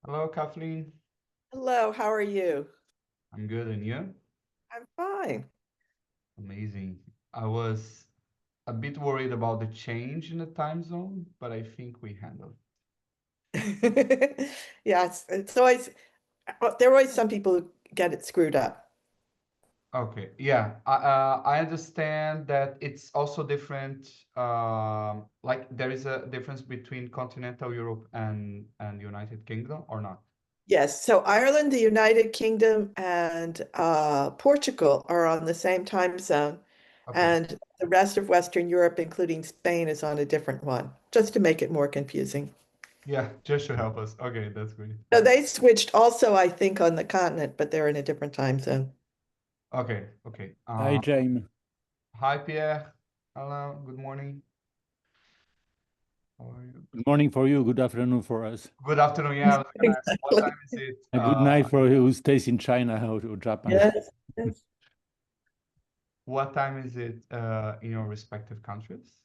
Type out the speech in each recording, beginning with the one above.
Hello, Kathleen. Hello, how are you? I'm good, and you? I'm fine. Amazing. I was a bit worried about the change in the time zone, but I think we handled Yeah, it's always, there are always some people who get it screwed up. it. Okay, yeah. I understand that it's also different. Like there is a difference between continental Europe and United Kingdom, or not? Yes, so Ireland, the United Kingdom, and Portugal are on the same time zone, Okay. and the rest of Western Europe, including Spain, is on a different one, just to make it more confusing. Yeah, just to help us. Okay, that's great. So they switched also, I think, on the continent, but they're in a different time zone. Okay, okay. Hi, James. Hi, Pierre. Hello, good morning. How are you? Good morning for you. Good afternoon for us. Good afternoon. Yeah, I was gonna ask, what time is it? A good night for you who stays in China or Japan. Yes, yes. What time is it in your respective countries?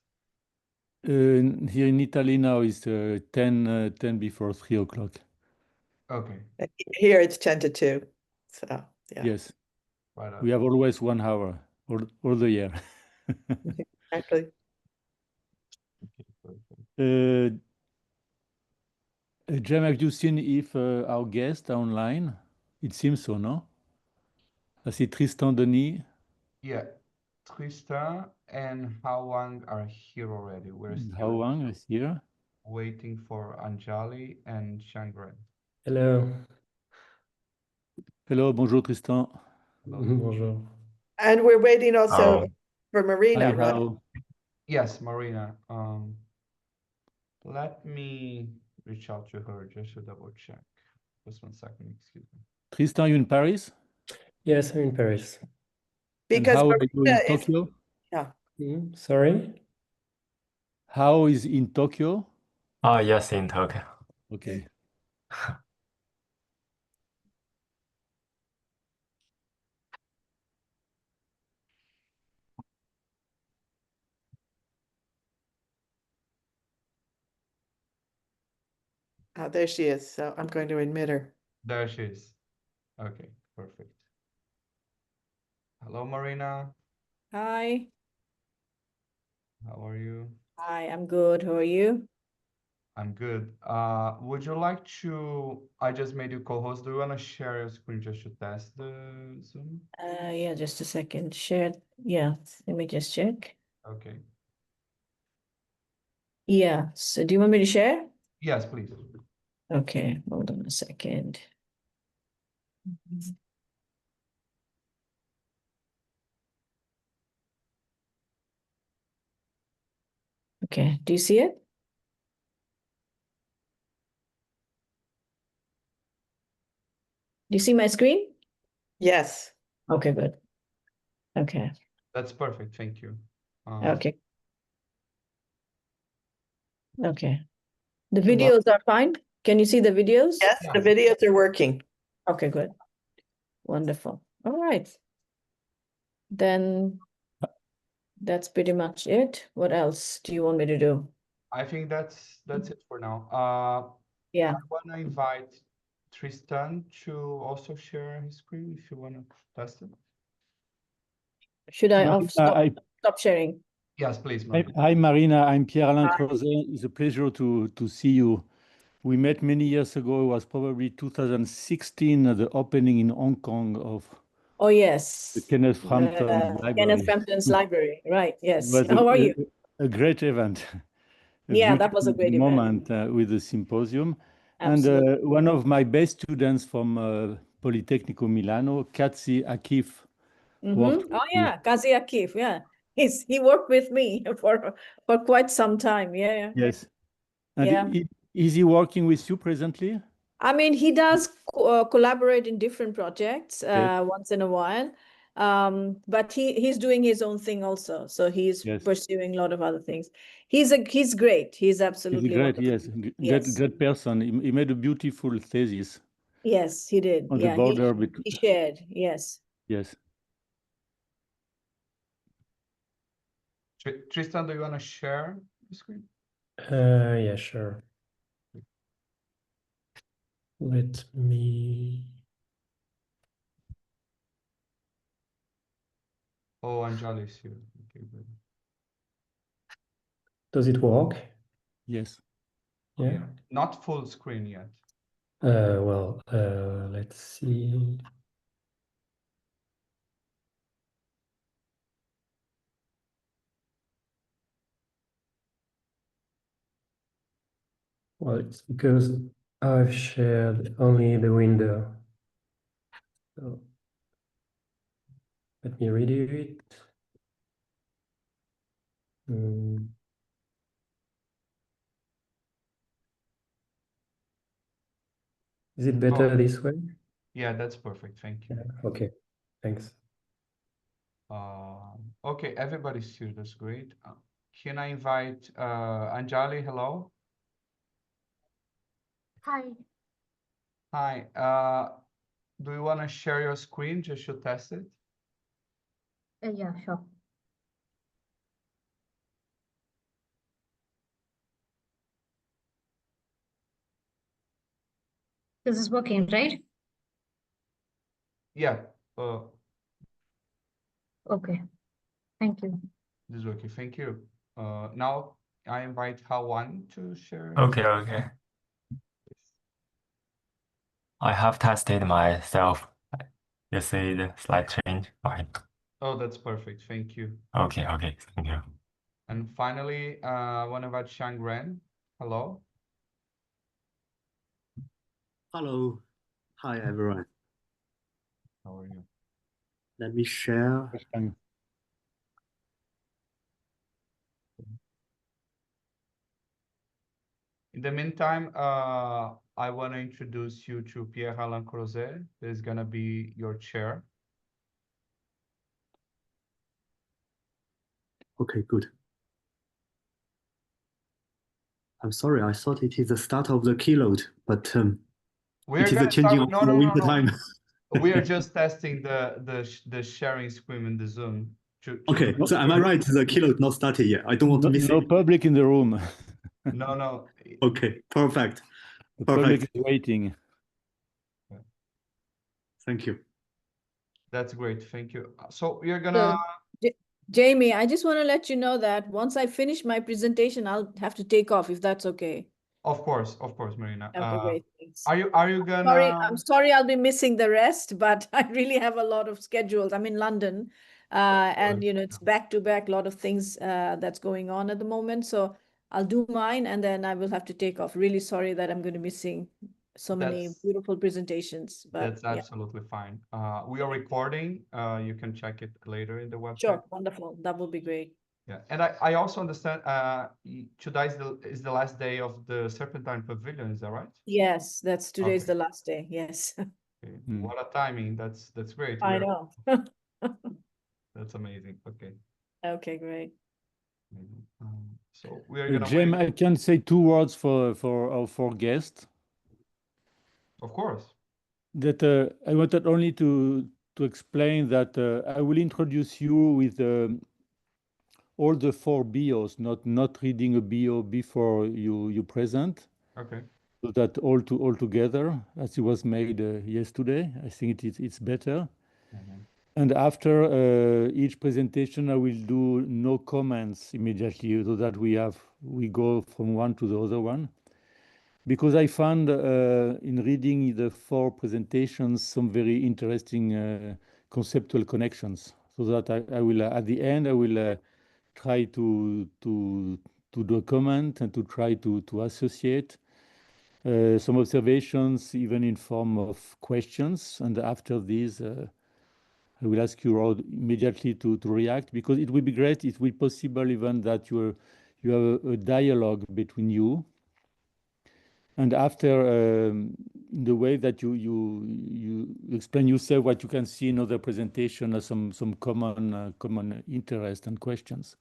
Here in Italy now is 10 before 3 o'clock. Okay, Here it's 10 to 2. So, yeah, Yes, right on. we have always 1 hour all the year. exactly. Okay, perfect. James, have you seen if our guests are online? It seems so, no? I see Tristan, Denis, Yeah, Tristan and Wang are here already. We're and still Wang is here. waiting for Anjali and Xiang. Hello. Hello, bonjour Tristan. Hello. Bonjour. And we're waiting also Oh. for Marina, Hi, right? how? Yes, Marina. Let me reach out to her just to double check. Just 1 second, excuse me. Tristan, you in Paris? Yes, I'm in Paris. And Because how are you Marina in is, Tokyo? yeah. Sorry? How is in Tokyo? Oh, yes, in Tokyo. Okay. There she is. So I'm going to admit her. There she is. Okay, perfect. Hello, Marina. Hi. How are you? Hi, I'm good. How are you? I'm good. Would you like to, I just made you co-host. Do you want to share your screen just to test the Zoom? Yeah, just a second. Share. Yeah, let me just check. Okay. Yeah, so do you want me to share? Yes, please. Okay, hold on a second. Okay, do you see it? Do you see my screen? Yes. Okay, good. Okay, That's perfect. Thank you. okay, okay. The Well, videos are fine. Can you see the videos? yes, the videos are working. Okay, good. Wonderful. All right. Then that's pretty much it. What else do you want me to do? I think that's it for now. Yeah. I want to invite Tristan to also share his screen if you want to test it. Should I Marina, stop sharing? Yes, please, Marina. Hi, Marina. I'm Pierre-Alain Croset. It's a pleasure to see you. We met many years ago. It was probably 2016 at the opening in Hong Kong of Oh, yes. the Kenneth Frampton Library. Kenneth Frampton's library, right? Yes. It was How are you? a great event. Yeah, that was a great event. moment with the symposium. Absolutely. And one of my best students from Politecnico Milano, Katsi Akif, worked Oh with yeah, Kazi Akif. Yeah, he worked with me for quite some time. Yeah, Yes. And yeah. is he working with you presently? I mean, he does collaborate in different projects Yes. once in a while, but he's doing his own thing also. So he's Yes. pursuing a lot of other things. He's great. He's He's a absolutely great, wonderful. yes, Yes. great person. He made a beautiful thesis Yes, he did. on the Yeah, border he between. shared. Yes. Yes. Tristan, do you want to share the screen? Yeah, sure. Let me. Oh, Anjali is here. Okay, good. Does it work? Yes. Yeah. Not full screen yet. Well, let's see. Well, it's because I've shared only the window. So let me redo it. Is it better this way? Yeah, that's perfect. Thank you. Yeah. Okay, thanks. Okay, everybody's here. That's great. Can I invite Anjali? Hello. Hi. Hi. Do you want to share your screen just to test it? Yeah, sure. This is working, right? Yeah. Okay. Thank you. This is okay. Thank you. Now I invite Wang to share. Okay, okay. I have tested myself. You see the slide change? Fine. Oh, that's perfect. Thank you. Okay, okay. Thank you. And finally, I want to invite Xiang. Hello. Hello. Hi, everyone. How are you? Let me share. Tristan. In the meantime, I want to introduce you to Pierre-Alain Croset. There's going to be your chair. Okay, good. I'm sorry, I thought it is the start of the keynote, but We're it is going a to start changing with, of the winter time. We are just testing the sharing screen in the Zoom. Okay, so am I right? The keynote not started yet. I don't want to miss No it. public in the room. No. Okay, perfect. The public Perfect. is waiting. Thank you. That's great. Thank you. So we are gonna. Jamie, I just want to let you know that once I finish my presentation, I'll have to take off if that's okay. Of course, Marina. Okay, great. Thanks. Are you gonna? I'm sorry I'll be missing the rest, but I really have a lot of schedules. I'm in London, and it's back to back, a lot of things that's going on at the moment. So I'll do mine and then I will have to take off. Really sorry that I'm going to be missing so many beautiful presentations. But that's absolutely fine. We are recording. You can check it later in the website. Sure, wonderful. That will be great. Yeah, and I also understand today is the last day of the Serpentine Pavilion. Is that right? Yes, today's the last day. Yes. Okay. What a timing! That's great. I know. That's amazing. Okay. Okay, great. So we are gonna James, wait. I can say 2 words for our 4 guests. Of course. That I wanted only to explain that I will introduce you with all the 4 bios, not reading a bio before you present. Okay. So that all together, as it was made yesterday, I think it's better. And after each presentation, I will do no comments immediately, so that we go from one to the other one. Because I found in reading the 4 presentations some very interesting conceptual connections. So that I will at the end I will try to do a comment and to try to associate some observations, even in form of questions. And after these, I will ask you all immediately to react, because it will be great. It will be possible even that you have a dialogue between you. And after, in the way that you explain yourself, what you can see in other presentation, or some common interest and questions.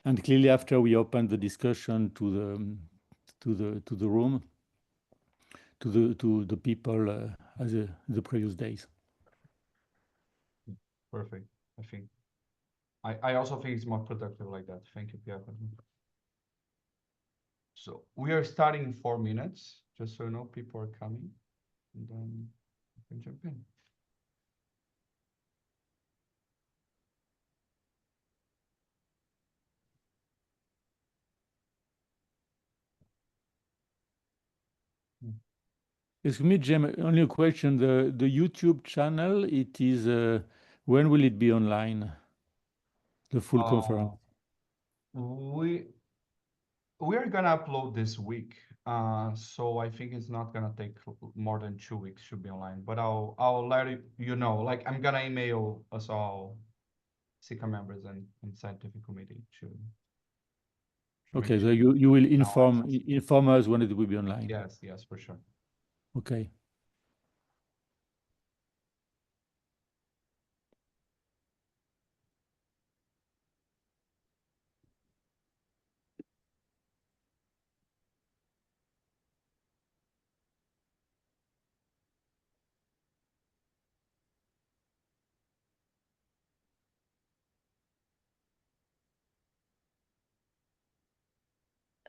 And clearly, after we open the discussion to the room, to the people as the previous days. Perfect. I also think it's more productive like that. Thank you, Pierre. So we are starting in 4 minutes, just so you know, people are coming. and then you can jump in. Excuse me, Jim, only a question. The YouTube channel, it is when will it be online? The full conference. We are gonna upload this week. So I think it's not gonna take more than 2 weeks to be online. But I'll let you know. Like I'm gonna email us all SICA members and scientific committee to Okay, so you will inform us when it will be online. Yes, for sure. Okay.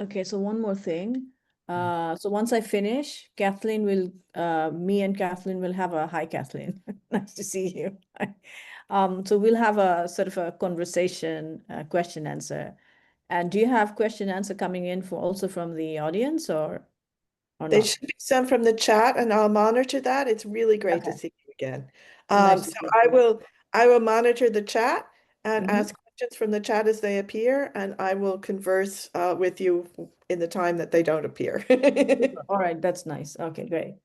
Okay, so one more thing. So once I finish, Kathleen will, me and Kathleen will have a, hi Kathleen, nice to see you. So we'll have a sort of a conversation, question answer. And do you have question answer coming in for also from the audience or They not? should be sent from the chat and I'll monitor that. It's really great to Okay. see you again. Nice to So see I you. will monitor the chat and Mhm. ask questions from the chat as they appear, and I will converse with you in the time that they don't appear. All right, that's nice. Okay, great.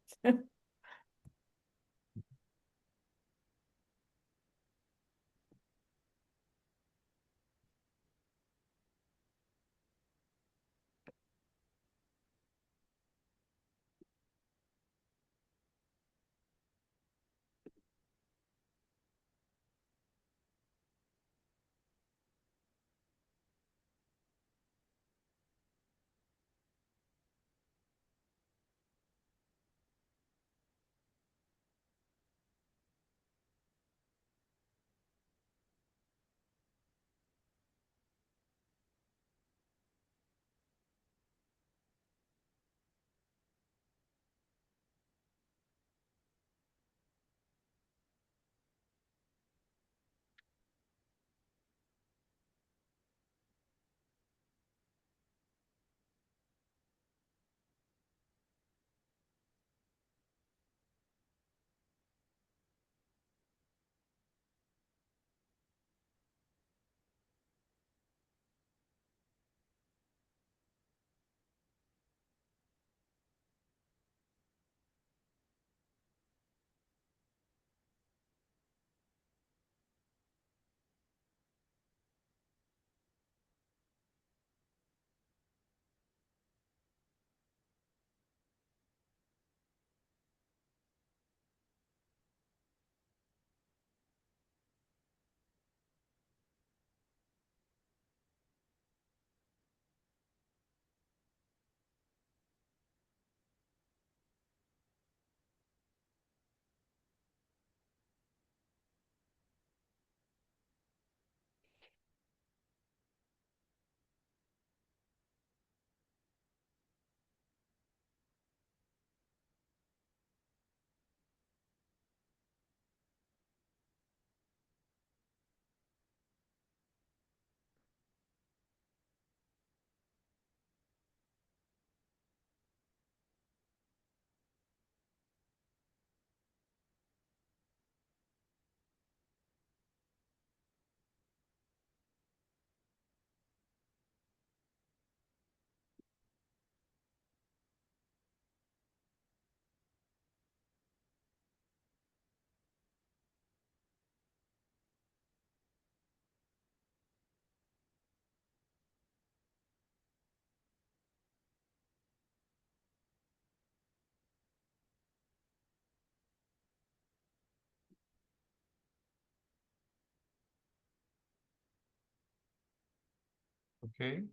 Okay.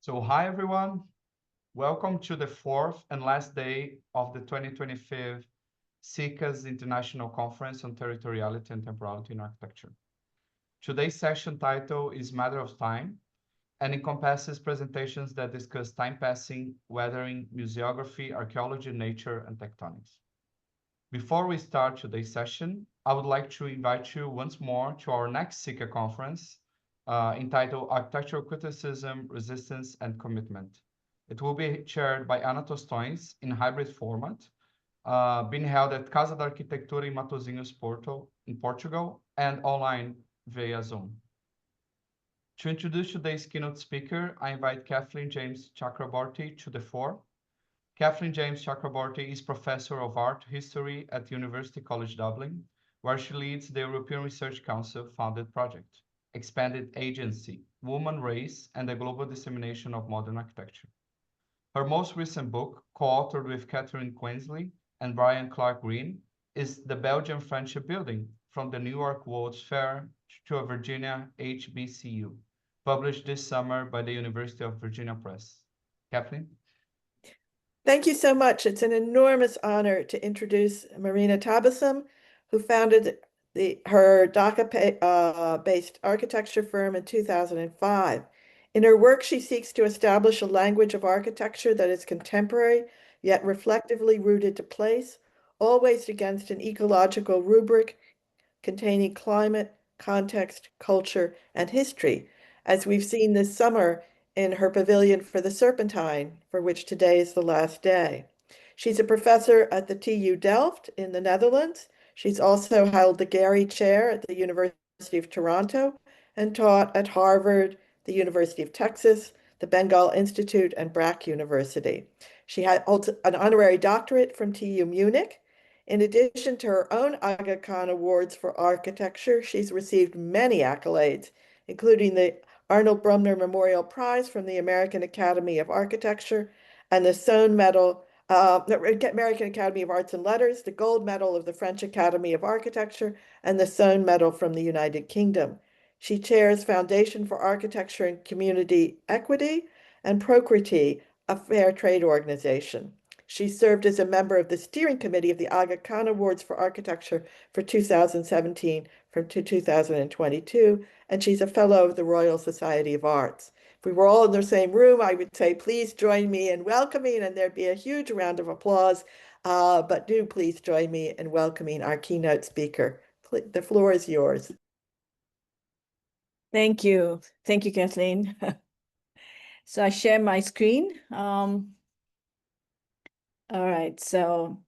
So hi everyone, welcome to the fourth and last day of the 2025 SICA's International Conference on Territoriality and Temporality in Architecture. Today's session title is Matter of Time and encompasses presentations that discuss time passing, weathering, museography, archaeology, nature, and tectonics. Before we start today's session, I would like to invite you once more to our next SICA conference, entitled Architectural Criticism, Resistance, and Commitment. It will be chaired by Ana Tostões in hybrid format, being held at Casa da Arquitetura in Matosinhos, in Portugal, and online via Zoom. To introduce today's keynote speaker, I invite Kathleen James-Chakraborty to the fore. Kathleen James-Chakraborty is Professor of Art History at University College Dublin, where she leads the European Research Council funded project, Expanded Agency, Woman, Race, and the Global Dissemination of Modern Architecture. Her most recent book, co-authored with Catherine Quensley and Brian Clark Green, is The Belgian Friendship Building, from the New York World's Fair to a Virginia HBCU, published this summer by the University of Virginia Press. Kathleen? Thank you so much. It's an enormous honor to introduce Marina Tabassum, who founded her Dhaka-based architecture firm in 2005. In her work, she seeks to establish a language of architecture that is contemporary, yet reflectively rooted to place, always against an ecological rubric containing climate, context, culture, and history, as we've seen this summer in her pavilion for the Serpentine, for which today is the last day. She's a professor at the TU Delft in the Netherlands. She's also held the Gary Chair at the University of Toronto and taught at Harvard, the University of Texas, the Bengal Institute, and Brack University. She holds an honorary doctorate from TU Munich. In addition to her own Aga Khan Awards for architecture, she's received many accolades, including the Arnold Brumner Memorial Prize from the American Academy of Architecture and the Soane Medal, the American Academy of Arts and Letters, the Gold Medal of the French Academy of Architecture, and the Soane Medal from the United Kingdom. She chairs Foundation for Architecture and Community Equity and Procrity, a fair trade organization. She served as a member of the steering committee of the Aga Khan Awards for Architecture for 2017 from 2022, and she's a fellow of the Royal Society of Arts. If we were all in the same room, I would say, please join me in welcoming, and there'd be a huge round of applause, but do please join me in welcoming our keynote speaker. The floor is yours. Thank you. Thank you, Kathleen. So I share my screen. All right, so,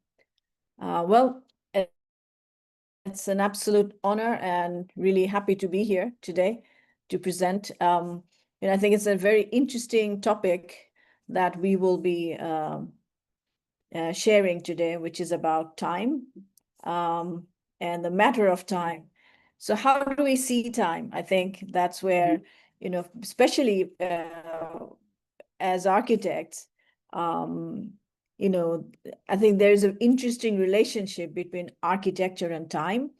well, it's an absolute honor and really happy to be here today to present. And I think it's a very interesting topic that we will be sharing today, which is about time and the matter of time. So how do we see time? I think that's where, especially as architects, I think there's an interesting relationship between architecture and time.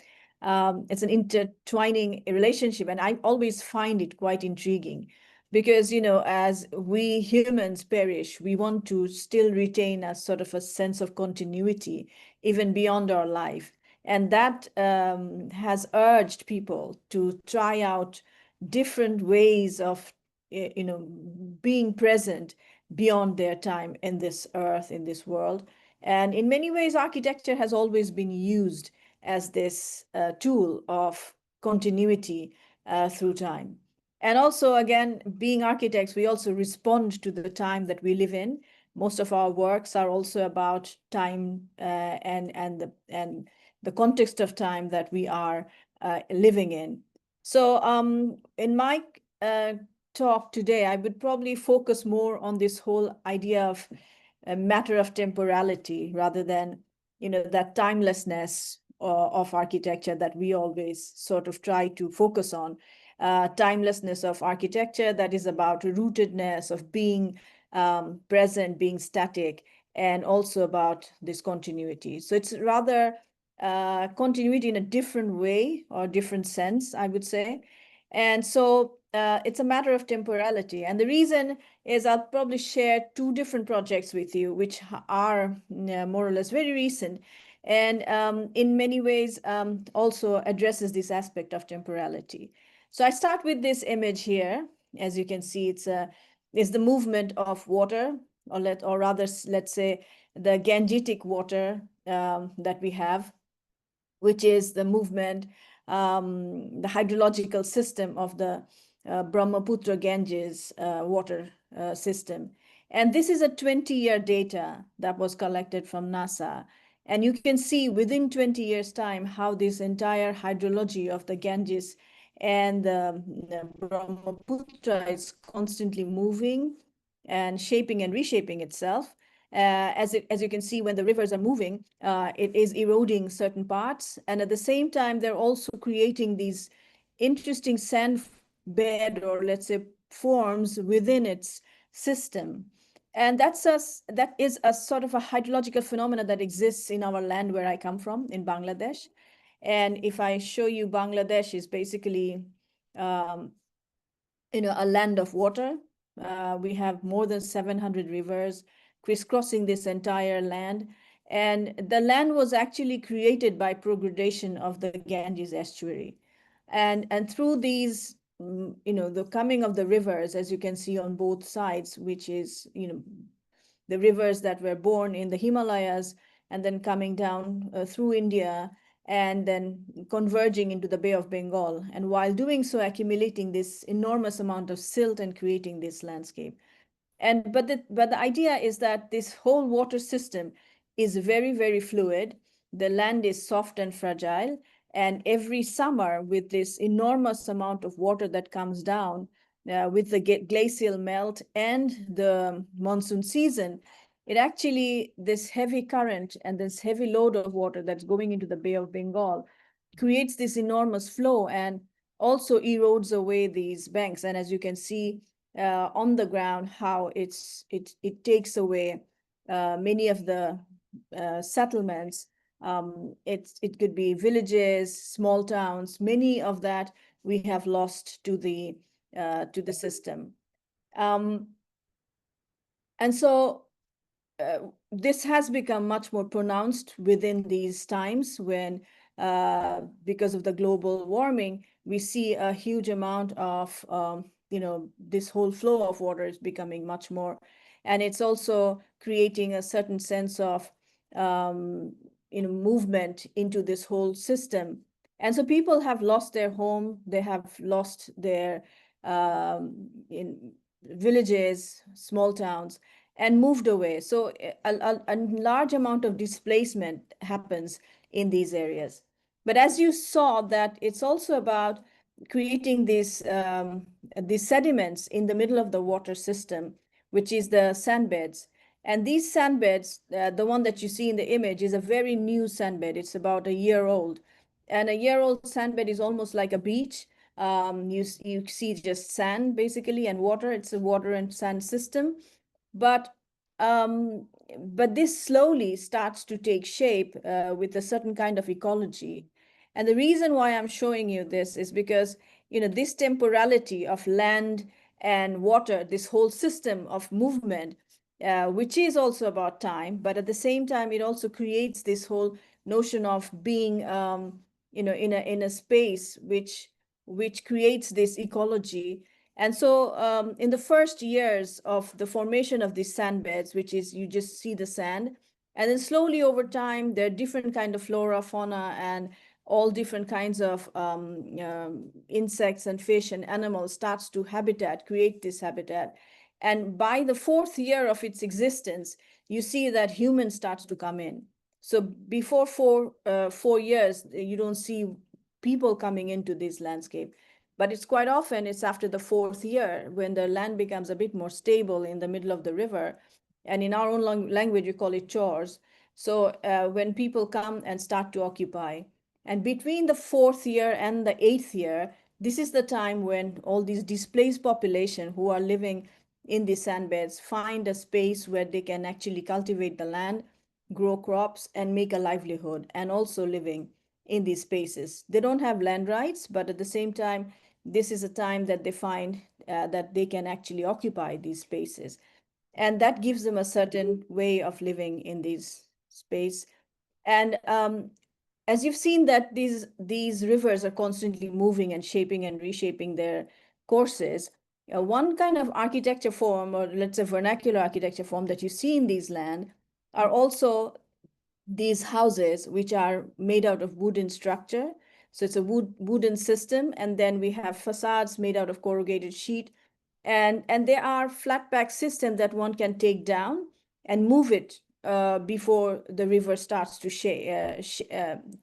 It's an intertwining relationship, and I always find it quite intriguing because, as we humans perish, we want to still retain a sort of a sense of continuity, even beyond our life. And that has urged people to try out different ways of, being present beyond their time in this earth, in this world. And in many ways, architecture has always been used as this tool of continuity through time. And also, again, being architects, we also respond to the time that we live in. Most of our works are also about time and the context of time that we are living in. So in my talk today, I would probably focus more on this whole idea of a matter of temporality rather than, that timelessness of architecture that we always sort of try to focus on. Timelessness of architecture that is about rootedness of being present, being static, and also about this continuity. So it's rather continuity in a different way or different sense, I would say. And so it's a matter of temporality. And the reason is I'll probably share two different projects with you, which are more or less very recent, and in many ways also addresses this aspect of temporality. So I start with this image here. As you can see, it's the movement of water, or rather, let's say, the Gangetic water that we have, which is the movement, the hydrological system of the Brahmaputra Ganges water system. And this is a 20-year data that was collected from NASA. And you can see within 20 years' time how this entire hydrology of the Ganges and the Brahmaputra is constantly moving and shaping and reshaping itself. As you can see, when the rivers are moving, it is eroding certain parts. And at the same time, they're also creating these interesting sand bed, or let's say forms within its system. And that is a sort of a hydrological phenomena that exists in our land where I come from, in Bangladesh. And if I show you, Bangladesh is basically a land of water. We have more than 700 rivers crisscrossing this entire land. And the land was actually created by progradation of the Ganges estuary. And through these, the coming of the rivers, as you can see on both sides, which is, the rivers that were born in the Himalayas and then coming down through India and then converging into the Bay of Bengal. And while doing so, accumulating this enormous amount of silt and creating this landscape. But the idea is that this whole water system is very, very fluid. The land is soft and fragile. And every summer, with this enormous amount of water that comes down, with the glacial melt and the monsoon season, it actually, this heavy current and this heavy load of water that's going into the Bay of Bengal creates this enormous flow and also erodes away these banks. And as you can see on the ground, how it takes away many of the settlements. It could be villages, small towns, many of that we have lost to the system. And so this has become much more pronounced within these times when, because of the global warming, we see a huge amount of, this whole flow of water is becoming much more. And it's also creating a certain sense of, movement into this whole system. And so people have lost their home, they have lost their in villages, small towns, and moved away. So a large amount of displacement happens in these areas. But as you saw, that it's also about creating these sediments in the middle of the water system, which is the sandbeds. And these sandbeds, the one that you see in the image, is a very new sandbed. It's about a year old. And a year-old sandbed is almost like a beach. You see just sand, basically, and water. It's a water and sand system. But this slowly starts to take shape with a certain kind of ecology. And the reason why I'm showing you this is because, this temporality of land and water, this whole system of movement, which is also about time, but at the same time, it also creates this whole notion of being, in a space which creates this ecology. And so in the first years of the formation of these sandbeds, which is you just see the sand, and then slowly over time, there are different kind of flora, fauna, and all different kinds of insects and fish and animals starts to create this habitat. And by the fourth year of its existence, you see that humans starts to come in. So before 4 years, you don't see people coming into this landscape. But it's quite often, it's after the fourth year when the land becomes a bit more stable in the middle of the river. And in our own language, we call it chores. So when people come and start to occupy. And between the fourth year and the 8th year, this is the time when all these displaced population who are living in these sandbeds find a space where they can actually cultivate the land, grow crops, and make a livelihood, and also living in these spaces. They don't have land rights, but at the same time, this is a time that they find that they can actually occupy these spaces. And that gives them a certain way of living in these space. And as you've seen that these rivers are constantly moving and shaping and reshaping their courses, one kind of architecture form, or let's say vernacular architecture form that you see in these land are also these houses, which are made out of wooden structure. So it's a wooden system, and then we have facades made out of corrugated sheet, and they are flat pack system that one can take down and move it before the river starts to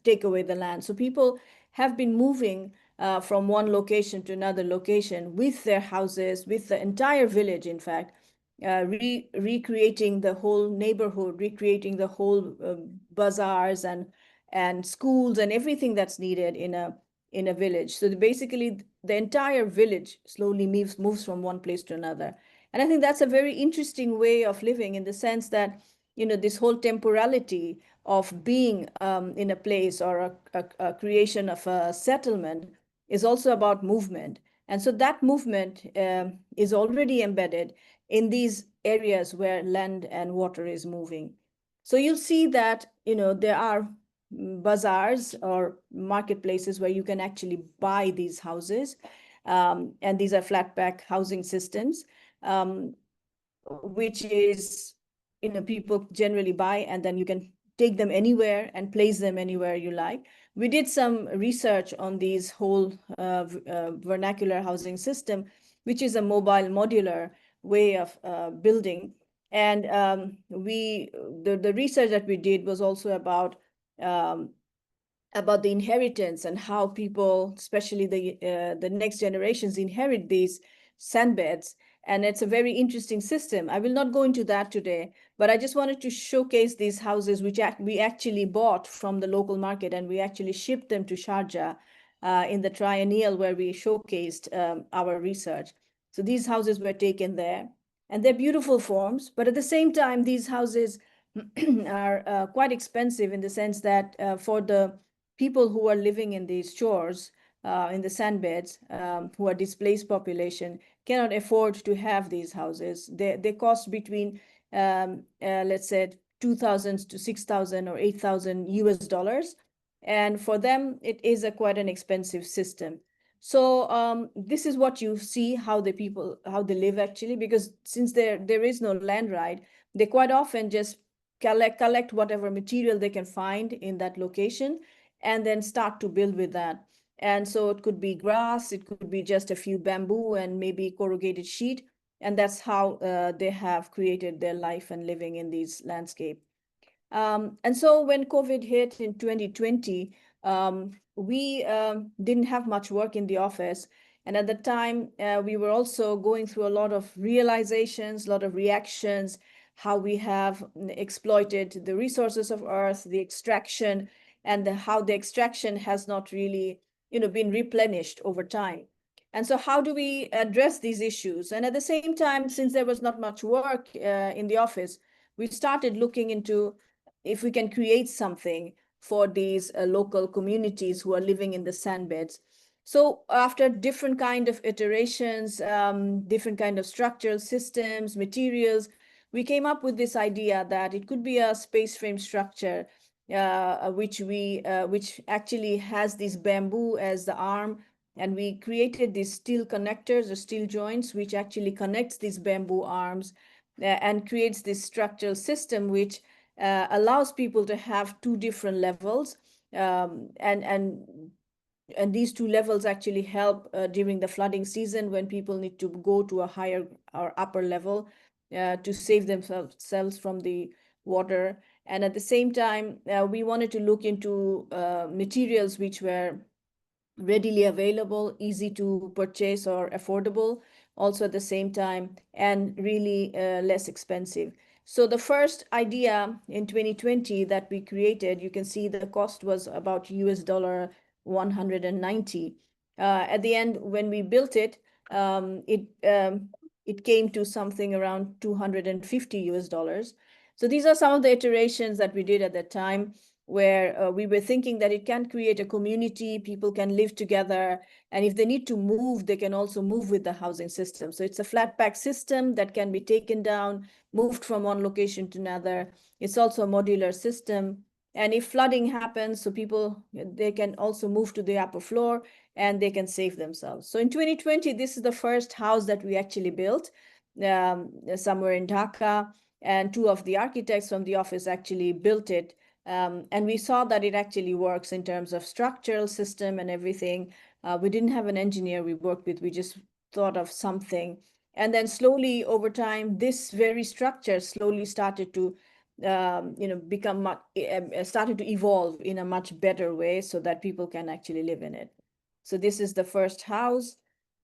take away the land. So people have been moving from one location to another location with their houses, with the entire village, in fact, recreating the whole neighborhood, recreating the whole bazaars and schools and everything that's needed in a village. So basically, the entire village slowly moves from one place to another. And I think that's a very interesting way of living, in the sense that, you know, this whole temporality of being in a place, or a creation of a settlement, is also about movement. And so that movement is already embedded in these areas where land and water is moving. So you'll see that, you know, there are bazaars or marketplaces where you can actually buy these houses. And these are flat pack housing systems, which is, you know, people generally buy, and then you can take them anywhere and place them anywhere you like. We did some research on these whole vernacular housing system, which is a mobile modular way of building. And the research that we did was also about the inheritance and how people, especially the next generations, inherit these sandbeds. And it's a very interesting system. I will not go into that today, but I just wanted to showcase these houses, which we actually bought from the local market, and we actually shipped them to Sharjah in the triennial where we showcased our research. So these houses were taken there, and they're beautiful forms, but at the same time, these houses are quite expensive, in the sense that for the people who are living in these shores, in the sandbeds, who are displaced population, cannot afford to have these houses. They cost between, let's say, 2,000 to 6,000 or 8,000 US dollars. And for them, it is quite an expensive system. So this is what you see, how they live actually, because since there is no land right, they quite often just collect whatever material they can find in that location, and then start to build with that. And so it could be grass, it could be just a few bamboo and maybe corrugated sheet. And that's how they have created their life and living in these landscape. And so when COVID hit in 2020, we didn't have much work in the office. And at the time, we were also going through a lot of realizations, a lot of reactions, how we have exploited the resources of Earth, the extraction, and how the extraction has not really, you know, been replenished over time. And so how do we address these issues? And at the same time, since there was not much work in the office, we started looking into if we can create something for these local communities who are living in the sandbeds. So after different kind of iterations, different kind of structural systems, materials, we came up with this idea that it could be a space frame structure, which actually has this bamboo as the arm, and we created these steel connectors or steel joints, which actually connects these bamboo arms and creates this structural system, which allows people to have two different levels, and these two levels actually help during the flooding season, when people need to go to a higher or upper level to save themselves from the water. And at the same time, we wanted to look into materials which were readily available, easy to purchase or affordable, also at the same time, and really less expensive. So the first idea in 2020 that we created, you can see the cost was about US dollar 190. At the end, when we built it, it came to something around 250 US dollars. So these are some of the iterations that we did at that time. where we were thinking that it can create a community, people can live together, and if they need to move, they can also move with the housing system. So it's a flat pack system that can be taken down, moved from one location to another. It's also a modular system. And if flooding happens, so people, they can also move to the upper floor and they can save themselves. So in 2020, this is the first house that we actually built somewhere in Dhaka, and two of the architects from the office actually built it. And we saw that it actually works in terms of structural system and everything. We didn't have an engineer we worked with, we just thought of something. And then slowly over time, this very structure slowly started to become started to evolve in a much better way so that people can actually live in it. So this is the first house.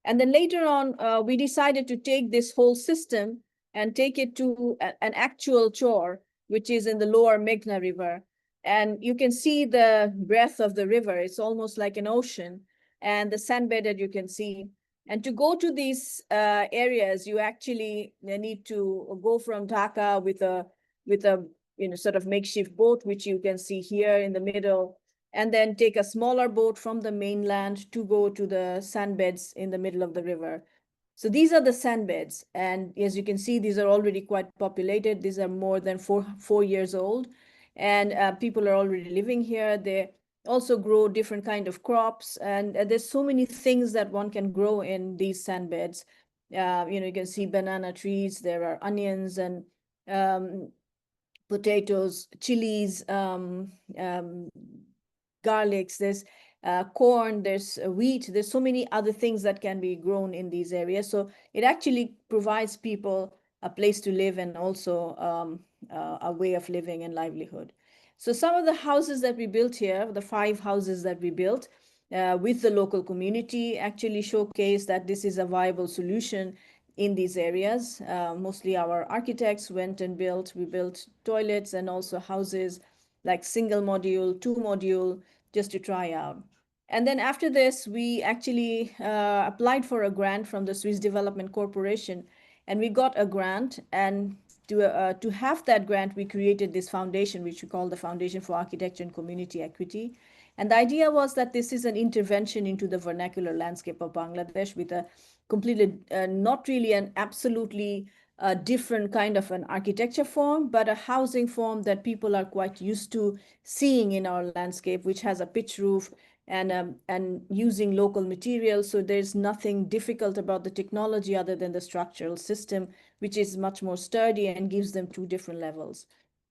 And then later on, we decided to take this whole system and take it to an actual shore, which is in the lower Meghna River. And you can see the breadth of the river. It's almost like an ocean, and the sandbed that you can see. And to go to these areas, you actually need to go from Dhaka with a sort of makeshift boat, which you can see here in the middle, and then take a smaller boat from the mainland to go to the sandbeds in the middle of the river. So these are the sandbeds. And as you can see, these are already quite populated. These are more than four years old. And people are already living here. They also grow different kind of crops. And there's so many things that one can grow in these sandbeds. You can see banana trees. There are onions and potatoes, chilies, garlics, there's corn, there's wheat, there's so many other things that can be grown in these areas. So it actually provides people a place to live and also a way of living and livelihood. So some of the houses that we built here, the 5 houses that we built with the local community, actually showcase that this is a viable solution in these areas. Mostly our architects went and we built toilets and also houses like single module, 2 module, just to try out. And then after this, we actually applied for a grant from the Swiss Development Corporation, and we got a grant. And to have that grant, we created this foundation, which we call the Foundation for Architecture and Community Equity. And the idea was that this is an intervention into the vernacular landscape of Bangladesh with a completely, not really an absolutely different kind of an architecture form, but a housing form that people are quite used to seeing in our landscape, which has a pitch roof and using local materials. So there's nothing difficult about the technology other than the structural system, which is much more sturdy and gives them 2 different levels.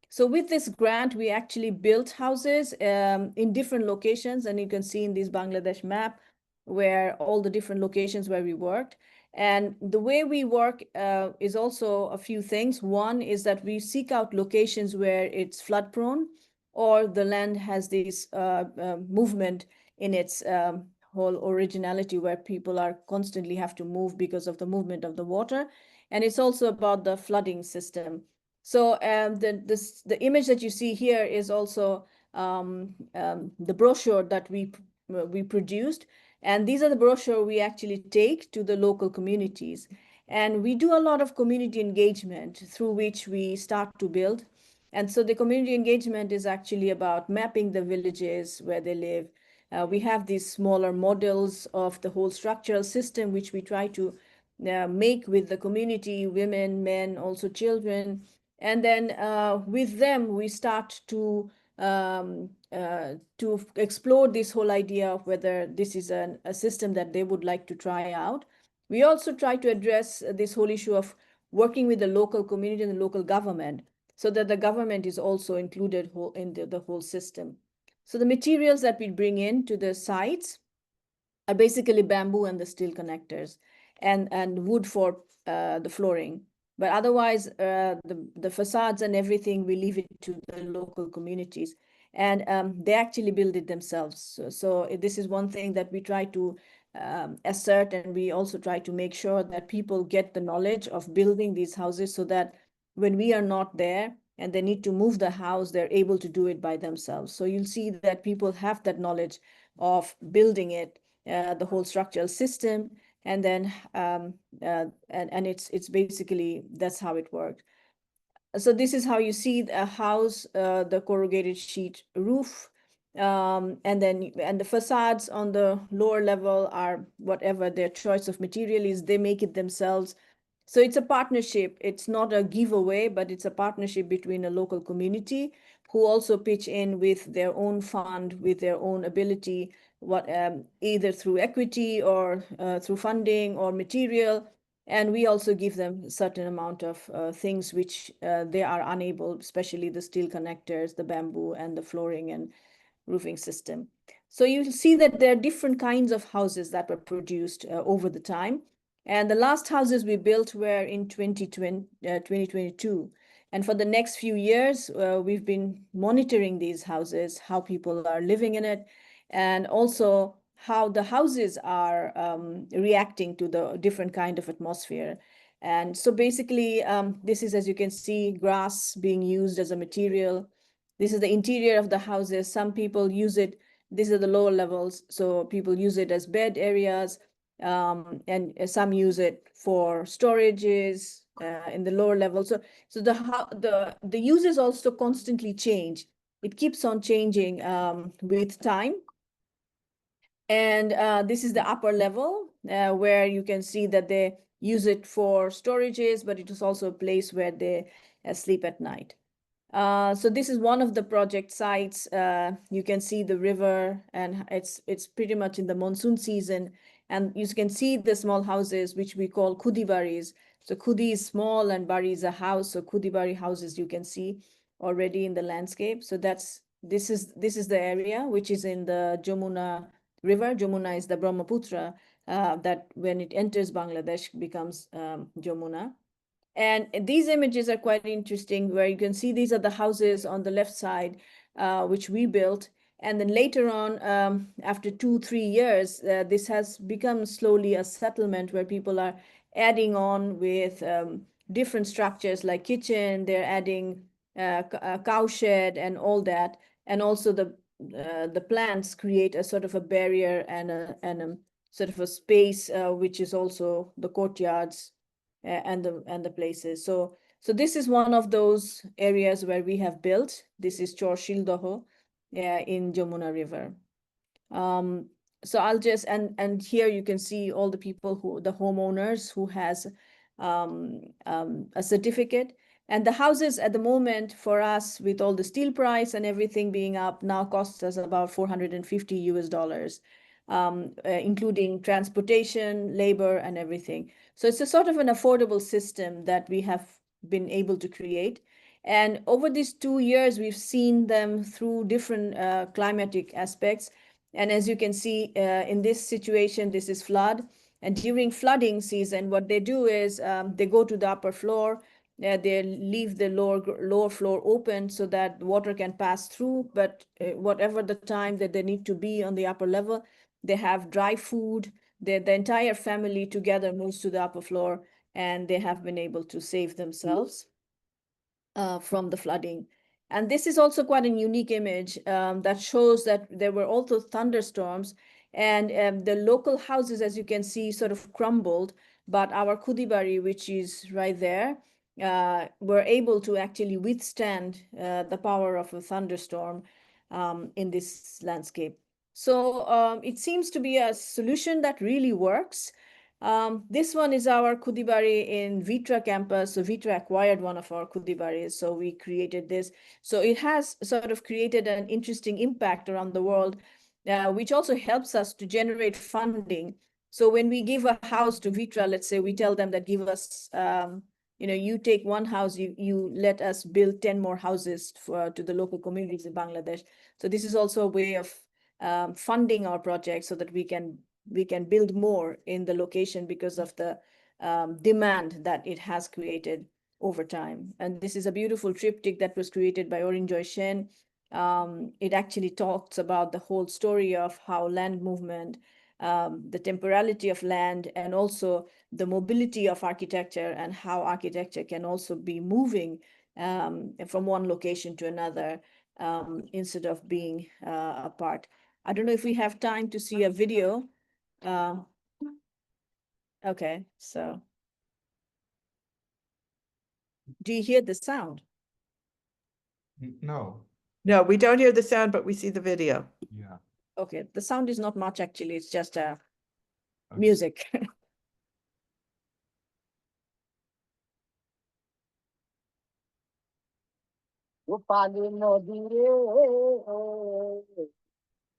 So with this grant, we actually built houses in different locations. And you can see in this Bangladesh map where all the different locations where we worked. And the way we work is also a few things. One is that we seek out locations where it's flood prone or the land has this movement in its whole originality, where people are constantly have to move because of the movement of the water. And it's also about the flooding system. So the image that you see here is also the brochure that we produced. And these are the brochure we actually take to the local communities. And we do a lot of community engagement through which we start to build. And so the community engagement is actually about mapping the villages where they live. We have these smaller models of the whole structural system, which we try to make with the community, women, men, also children. And then with them, we start to explore this whole idea of whether this is a system that they would like to try out. We also try to address this whole issue of working with the local community and the local government, so that the government is also included in the whole system. So the materials that we bring in to the sites are basically bamboo and the steel connectors and wood for the flooring. But otherwise, the facades and everything, we leave it to the local communities. And they actually build it themselves. So this is one thing that we try to assert, and we also try to make sure that people get the knowledge of building these houses, so that when we are not there and they need to move the house, they're able to do it by themselves. So you'll see that people have that knowledge of building it, the whole structural system, and then and it's basically, that's how it worked. So this is how you see a house, the corrugated sheet roof. And the facades on the lower level are whatever their choice of material is, they make it themselves. So it's a partnership. It's not a giveaway, but it's a partnership between a local community who also pitch in with their own fund, with their own ability, either through equity or through funding or material. And we also give them a certain amount of things which they are unable, especially the steel connectors, the bamboo, and the flooring and roofing system. So you see that there are different kinds of houses that were produced over the time. And the last houses we built were in 2022. And for the next few years, we've been monitoring these houses, how people are living in it, and also how the houses are reacting to the different kind of atmosphere. And so basically, this is, as you can see, grass being used as a material. This is the interior of the houses. Some people use it. These are the lower levels. So people use it as bed areas, and some use it for storages in the lower level. So the uses also constantly change. It keeps on changing with time. And this is the upper level where you can see that they use it for storages, but it is also a place where they sleep at night. So this is one of the project sites. You can see the river, and it's pretty much in the monsoon season. And you can see the small houses, which we call kudi baris. So kudi is small and bari is a house. So kudi bari houses you can see already in the landscape. So this is the area which is in the Jamuna River. Jamuna is the Brahmaputra that when it enters Bangladesh becomes Jamuna. And these images are quite interesting, where you can see these are the houses on the left side, which we built. And then later on, after 2-3 years, this has become slowly a settlement where people are adding on with different structures like kitchen. They're adding a cow shed and all that. And also the plants create a sort of a barrier and a sort of a space, which is also the courtyards and the places. So this is one of those areas where we have built. This is Chor Shildoho in Jamuna River. So I'll just, and here you can see all the people the homeowners who has a certificate. And the houses at the moment for us, with all the steel price and everything being up, now costs us about $450, including transportation, labor, and everything. So it's a sort of an affordable system that we have been able to create. And over these 2 years, we've seen them through different climatic aspects. And as you can see in this situation, this is flood. And during flooding season, what they do is they go to the upper floor. They leave the lower floor open so that water can pass through. But whatever the time that they need to be on the upper level, they have dry food. The entire family together moves to the upper floor, and they have been able to save themselves from the flooding. And this is also quite a unique image that shows that there were also thunderstorms, and the local houses, as you can see, sort of crumbled, but our kudibari, which is right there, were able to actually withstand the power of a thunderstorm in this landscape. So it seems to be a solution that really works. This one is our kudibari in Vitra campus. So Vitra acquired one of our kudibaris, so we created this. So it has sort of created an interesting impact around the world, which also helps us to generate funding. So when we give a house to Vitra, let's say we tell them that give us, you take one house, you let us build 10 more houses to the local communities in Bangladesh. So this is also a way of funding our project so that we can build more in the location because of the demand that it has created over time. And this is a beautiful triptych that was created by Orin Joy Shen. It actually talks about the whole story of how land movement, the temporality of land, and also the mobility of architecture, and how architecture can also be moving from one location to another instead of being apart. I don't know if we have time to see a video. Okay, so Do you hear the sound? No. No, we don't hear the sound, but we see the video. Yeah. Okay, the sound is not much actually. It's just Okay. music. রূপালী নদী রে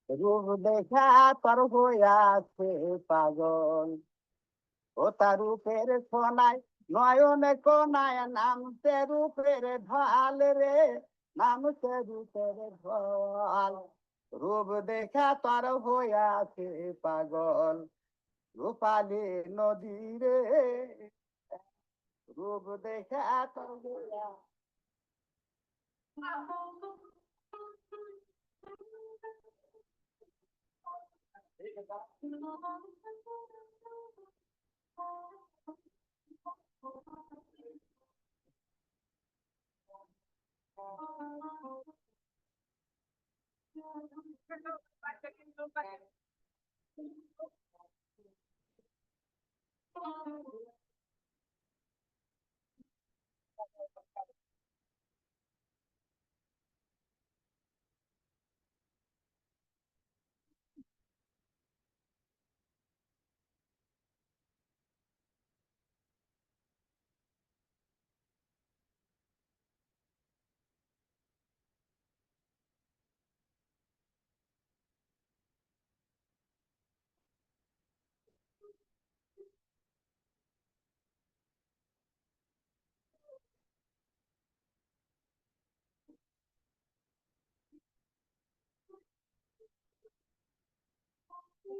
রূপ দেখা তোর হইয়াছে পাগল ও তার রূপের সোনায় নয়নে কোনায় নামতে রূপের ঢাল রে নামতে রূপের ঢাল রূপ দেখা তোর হইয়াছে পাগল রূপালী নদী রে রূপ দেখা তোর হইয়া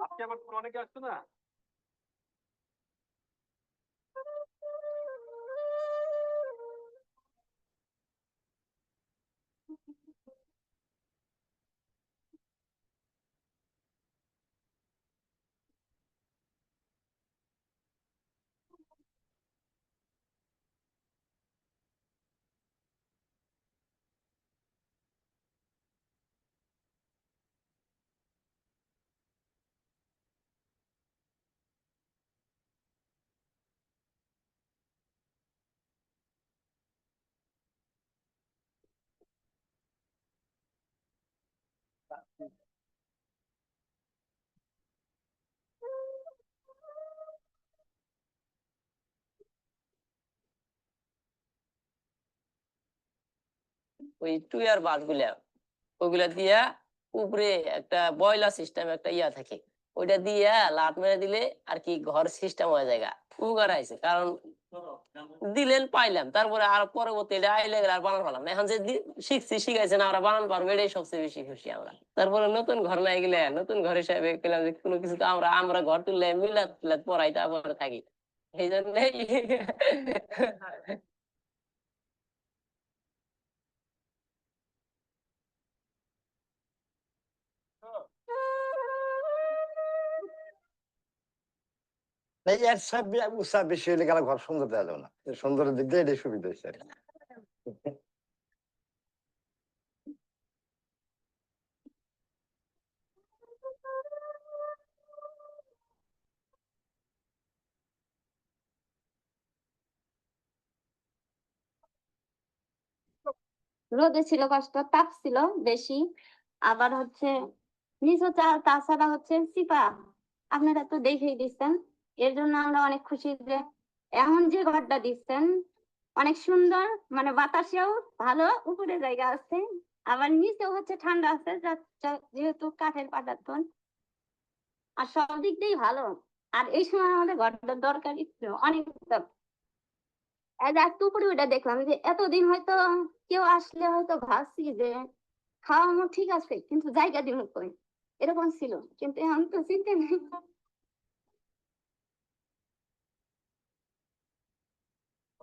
আজকে আবার অনেকে আসছে না ওই টুয়ার বাসগুলা ওগুলা দিয়া উপরে একটা বয়লার সিস্টেম একটা ইয়া থাকে ওইটা দিয়া লাট মেরে দিলে আর কি ঘর সিস্টেম হয়ে যায় উগার আইছে কারণ দিলেন পাইলাম তারপরে আর পরবর্তী এটা আইলে আর বানান পারলাম না এখন যে শিখছি শিখাইছে না আমরা বানান পারবো এটাই সবচেয়ে বেশি খুশি আমরা তারপরে নতুন ঘর নাই গেলে নতুন ঘর হিসাবে পেলাম যে কোনো কিছু তো আমরা ঘর তুললে মিলাদ টিলাদ পড়াই তারপরে থাকি এই জন্যই এর সব উৎসাহ বেশি হলে গেলে ঘর সুন্দর দেওয়া যাবে না সুন্দরের দিক দিয়ে এটাই সুবিধা হয়েছে রোদে ছিল কষ্ট তাপ ছিল বেশি আবার হচ্ছে নিচু তাছাড়া হচ্ছে সিপা আপনারা তো দেখেই দিচ্ছেন এর জন্য আমরা অনেক খুশি যে এখন যে ঘরটা দিচ্ছেন অনেক সুন্দর মানে বাতাসেও ভালো উপরে জায়গা আছে আবার নিচেও হচ্ছে ঠান্ডা আছে যেহেতু কাঠের পাটাতন আর সব দিক দিয়েই ভালো আর এই সময় আমাদের ঘরটা দরকারি ছিল অনেক একটু উপরে ওইটা দেখলাম যে এতদিন হয়তো কেউ আসলে হয়তো ভাবছি যে খাওয়ানো ঠিক আছে কিন্তু জায়গা দিব কই এরকম ছিল কিন্তু এখন তো চিন্তা নেই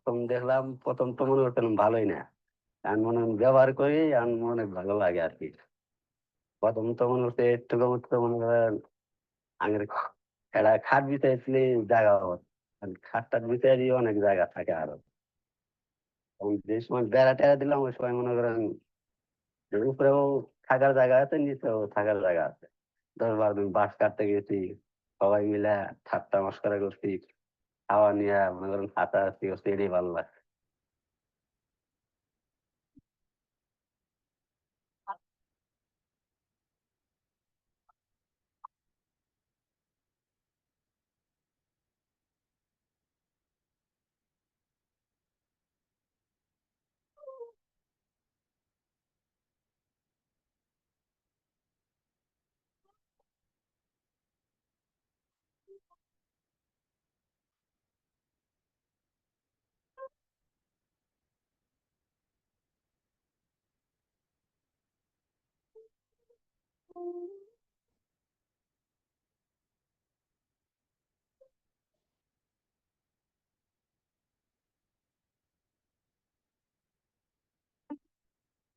প্রথম দেখলাম প্রথম তো মনে করতাম ভালোই না আমি মনে ব্যবহার করি আর অনেক ভালো লাগে আর কি প্রথম তো মনে হচ্ছে একটু মনে করেন আগের এটা খাট বিছাইলে জায়গা হবে খাটটার বিছাই অনেক জায়গা থাকে আরো যে সময় বেড়া টেরা দিলাম ওই সময় মনে করেন উপরেও থাকার জায়গা আছে নিচেও থাকার জায়গা আছে 10-12 দিন বাঁশ কাটতে গেছি সবাই মিলে ঠাট্টা মস্করা করছি খাওয়া নিয়ে মনে করেন হাঁটাহাঁটি করছি এটাই ভালো লাগছে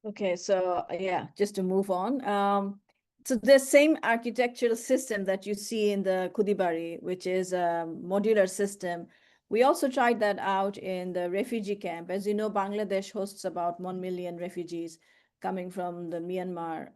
Okay, so yeah, just to move on. So the same architectural system that you see in the Kudibari, which is a modular system, we also tried that out in the refugee camp. As you know, Bangladesh hosts about 1 million refugees coming from the Myanmar,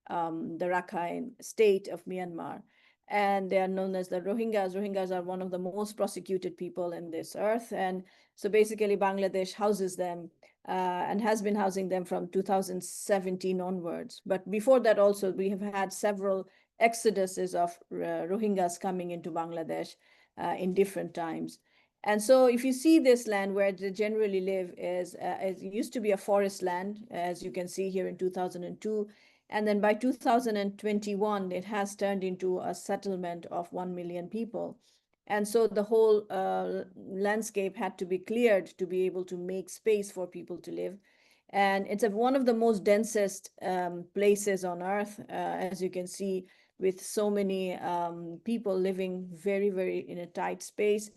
the Rakhine state of Myanmar. And they are known as the Rohingyas. Rohingyas are one of the most persecuted people in this earth. And so basically Bangladesh houses them and has been housing them from 2017 onwards. But before that also, we have had several exoduses of Rohingyas coming into Bangladesh in different times. And so if you see this land where they generally live is, it used to be a forest land, as you can see here in 2002. And then by 2021, it has turned into a settlement of 1 million people. And so the whole landscape had to be cleared to be able to make space for people to live. And it's one of the most densest places on earth, as you can see, with so many people living very, very in a tight space.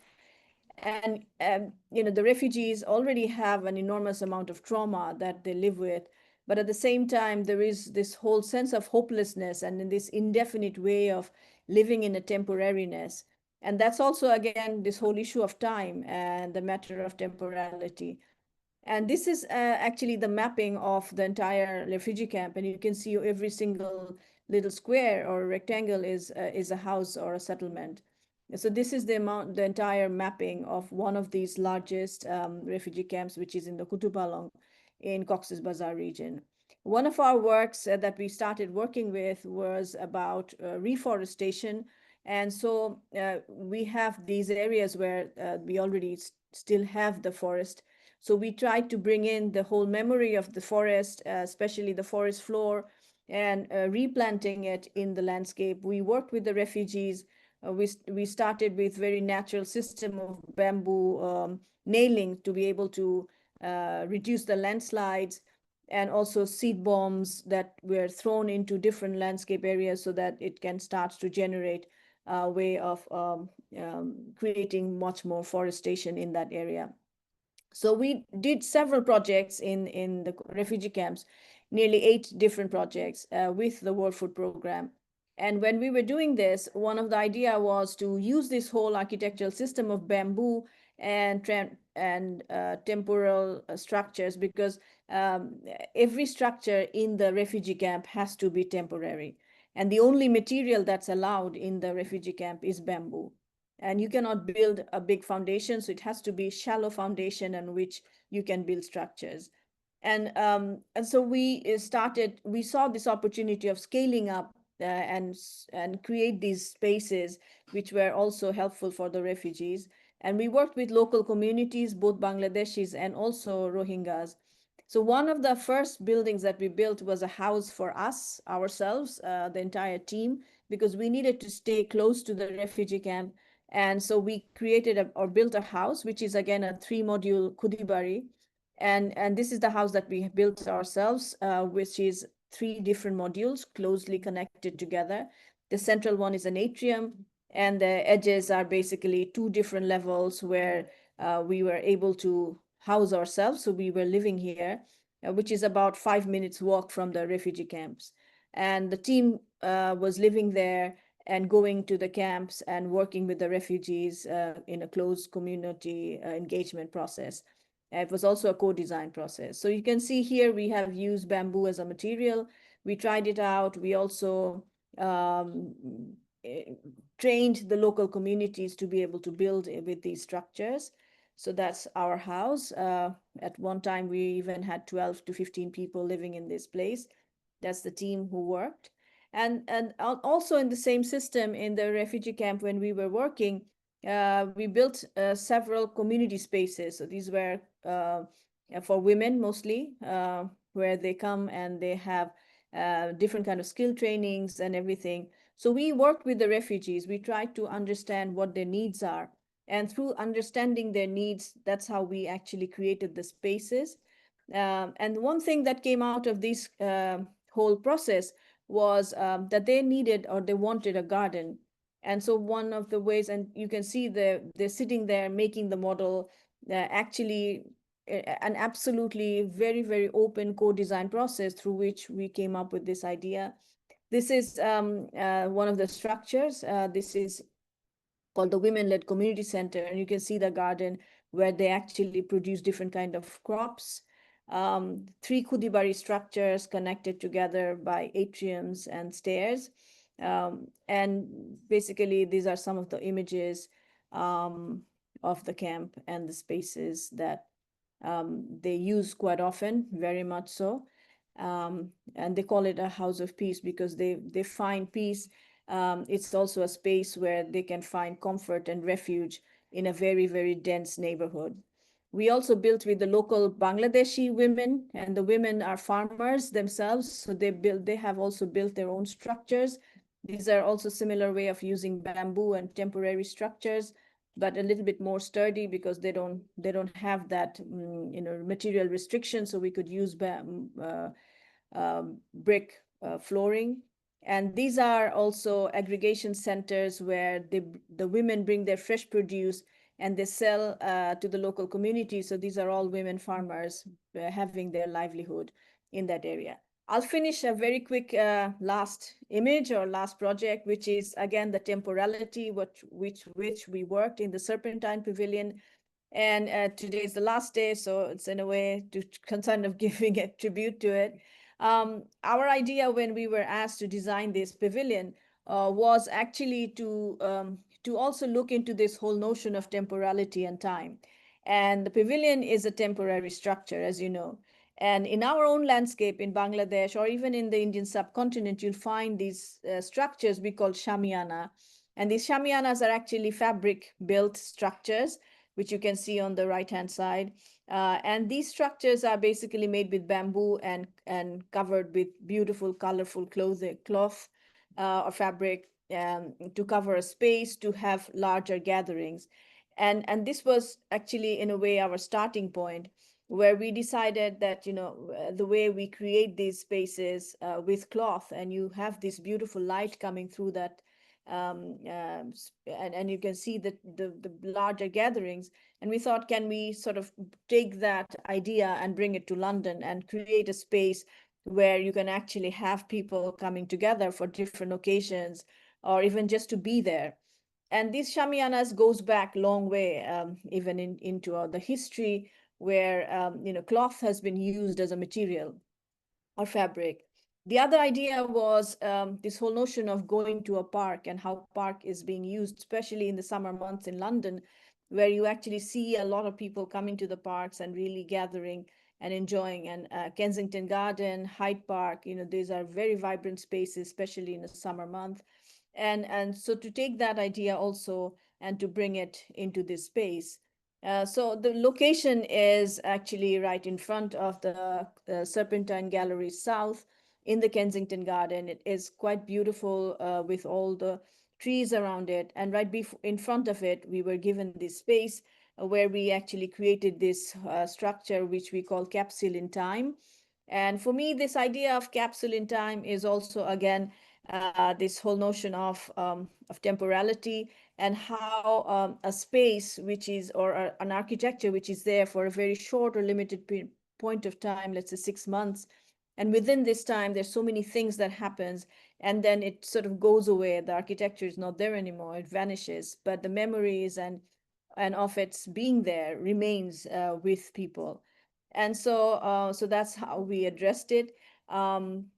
And the refugees already have an enormous amount of trauma that they live with. But at the same time, there is this whole sense of hopelessness and in this indefinite way of living in a temporariness. And that's also, again, this whole issue of time and the matter of temporality. And this is actually the mapping of the entire refugee camp. And you can see every single little square or rectangle is a house or a settlement. So this is the entire mapping of one of these largest refugee camps, which is in the Kutupalong in Cox's Bazar region. One of our works that we started working with was about reforestation. And so we have these areas where we already still have the forest. So we tried to bring in the whole memory of the forest, especially the forest floor, and replanting it in the landscape. We worked with the refugees. We started with very natural system of bamboo nailing to be able to reduce the landslides, and also seed bombs that were thrown into different landscape areas so that it can start to generate a way of creating much more forestation in that area. So we did several projects in the refugee camps, nearly 8 different projects with the World Food Programme. And when we were doing this, one of the idea was to use this whole architectural system of bamboo and temporal structures, because every structure in the refugee camp has to be temporary. And the only material that's allowed in the refugee camp is bamboo. And you cannot build a big foundation, so it has to be shallow foundation on which you can build structures. And so we saw this opportunity of scaling up and create these spaces which were also helpful for the refugees. And we worked with local communities, both Bangladeshis and also Rohingyas. So one of the first buildings that we built was a house for us, ourselves, the entire team, because we needed to stay close to the refugee camp. And so we created or built a house, which is again a 3-module Kudibari. And this is the house that we built ourselves, which is 3 different modules closely connected together. The central one is an atrium, and the edges are basically 2 different levels where we were able to house ourselves. So we were living here, which is about 5 minutes walk from the refugee camps. And the team was living there and going to the camps and working with the refugees in a close community engagement process. It was also a co-design process. So you can see here we have used bamboo as a material. We tried it out. We also trained the local communities to be able to build with these structures. So that's our house. At one time, we even had 12 to 15 people living in this place. That's the team who worked. And also in the same system in the refugee camp when we were working, we built several community spaces. So these were for women mostly, where they come and they have different kind of skill trainings and everything. So we worked with the refugees. We tried to understand what their needs are. And through understanding their needs, that's how we actually created the spaces. And one thing that came out of this whole process was that they needed or they wanted a garden. And so one of the ways, and you can see they're sitting there making the model, actually an absolutely very, very open co-design process through which we came up with this idea. This is one of the structures. This is called the Women-Led Community Center. And you can see the garden where they actually produce different kind of crops. 3 kudibari structures connected together by atriums and stairs. And basically, these are some of the images of the camp and the spaces that they use quite often, very much so. And they call it a house of peace because they find peace. It's also a space where they can find comfort and refuge in a very, very dense neighborhood. We also built with the local Bangladeshi women, and the women are farmers themselves. So they have also built their own structures. These are also similar way of using bamboo and temporary structures, but a little bit more sturdy because they don't have that material restriction. So we could use brick flooring. And these are also aggregation centers where the women bring their fresh produce and they sell to the local community. So these are all women farmers having their livelihood in that area. I'll finish a very quick last image or last project, which is again the Temporality, which we worked in the Serpentine Pavilion. And today is the last day, so it's in a way to kind of giving a tribute to it. Our idea when we were asked to design this pavilion was actually to also look into this whole notion of temporality and time. And the pavilion is a temporary structure, as you know. And in our own landscape in Bangladesh, or even in the Indian subcontinent, you'll find these structures we call shamiana. And these shamianas are actually fabric-built structures, which you can see on the right-hand side. And these structures are basically made with bamboo and covered with beautiful, colorful cloth or fabric to cover a space to have larger gatherings. And this was actually, in a way, our starting point, where we decided that, the way we create these spaces with cloth, and you have this beautiful light coming through that, and you can see the larger gatherings. And we thought, can we sort of take that idea and bring it to London and create a space where you can actually have people coming together for different occasions, or even just to be there. And these shamianas goes back a long way, even into the history, where cloth has been used as a material or fabric. The other idea was this whole notion of going to a park and how park is being used, especially in the summer months in London, where you actually see a lot of people coming to the parks and really gathering and enjoying. And Kensington Garden, Hyde Park, these are very vibrant spaces, especially in the summer month. And so to take that idea also and to bring it into this space. So the location is actually right in front of the Serpentine Gallery South in the Kensington Garden. It is quite beautiful with all the trees around it. And right in front of it, we were given this space where we actually created this structure, which we call Capsule in Time. And for me, this idea of capsule in time is also, again, this whole notion of temporality, and how a space which is, or an architecture which is there for a very short or limited point of time, let's say 6 months, and within this time there's so many things that happens, and then it sort of goes away. The architecture is not there anymore, it vanishes, but the memories and of its being there remains with people. And so that's how we addressed it.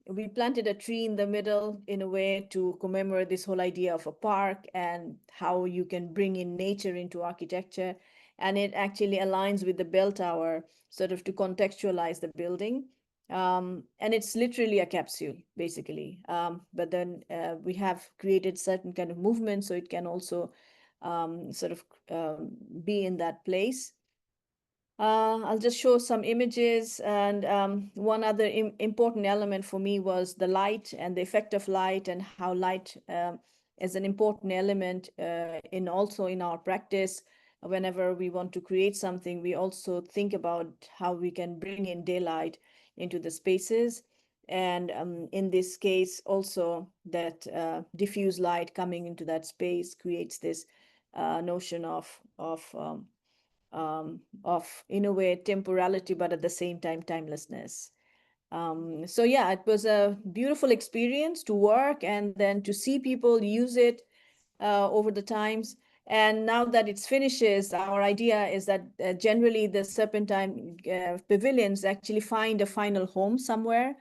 We planted a tree in the middle in a way to commemorate this whole idea of a park and how you can bring in nature into architecture. And it actually aligns with the bell tower, sort of to contextualize the building. And it's literally a capsule, basically. But then we have created certain kind of movement, so it can also sort of be in that place. I'll just show some images. And one other important element for me was the light and the effect of light, and how light is an important element also in our practice. Whenever we want to create something, we also think about how we can bring in daylight into the spaces. And in this case, also that diffuse light coming into that space creates this notion of in a way temporality, but at the same time timelessness. So yeah, it was a beautiful experience to work and then to see people use it over the times. And now that it's finishes, our idea is that generally the serpentine pavilions actually find a final home somewhere.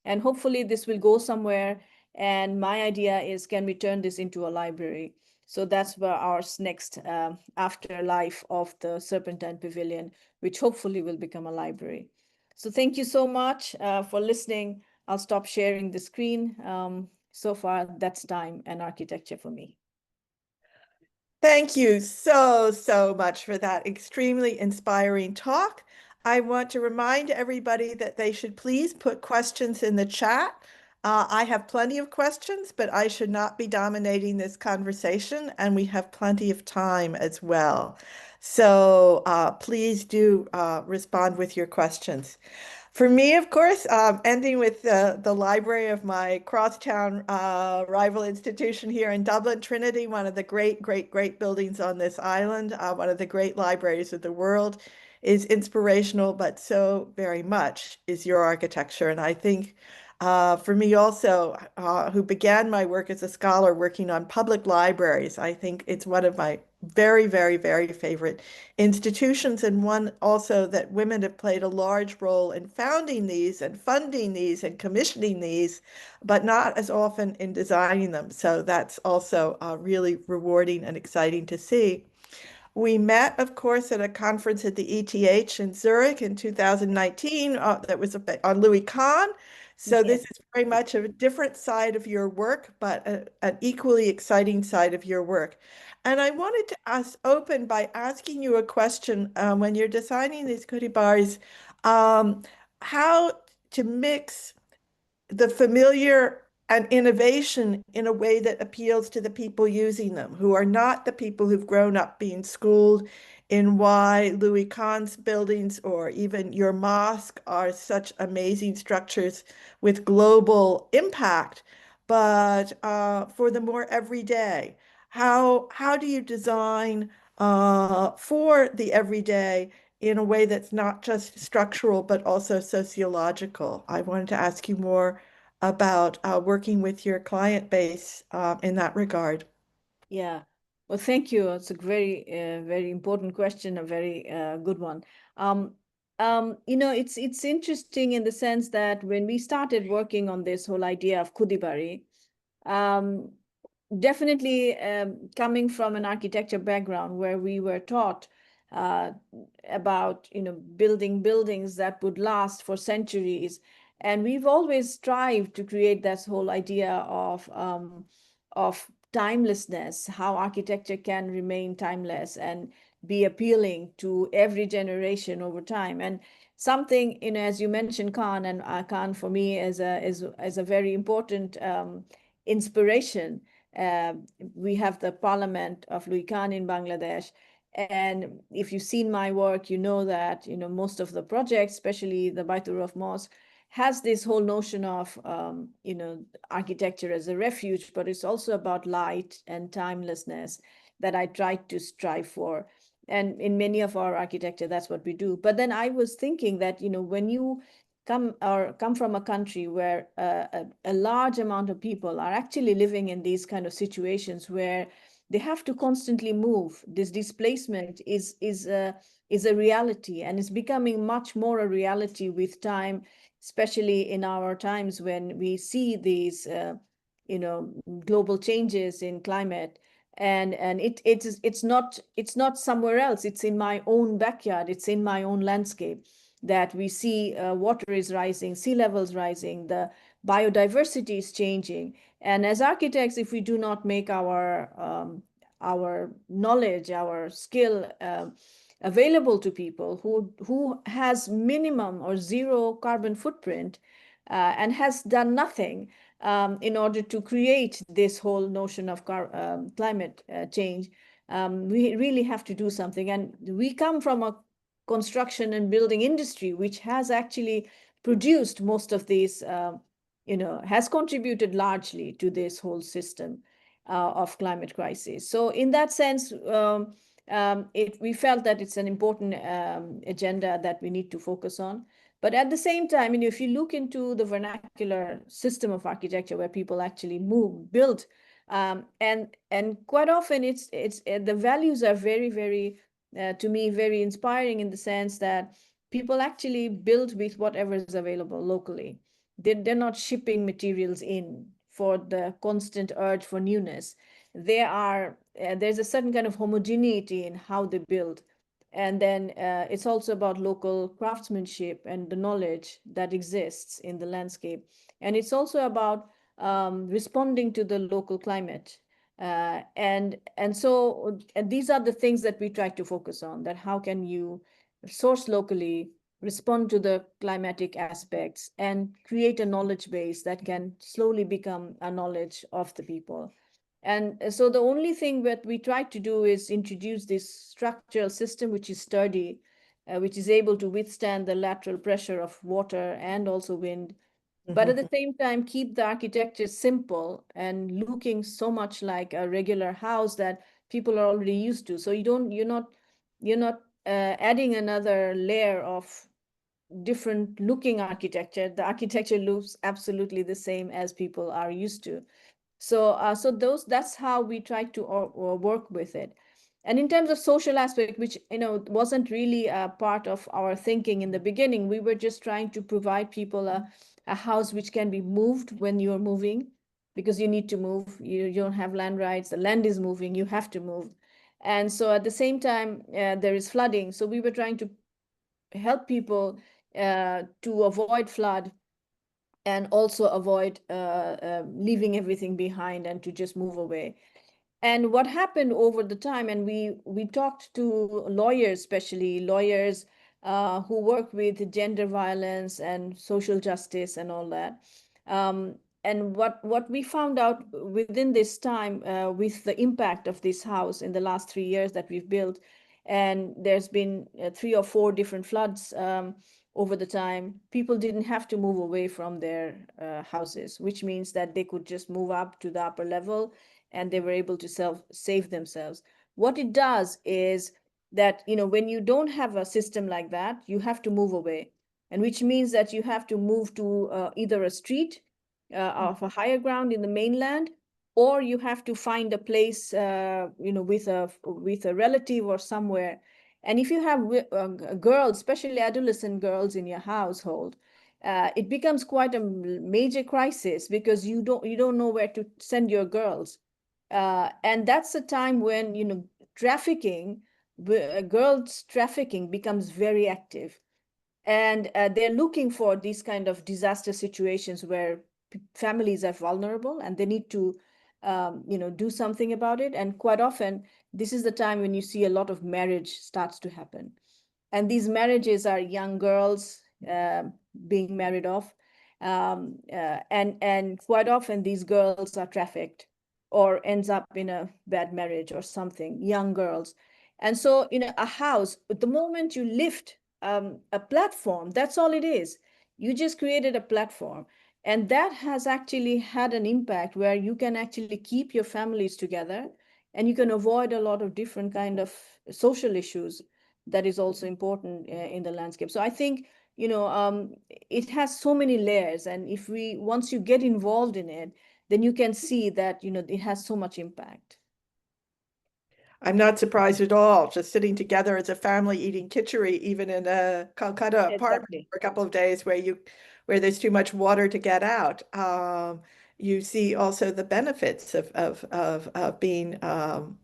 And hopefully this will go somewhere. And my idea is, can we turn this into a library? So that's where our next afterlife of the Serpentine Pavilion, which hopefully will become a library. So thank you so much for listening. I'll stop sharing the screen. So far, that's time and architecture for me. Thank you so much for that extremely inspiring talk. I want to remind everybody that they should please put questions in the chat. I have plenty of questions, but I should not be dominating this conversation, and we have plenty of time as well. So please do respond with your questions. For me, of course, ending with the library of my crosstown rival institution here in Dublin, Trinity, one of the great buildings on this island, one of the great libraries of the world, is inspirational, but so very much is your architecture. And I think for me also, who began my work as a scholar working on public libraries, I think it's one of my very favorite institutions, and one also that women have played a large role in founding these and funding these and commissioning these, but not as often in designing them. So that's also really rewarding and exciting to see. We met, of course, at a conference at the ETH in Zurich in 2019 that was on Louis Kahn. So this is very much a different side of your work, but an equally exciting side of your work. And I wanted to open by asking you a question when you're designing these kudibars, how to mix the familiar and innovation in a way that appeals to the people using them, who are not the people who've grown up being schooled in why Louis Kahn's buildings or even your mosque are such amazing structures with global impact, but for the more everyday. How do you design for the everyday in a way that's not just structural, but also sociological? I wanted to ask you more about working with your client base in that regard. Yeah, well, thank you. It's a very important question, a very good one. It's interesting in the sense that when we started working on this whole idea of kudibari, definitely coming from an architecture background where we were taught about building buildings that would last for centuries, and we've always strived to create this whole idea of timelessness, how architecture can remain timeless and be appealing to every generation over time. And something, as you mentioned, Kahn, and Kahn for me is a very important inspiration. We have the Parliament of Louis Kahn in Bangladesh. And if you've seen my work, you know that most of the projects, especially the Baitur Rauh Mosque, has this whole notion of architecture as a refuge, but it's also about light and timelessness that I try to strive for. And in many of our architecture, that's what we do. But then I was thinking that when you come from a country where a large amount of people are actually living in these kind of situations where they have to constantly move, this displacement is a reality, and it's becoming much more a reality with time, especially in our times when we see these global changes in climate. And it's not somewhere else. It's in my own backyard. It's in my own landscape that we see water is rising, sea levels rising, the biodiversity is changing. And as architects, if we do not make our knowledge, our skill available to people who has minimum or zero carbon footprint and has done nothing in order to create this whole notion of climate change, we really have to do something. And we come from a construction and building industry, which has actually produced most of these has contributed largely to this whole system of climate crisis. So in that sense, we felt that it's an important agenda that we need to focus on. But at the same time, if you look into the vernacular system of architecture where people actually build, and quite often it's the values are very, very, to me, very inspiring in the sense that people actually build with whatever is available locally. They're not shipping materials in for the constant urge for newness. There's a certain kind of homogeneity in how they build. And then it's also about local craftsmanship and the knowledge that exists in the landscape. And it's also about responding to the local climate. And these are the things that we try to focus on, that how can you source locally, respond to the climatic aspects, and create a knowledge base that can slowly become a knowledge of the people. And so the only thing that we try to do is introduce this structural system, which is sturdy, which is able to withstand the lateral pressure of water and also wind, but at the same time, keep the architecture simple and looking so much like a regular house that people are already used to. So you're not adding another layer of different looking architecture. The architecture looks absolutely the same as people are used to. So that's how we try to work with it. And in terms of social aspect, which wasn't really a part of our thinking in the beginning, we were just trying to provide people a house which can be moved when you're moving, because you need to move. You don't have land rights. The land is moving. You have to move. And so at the same time, there is flooding. So we were trying to help people to avoid flood and also avoid leaving everything behind and to just move away. And what happened over the time, and we talked to lawyers, especially lawyers who work with gender violence and social justice and all that. And what we found out within this time with the impact of this house in the last 3 years that we've built, and there's been 3 or 4 different floods over the time, people didn't have to move away from their houses, which means that they could just move up to the upper level and they were able to save themselves. What it does is that, when you don't have a system like that, you have to move away. And which means that you have to move to either a street of a higher ground in the mainland, or you have to find a place, with a relative or somewhere. And if you have girls, especially adolescent girls in your household, it becomes quite a major crisis because you don't know where to send your girls. And that's a time when, girls trafficking becomes very active. And they're looking for these kind of disaster situations where families are vulnerable and they need to, do something about it. And quite often, this is the time when you see a lot of marriage starts to happen. And these marriages are young girls being married off. And quite often, these girls are trafficked or ends up in a bad marriage or something, young girls. And so, a house, the moment you lift a platform, that's all it is. You just created a platform. And that has actually had an impact where you can actually keep your families together and you can avoid a lot of different kind of social issues that is also important in the landscape. So I think, it has so many layers. And once you get involved in it, then you can see that, it has so much impact. I'm not surprised at all. Just sitting together as a family eating khichdi, even in a Calcutta apartment for a couple of days where there's too much water to get out. You see also the benefits of being of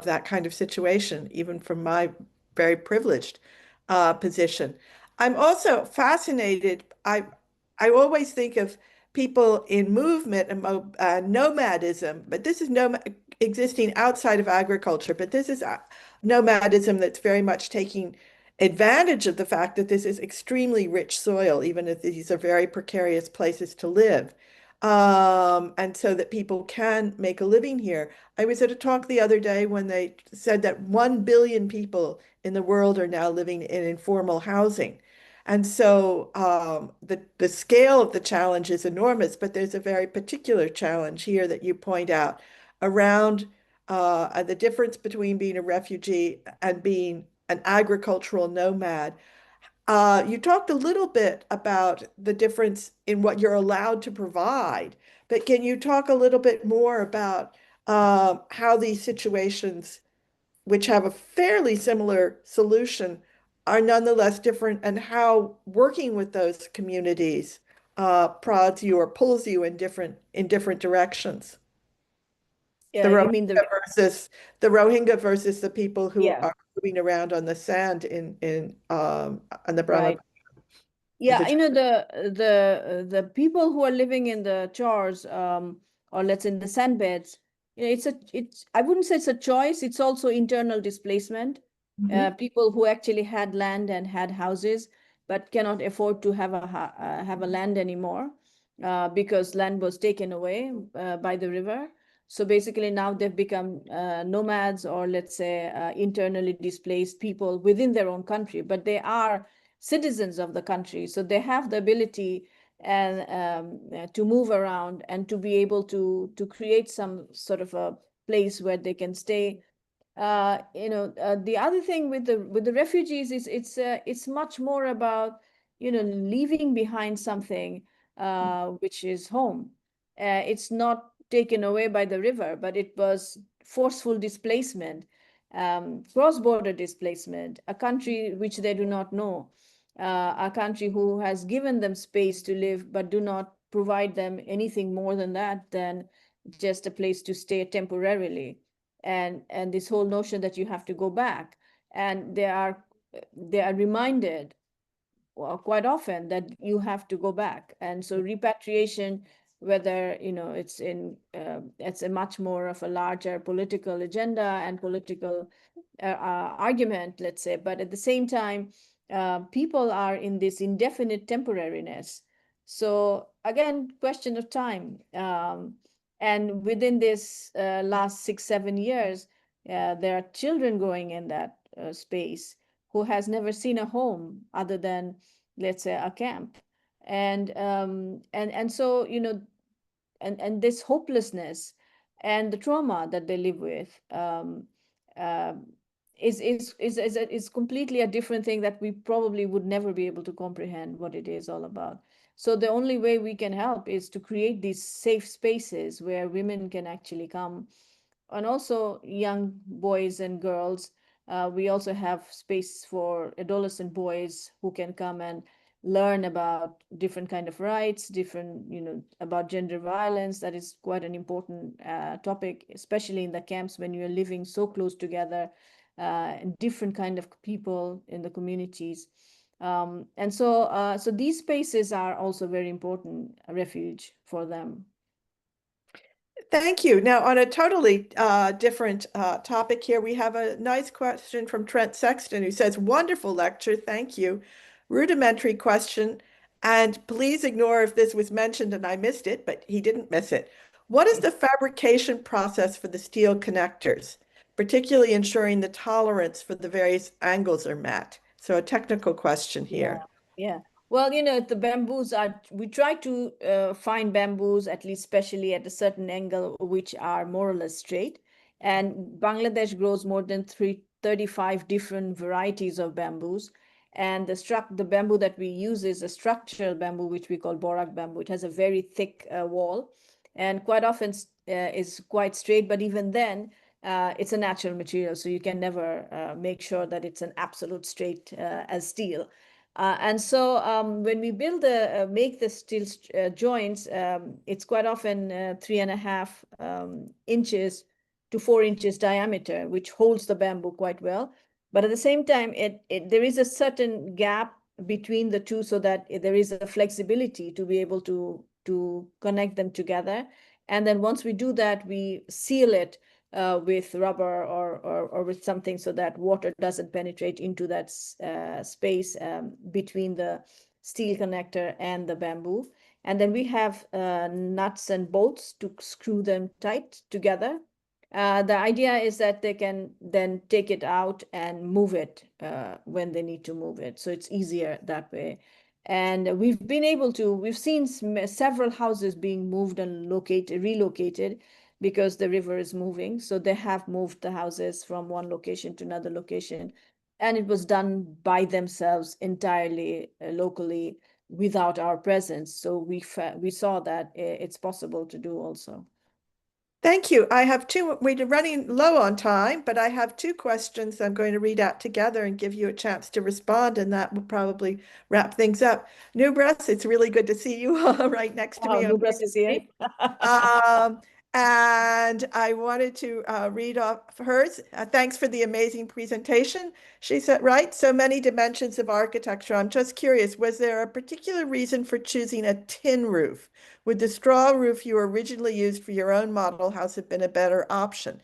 that kind of situation, even from my very privileged position. I'm also fascinated. I always think of people in movement and nomadism, but this is existing outside of agriculture, but this is nomadism that's very much taking advantage of the fact that this is extremely rich soil, even if these are very precarious places to live. And so that people can make a living here. I was at a talk the other day when they said that 1 billion people in the world are now living in informal housing. And so the scale of the challenge is enormous, but there's a very particular challenge here that you point out around the difference between being a refugee and being an agricultural nomad. You talked a little bit about the difference in what you're allowed to provide, but can you talk a little bit more about how these situations, which have a fairly similar solution, are nonetheless different, and how working with those communities prods you or pulls you in different directions? The Yeah, you mean the Rohingya versus the people who yeah. are moving around on the sand on the Brahma. Right. Yeah, you know, the people who are living in the chars, or let's say in the sandbeds, you know, it's I wouldn't say it's a choice, it's also internal displacement. People who actually had land and had houses, but cannot afford to have a land anymore, because land was taken away by the river. So basically now they've become nomads, or let's say internally displaced people within their own country, but they are citizens of the country. So they have the ability and to move around and to be able to create some sort of a place where they can stay. The other thing with the refugees is it's much more about, you know, leaving behind something which is home. It's not taken away by the river, but it was forceful displacement, cross-border displacement, a country which they do not know, a country who has given them space to live, but do not provide them anything more than that, than just a place to stay temporarily. And this whole notion that you have to go back, and they are reminded quite often that you have to go back. And so repatriation, whether, you know, it's a much more of a larger political agenda and political argument, let's say, but at the same time, people are in this indefinite temporariness. So again, question of time. And within this last 6-7 years, there are children going in that space who has never seen a home other than, let's say, a camp. And so, you know, and this hopelessness and the trauma that they live with is completely a different thing that we probably would never be able to comprehend what it is all about. So the only way we can help is to create these safe spaces where women can actually come, and also young boys and girls. We also have space for adolescent boys who can come and learn about different kind of rights, different, you know, about gender violence. That is quite an important topic, especially in the camps when you're living so close together, different kind of people in the communities. And so these spaces are also very important refuge for them. Thank you. Now, on a totally different topic here, we have a nice question from Trent Sexton, who says, "Wonderful lecture, thank you. Rudimentary question, and please ignore if this was mentioned and I missed it," but he didn't miss it. "What is the fabrication process for the steel connectors, particularly ensuring the tolerance for the various angles are met?" So a technical question here. Yeah. Well, you know, the bamboos we try to find bamboos, at least especially at a certain angle, which are more or less straight. And Bangladesh grows more than 35 different varieties of bamboos. And the bamboo that we use is a structural bamboo, which we call borak bamboo. It has a very thick wall, and quite often is quite straight, but even then, it's a natural material, so you can never make sure that it's an absolute straight as steel. And so when we make the steel joints, it's quite often 3.5 inches to 4 inches diameter, which holds the bamboo quite well. But at the same time, there is a certain gap between the two, so that there is a flexibility to be able to connect them together. And then once we do that, we seal it with rubber or with something, so that water doesn't penetrate into that space between the steel connector and the bamboo. And then we have nuts and bolts to screw them tight together. The idea is that they can then take it out and move it when they need to move it. So it's easier that way. And we've seen several houses being moved and relocated because the river is moving. So they have moved the houses from one location to another location. And it was done by themselves entirely locally without our presence. So we saw that it's possible to do also. Thank you. I have two, we're running low on time, but I have two questions I'm going to read out together and give you a chance to respond, and that will probably wrap things up. Nubras, it's really good to see you right next to me. Nubras is here. And I wanted to read off hers. Thanks for the amazing presentation. She said, right, so many dimensions of architecture. I'm just curious, was there a particular reason for choosing a tin roof? Would the straw roof you originally used for your own model house have been a better option?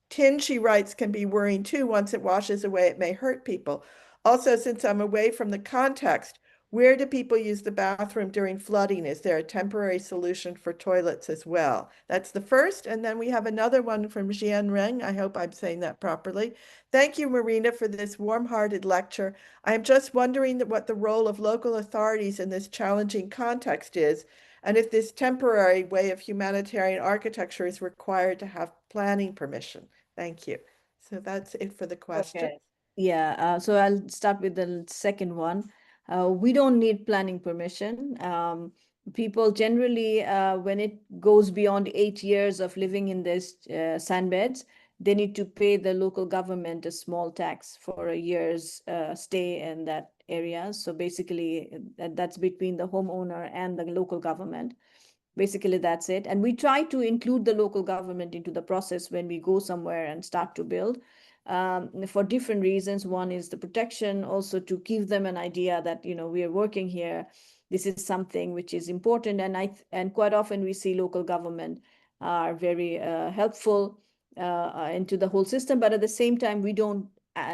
Tin, she writes, can be worrying too. Once it washes away, it may hurt people. Also, since I'm away from the context, where do people use the bathroom during flooding? Is there a temporary solution for toilets as well? That's the first. And then we have another one from Xiang. I hope I'm saying that properly. Thank you, Marina, for this warm-hearted lecture. I'm just wondering what the role of local authorities in this challenging context is, and if this temporary way of humanitarian architecture is required to have planning permission. Thank you. So that's it for the question. Okay. Yeah, so I'll start with the second one. We don't need planning permission. People generally, when it goes beyond 8 years of living in this sandbeds, they need to pay the local government a small tax for a year's stay in that area. So basically, that's between the homeowner and the local government. Basically, that's it. And we try to include the local government into the process when we go somewhere and start to build. For different reasons. One is the protection, also to give them an idea that, you know, we are working here. This is something which is important. And quite often we see local government are very helpful into the whole system. But at the same time, we don't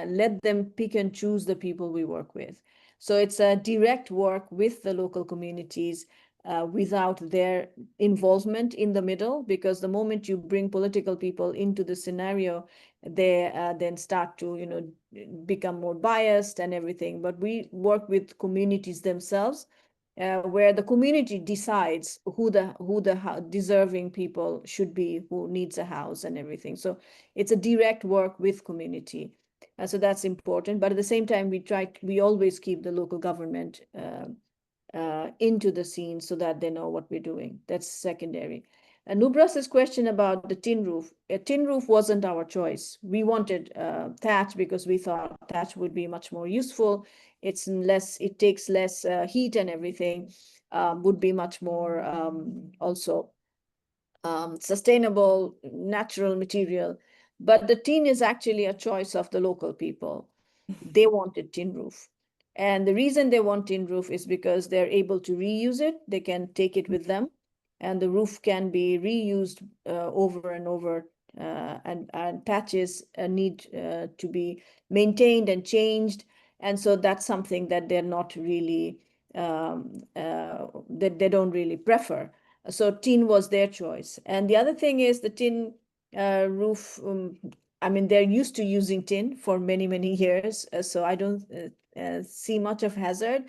let them pick and choose the people we work with. So it's a direct work with the local communities without their involvement in the middle, because the moment you bring political people into the scenario, they then start to, you know, become more biased and everything. But we work with communities themselves, where the community decides who the deserving people should be, who needs a house and everything. So it's a direct work with community. So that's important. But at the same time, we always keep the local government into the scene so that they know what we're doing. That's secondary. Nubras's question about the tin roof. A tin roof wasn't our choice. We wanted thatch because we thought thatch would be much more useful. It takes less heat and everything, would be much more also sustainable, natural material. But the tin is actually a choice of the local people. They wanted tin roof. And the reason they want tin roof is because they're able to reuse it. They can take it with them, and the roof can be reused over and over. And patches need to be maintained and changed. And so that's something that they're not really, that they don't really prefer. So tin was their choice. And the other thing is the tin roof, I mean, they're used to using tin for many, many years, so I don't see much of hazard.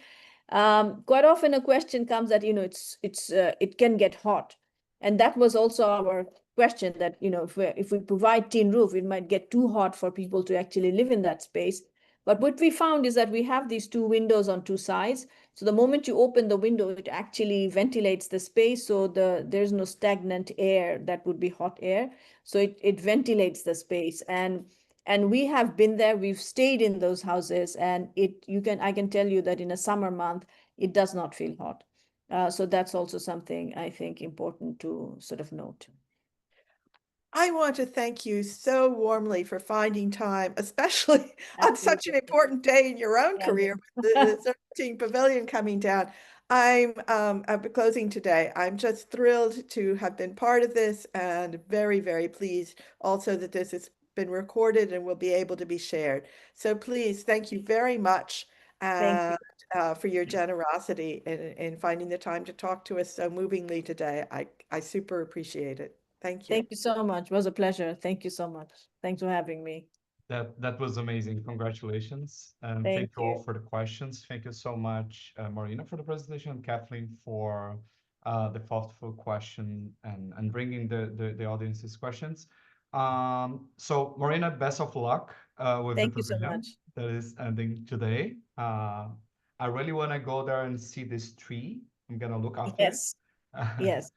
Quite often a question comes that, you know, it can get hot. And that was also our question, that, you know, if we provide tin roof, it might get too hot for people to actually live in that space. But what we found is that we have these two windows on two sides. So the moment you open the window, it actually ventilates the space. So there's no stagnant air that would be hot air. So it ventilates the space. And we have been there, we've stayed in those houses, and I can tell you that in a summer month, it does not feel hot. So that's also something I think important to sort of note. I want to thank you so warmly for finding time, especially on such an important day in your own career, with the 13 Pavilion coming down. I'm closing today. I'm just thrilled to have been part of this, and very, very pleased also that this has been recorded and will be able to be shared. So please, thank you very much for your generosity in finding the time to talk to us so movingly today. I super appreciate it. Thank you. Thank you so much. It was a pleasure. Thank you so much. Thanks for having me. That was amazing. Congratulations. And thank you all for the questions. Thank you so much, Marina, for the presentation, and Kathleen for the thoughtful question and bringing the audience's questions. So Marina, best of luck with Thank the you so pavilion much. that is ending today. I really want to go there and see this tree. I'm gonna look after Yes. it. Yes.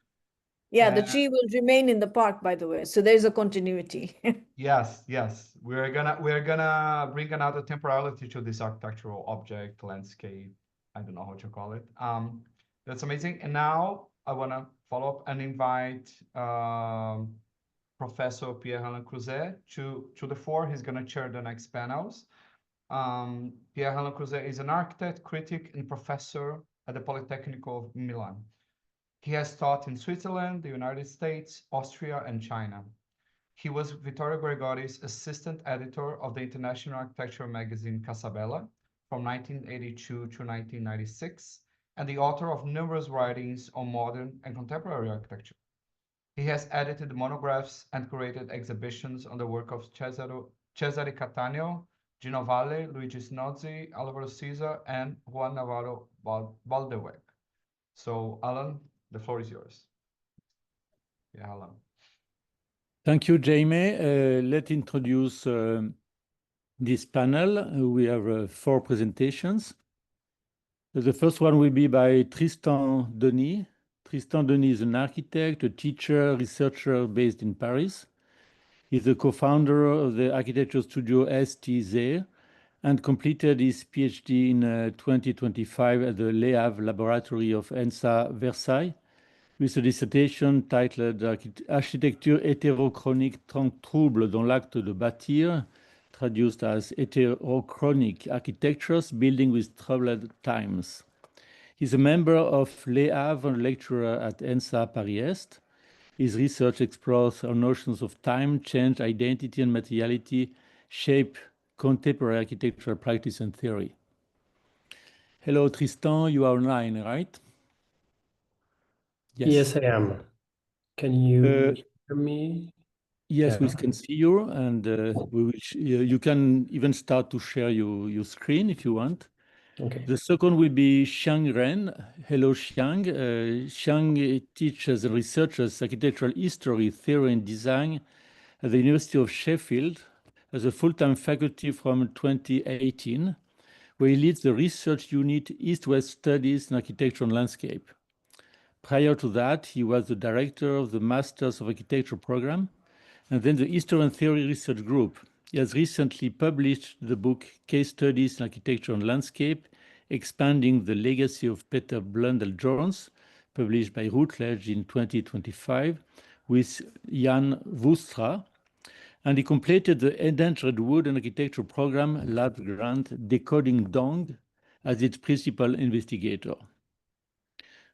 Yeah, the And tree will remain in the park, by the way. So there's a continuity. yes, yes. We're gonna bring another temporality to this architectural object, landscape. I don't know how to call it. That's amazing. And now I wanna follow up and invite Professor Pierre-Alain Croset to the fore. He's gonna chair the next panels. Pierre-Alain Croset is an architect, critic, and professor at the Polytechnic of Milan. He has taught in Switzerland, the United States, Austria, and China. He was Vittorio Gregori's assistant editor of the international architecture magazine Casabella from 1982 to 1996, and the author of numerous writings on modern and contemporary architecture. He has edited monographs and curated exhibitions on the work of Cesare Cattaneo, Gino Valle, Luigi Snozzi, Alvaro Siza, and Juan Navarro Baldeweg. So, Alan, the floor is yours. Yeah, Alan. Thank you, Jamie. Let's introduce this panel. We have 4 presentations. The first one will be by Tristan Denis. Tristan Denis is an architect, a teacher, researcher based in Paris. He's the co-founder of the architecture studio STZ and completed his PhD in 2025 at the Le Havre Laboratory of ENSA Versailles with a dissertation titled Architecture hétérochronique trouble dans l'acte de bâtir, traduced as Heterochronic Architectures Building with Troubled Times. He's a member of Le Havre and lecturer at ENSA Paris-Est. His research explores how notions of time, change, identity, and materiality shape contemporary architectural practice and theory. Hello, Tristan, you are online, right? Yes, I am. Can you hear me? Yes, we Yeah. can see you, and you can even start to share your screen if you want. Okay. The second will be Xiang Ren. Hello, Xiang. Xiang teaches and researches architectural history, theory, and design at the University of Sheffield as a full-time faculty from 2018, where he leads the research unit East-West Studies in Architecture and Landscape. Prior to that, he was the director of the Masters of Architecture program and then the History and Theory Research Group. He has recently published the book Case Studies in Architecture and Landscape, Expanding the Legacy of Peter Blundell-Jones, published by Routledge in 2025, with Jan Woestra. And he completed the Endangered Wood and Architecture program lab grant Decoding Dong as its principal investigator.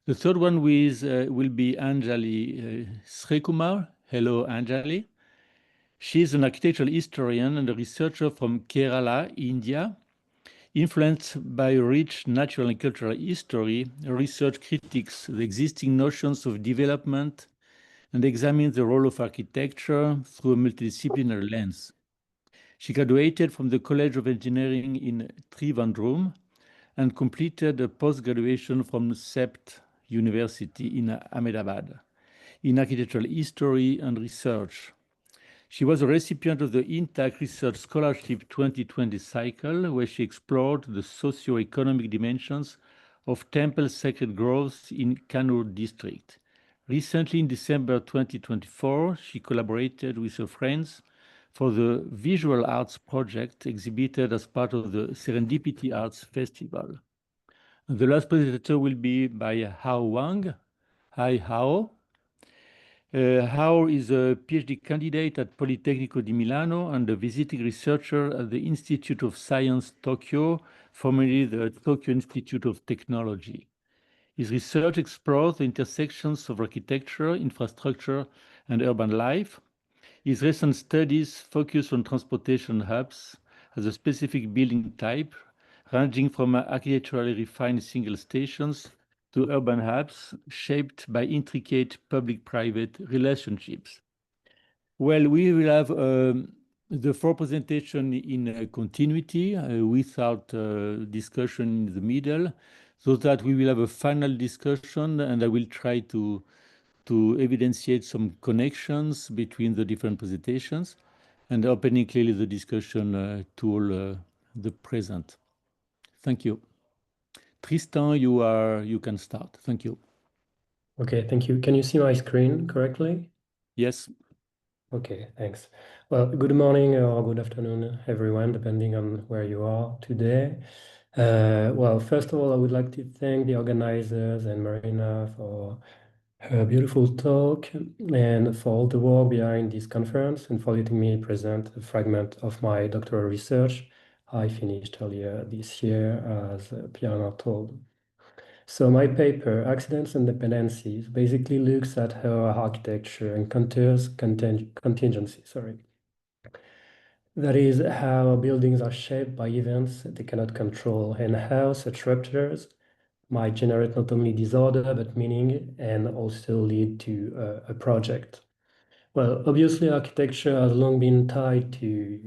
The third one will be Anjali Sreekumar. Hello, Anjali. She is an architectural historian and a researcher from Kerala, India. Influenced by a rich natural and cultural history, her research critiques the existing notions of development and examines the role of architecture through a multidisciplinary lens. She graduated from the College of Engineering in Trivandrum and completed a post-graduation from Sept University in Ahmedabad in architectural history and research. She was a recipient of the INTAC Research Scholarship 2020 cycle, where she explored the socio-economic dimensions of temple sacred groves in Kannur district. Recently, in December 2024, she collaborated with her friends for the Visual Arts project exhibited as part of the Serendipity Arts Festival. And the last presenter will be by Hao Wang. Hi, Hao. Hao is a PhD candidate at Politecnico di Milano and a visiting researcher at the Institute of Science Tokyo, formerly the Tokyo Institute of Technology. His research explores the intersections of architecture, infrastructure, and urban life. His recent studies focus on transportation hubs as a specific building type, ranging from architecturally refined single stations to urban hubs shaped by intricate public-private relationships. Well, we will have a the four presentation in continuity without discussion in the middle, so that we will have a final discussion, and I will try to evidentiate some connections between the different presentations and opening clearly the discussion to all the present. Thank you. Tristan, you can start. Thank you. Okay, thank you. Can you see my screen correctly? Yes. Okay, thanks. Well, good morning or good afternoon, everyone, depending on where you are today. Well, first of all, I would like to thank the organizers and Marina for her beautiful talk and for all the work behind this conference and for letting me present a fragment of my doctoral research I finished earlier this year, as Pierre-Alain told. So my paper, Accidents and Dependencies, basically looks at how architecture encounters contingency, That is how buildings are shaped by events they cannot control and how such ruptures might generate not only disorder, but meaning and also lead to a project. Well, obviously, architecture has long been tied to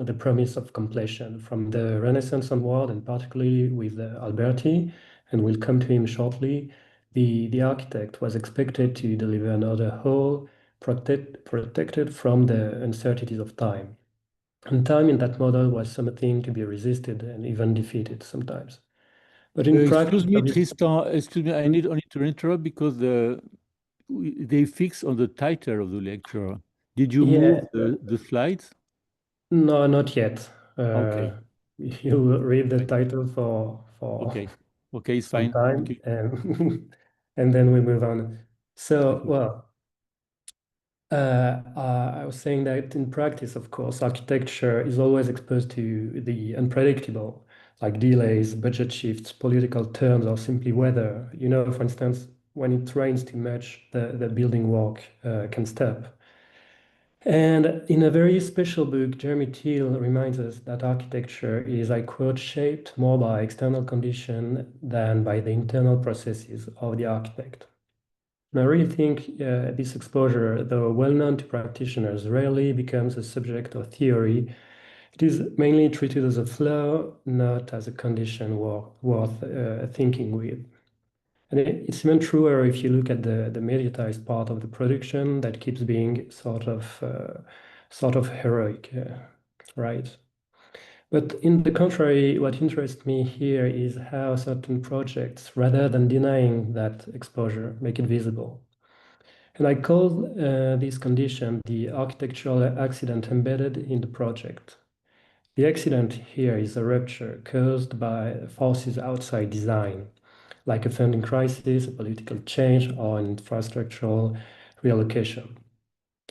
the promise of completion from the Renaissance onward, and particularly with Alberti, and we'll come to him shortly. The architect was expected to deliver another whole, protected from the uncertainties of time. And time in that model was something to be resisted and even defeated sometimes. But in practice, Excuse me, Tristan. Excuse me. I need only to interrupt because they fix on the title of the lecture. Did you move the slides? No, not yet. Okay. You will read the title for Okay. Okay, it's some fine. time, Okay. and then we move on. So, well, I was saying that in practice, of course, architecture is always exposed to the unpredictable, like delays, budget shifts, political terms, or simply weather. You know, for instance, when it rains too much, the building work can stop. And in a very special book, Jeremy Teal reminds us that architecture is, I quote, shaped more by external condition than by the internal processes of the architect. And I really think this exposure, though well known to practitioners, rarely becomes a subject of theory. It is mainly treated as a flow, not as a condition worth thinking with. And it's even truer if you look at the mediatized part of the production that keeps being sort of heroic, right? But in the contrary, what interests me here is how certain projects, rather than denying that exposure, make it visible. And I call this condition the architectural accident embedded in the project. The accident here is a rupture caused by forces outside design, like a funding crisis, a political change, or an infrastructural reallocation.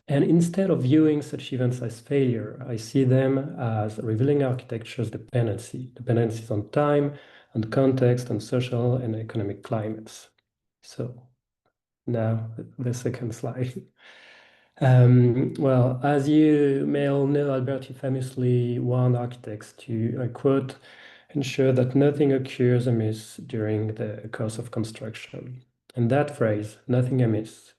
And instead of viewing such events as failure, I see them as revealing architecture's dependencies on time, on context, on social and economic climates. So now the second slide. Well, as you may all know, Alberti famously warned architects to, I quote, ensure that nothing occurs amiss during the course of construction. And that phrase, nothing amiss,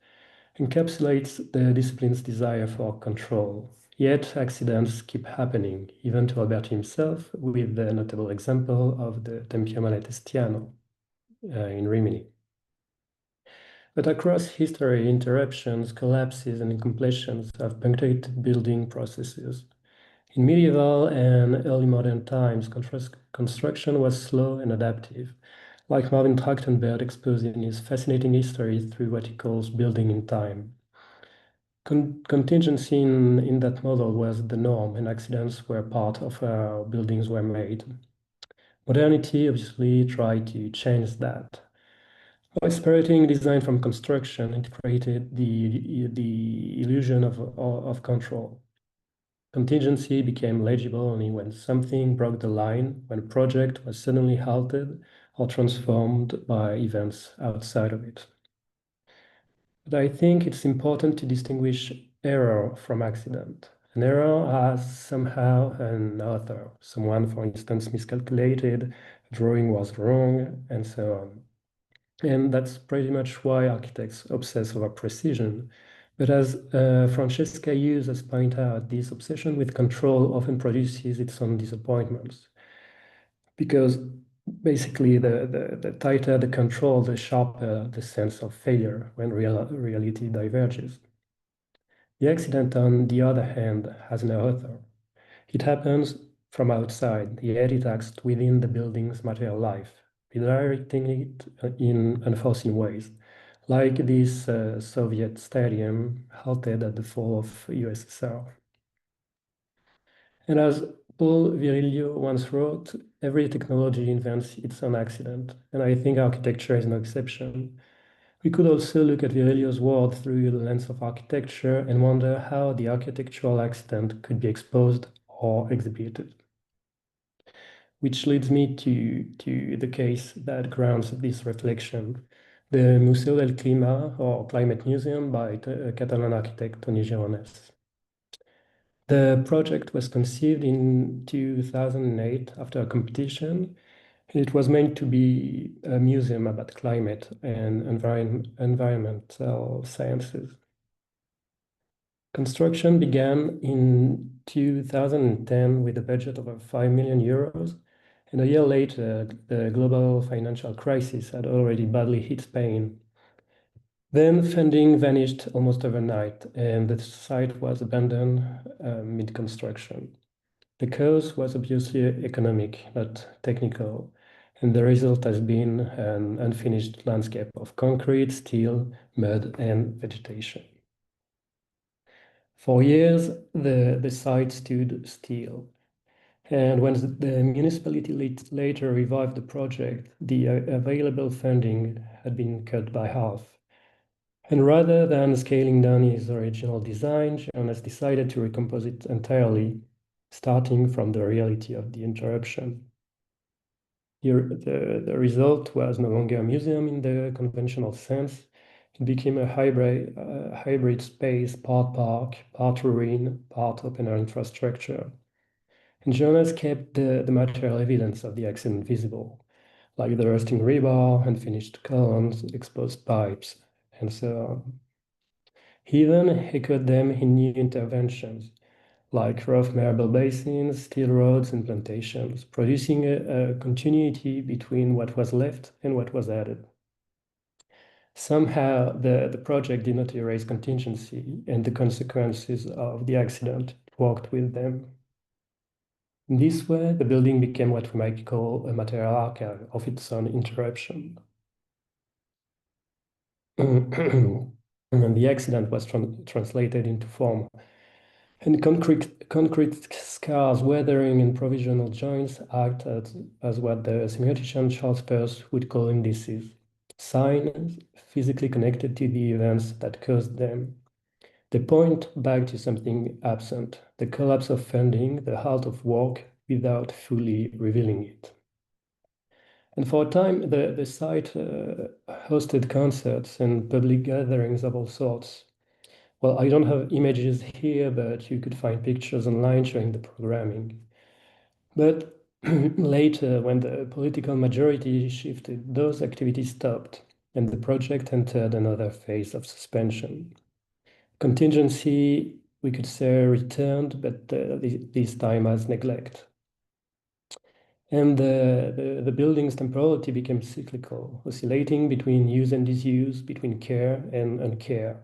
encapsulates the discipline's desire for control. Yet accidents keep happening, even to Alberti himself, with the notable example of the Tempiamale Testiano in Rimini. But across history, interruptions, collapses, and incompletions have punctuated building processes. In medieval and early modern times, construction was slow and adaptive, like Marvin Trachtenberg exposed in his fascinating history through what he calls building in time. Contingency in that model was the norm, and accidents were part of how buildings were made. Modernity obviously tried to change that. By separating design from construction, it created the illusion of control. Contingency became legible only when something broke the line, when a project was suddenly halted or transformed by events outside of it. But I think it's important to distinguish error from accident. An error has somehow an author. Someone, for instance, miscalculated, a drawing was wrong, and so on. And that's pretty much why architects obsess over precision, But as Francesca Hughes has pointed out, this obsession with control often produces its own disappointments. Because basically, the tighter the control, the sharper the sense of failure when reality diverges. The accident, on the other hand, has no author. It happens from outside, yet it acts within the building's material life, redirecting it in unforeseen ways, like this Soviet stadium halted at the fall of USSR. And as Paul Virilio once wrote, every technology invents its own accident, and I think architecture is no exception. We could also look at Virilio's world through the lens of architecture and wonder how the architectural accident could be exposed or exhibited. Which leads me to the case that grounds this reflection, the Museo del Clima, or Climate Museum, by Catalan architect Toni Gironès. The project was conceived in 2008 after a competition. It was meant to be a museum about climate and environmental sciences. Construction began in 2010 with a budget of 5 million euros, and a year later, the global financial crisis had already badly hit Spain. Then funding vanished almost overnight, and the site was abandoned mid-construction. The cause was obviously economic, not technical, and the result has been an unfinished landscape of concrete, steel, mud, and vegetation. For years, the site stood still. And when the municipality later revived the project, the available funding had been cut by half. And rather than scaling down his original design, Gironès decided to recompose it entirely, starting from the reality of the interruption. The result was no longer a museum in the conventional sense. It became a hybrid space, part park, part ruin, part open-air infrastructure. And Gironès kept the material evidence of the accident visible, like the rusting rebar, unfinished columns, exposed pipes, and so on. He even echoed them in new interventions, like rough marble basins, steel roads, and plantations, producing a continuity between what was left and what was added. Somehow, the project did not erase contingency and the consequences of the accident. It walked with them. In this way, the building became what we might call a material archive of its own interruption. And the accident was translated into form. And concrete scars, weathering, and provisional joints act as what the semiotician Charles Peirce would call indices, signs physically connected to the events that caused them. They point back to something absent, the collapse of funding, the halt of work, without fully revealing it. And for a time, the site hosted concerts and public gatherings of all sorts. Well, I don't have images here, but you could find pictures online showing the programming. But later, when the political majority shifted, those activities stopped, and the project entered another phase of suspension. Contingency, we could say, returned, but this time as neglect. And the building's temporality became cyclical, oscillating between use and disuse, between care and uncare.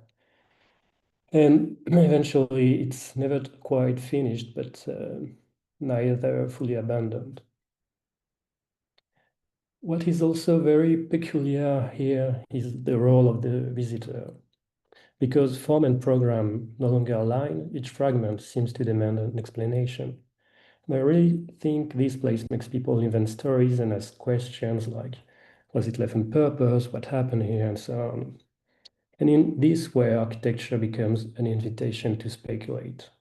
And eventually, it's never quite finished, but neither fully abandoned. What is also very peculiar here is the role of the visitor. Because form and program no longer align, each fragment seems to demand an explanation. And I really think this place makes people invent stories and ask questions like, was it left on purpose? What happened here? And so on. And in this way, architecture becomes an invitation to speculate.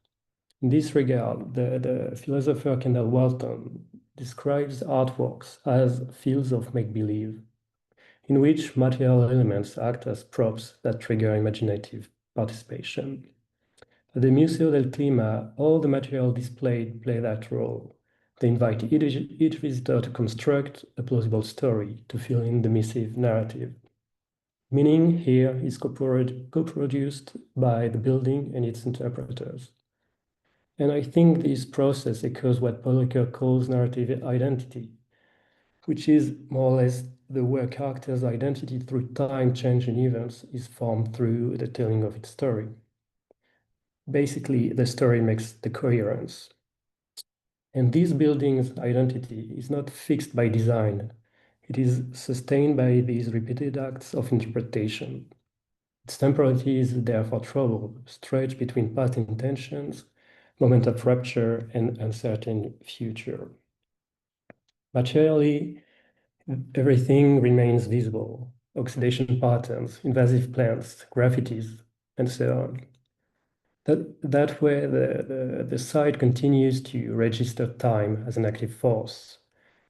In this regard, the philosopher Kendall Walton describes artworks as fields of make-believe, in which material elements act as props that trigger imaginative participation. At the Museo del Clima, all the material displayed play that role. They invite each visitor to construct a plausible story, to fill in the missive narrative. Meaning here is co-produced by the building and its interpreters. And I think this process echoes what Paul Ricoeur calls narrative identity, which is more or less the way a character's identity through time, change, and events is formed through the telling of its story. Basically, the story makes the coherence. And this building's identity is not fixed by design. It is sustained by these repeated acts of interpretation. Its temporality is therefore troubled, stretched between past intentions, moment of rupture, and uncertain future. Materially, everything remains visible: oxidation patterns, invasive plants, graffitis, and so on. That way, the site continues to register time as an active force.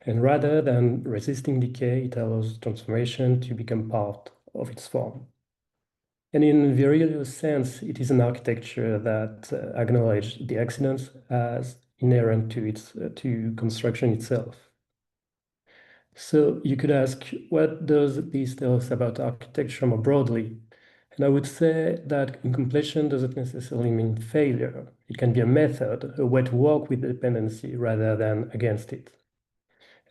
And rather than resisting decay, it allows transformation to become part of its form. And in a very real sense, it is an architecture that acknowledges the accidents as inherent to construction itself. So you could ask, what does this tell us about architecture more broadly? And I would say that incompletion doesn't necessarily mean failure. It can be a method, a way to work with dependency rather than against it.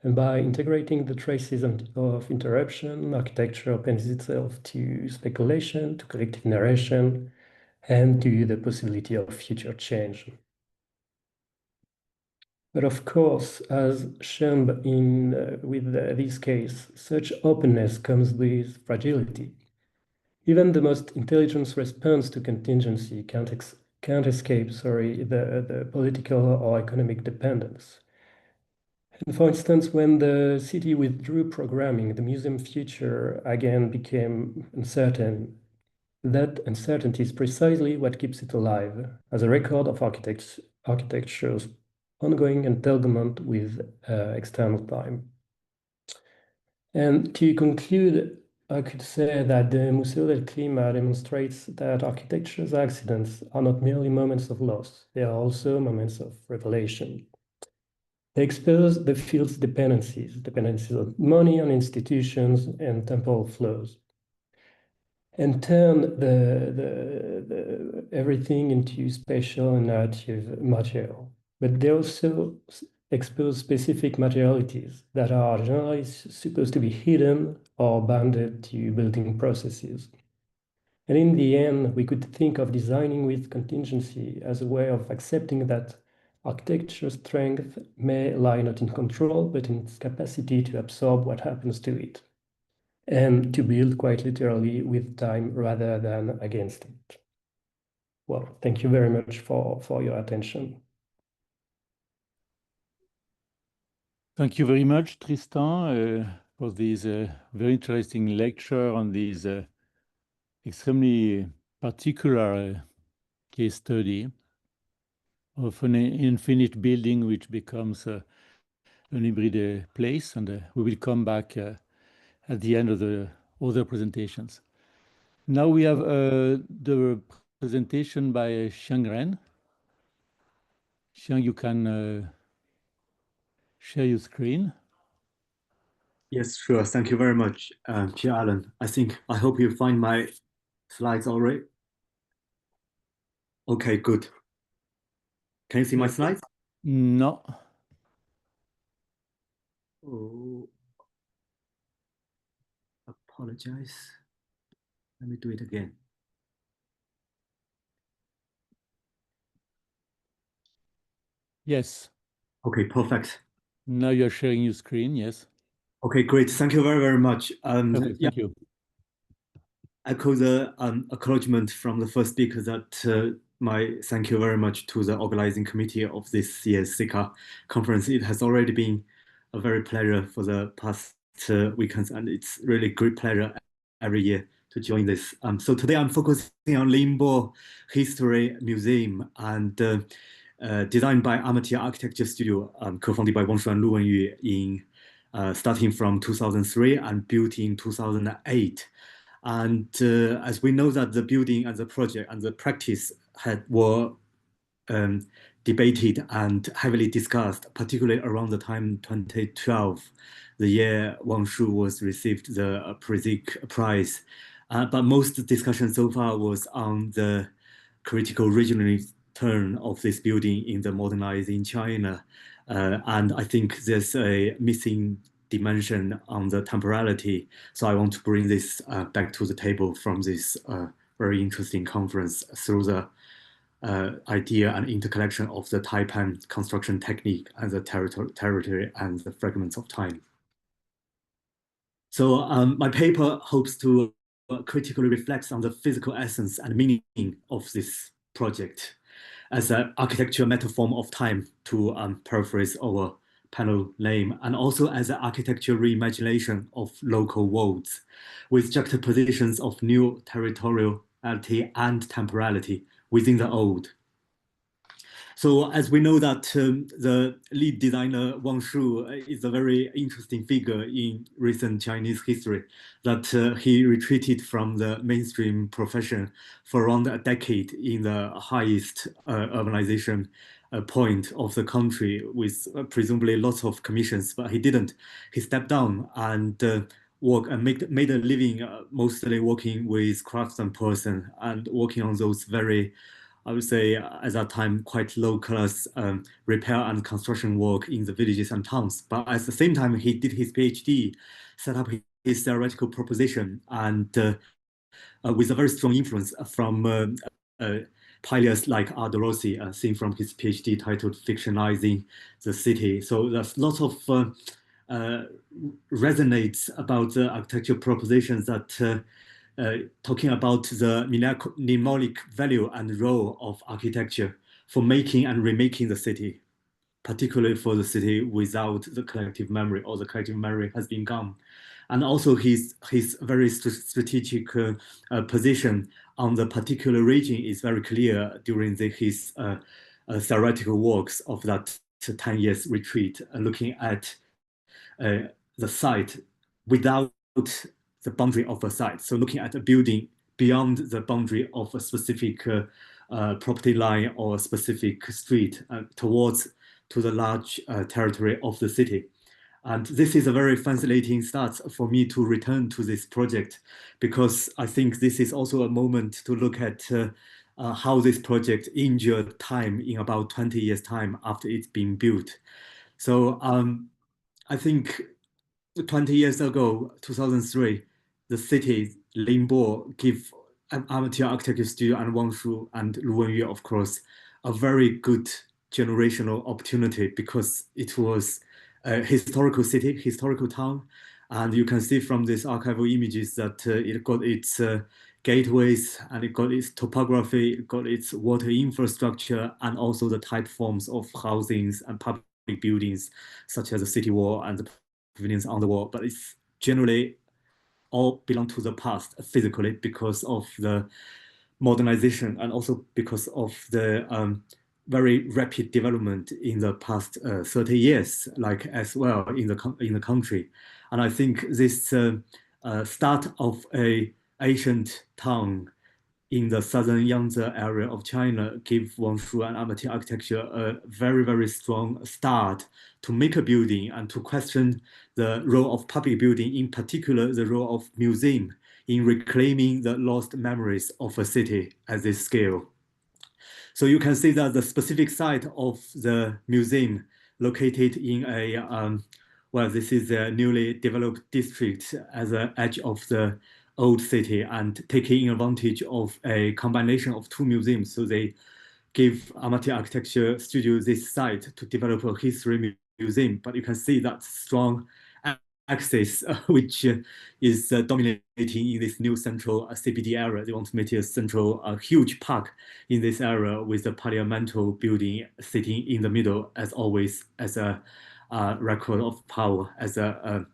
And by integrating the traces of interruption, architecture opens itself to speculation, to collective narration, and to the possibility of future change. But of course, as shown with this case, such openness comes with fragility. Even the most intelligent response to contingency can't escape the political or economic dependence. And for instance, when the city withdrew programming, the museum future again became uncertain. That uncertainty is precisely what keeps it alive as a record of architecture's ongoing entanglement with external time. And to conclude, I could say that the Museo del Clima demonstrates that architecture's accidents are not merely moments of loss, they are also moments of revelation. They expose the field's dependencies of money on institutions and temporal flows, and turn everything into spatial and narrative material. But they also expose specific materialities that are generally supposed to be hidden or bounded to building processes. And in the end, we could think of designing with contingency as a way of accepting that architecture's strength may lie not in control, but in its capacity to absorb what happens to it, and to build quite literally with time rather than against it. Well, thank you very much for your attention. Thank you very much, Tristan, for this very interesting lecture on this extremely particular case study of an infinite building which becomes an hybrid place. And we will come back at the end of the other presentations. Now we have the presentation by Xiang. Xiang, you can share your screen. Yes, sure. Thank you very much, Pierre-Alain. I hope you find my slides already. Okay, good. Can you see my slides? No. Oh, apologize. Let me do it again. Yes. Okay, perfect. Now you're sharing your screen, yes. Okay, great. Thank you very, very much. Okay, thank you. Echo the acknowledgement from the first speaker that my thank you very much to the organizing committee of this year's SICA conference. It has already been a very pleasure for the past weekends, and it's really great pleasure every year to join this. So today I'm focusing on Ningbo History Museum and designed by Amateur Architecture Studio, co-founded by Wang and Lu Wenyu in starting from 2003 and built in 2008. And as we know that the building and the project and the practice were debated and heavily discussed, particularly around the time 2012, the year Wang Shu was received the Prize But most discussion so far was on the critical regionalist turn of this building in the modernizing China. And I think there's a missing dimension on the temporality. So I want to bring this back to the table from this very interesting conference through the idea and interconnection of the taipan construction technique and the territory and the fragments of time. So my paper hopes to critically reflect on the physical essence and meaning of this project as an architectural metaphor of time, to paraphrase our panel name, and also as an architectural reimagination of local worlds, with juxtapositions of new territoriality and temporality within the old. So as we know that the lead designer Wang is a very interesting figure in recent Chinese history, that he retreated from the mainstream profession for around a decade in the highest urbanization point of the country, with presumably lots of commissions, but he didn't. He stepped down and made a living mostly working with craftsperson and working on those very, I would say, at that time, quite low-class repair and construction work in the villages and towns. But at the same time, he did his PhD, set up his theoretical proposition, and with a very strong influence from pioneers like Rossi, seen from his PhD titled Fictionizing the City. So there's lots of resonates about the architectural propositions that talking about the mnemonic value and role of architecture for making and remaking the city, particularly for the city without the collective memory, or the collective memory has been gone. And also his very strategic position on the particular region is very clear during his theoretical works of that 10 years retreat, looking at the site without the boundary of a site. So looking at a building beyond the boundary of a specific property line or a specific street towards to the large territory of the city. And this is a very fascinating start for me to return to this project, because I think this is also a moment to look at how this project endured time in about 20 years' time after it's been built. So I think 20 years ago, 2003, the city, Ningbo, gave amateur architecture studio and Wang Shu and Lu Wenyu, of course, a very good generational opportunity, because it was a historical city, historical town. And you can see from these archival images that it got its gateways, and it got its topography, it got its water infrastructure, and also the type forms of housings and public buildings, such as the city wall and the pavilions on the wall. But it's generally all belong to the past physically, because of the modernization and also because of the very rapid development in the past 30 years, like as well in the country. And I think this start of a ancient town in the southern Yangtze area of China gave Wang Shu and amateur architecture a very, very strong start to make a building and to question the role of public building, in particular the role of museum in reclaiming the lost memories of a city at this scale. So you can see that the specific site of the museum located in a, well, this is a newly developed district at the edge of the old city, and taking advantage of a combination of two museums. So they give amateur architecture studio this site to develop a history museum, but you can see that strong axis which is dominating in this new central CBD area. They want to make a central huge park in this area with the parliamentary building sitting in the middle, as always, as a record of power, as a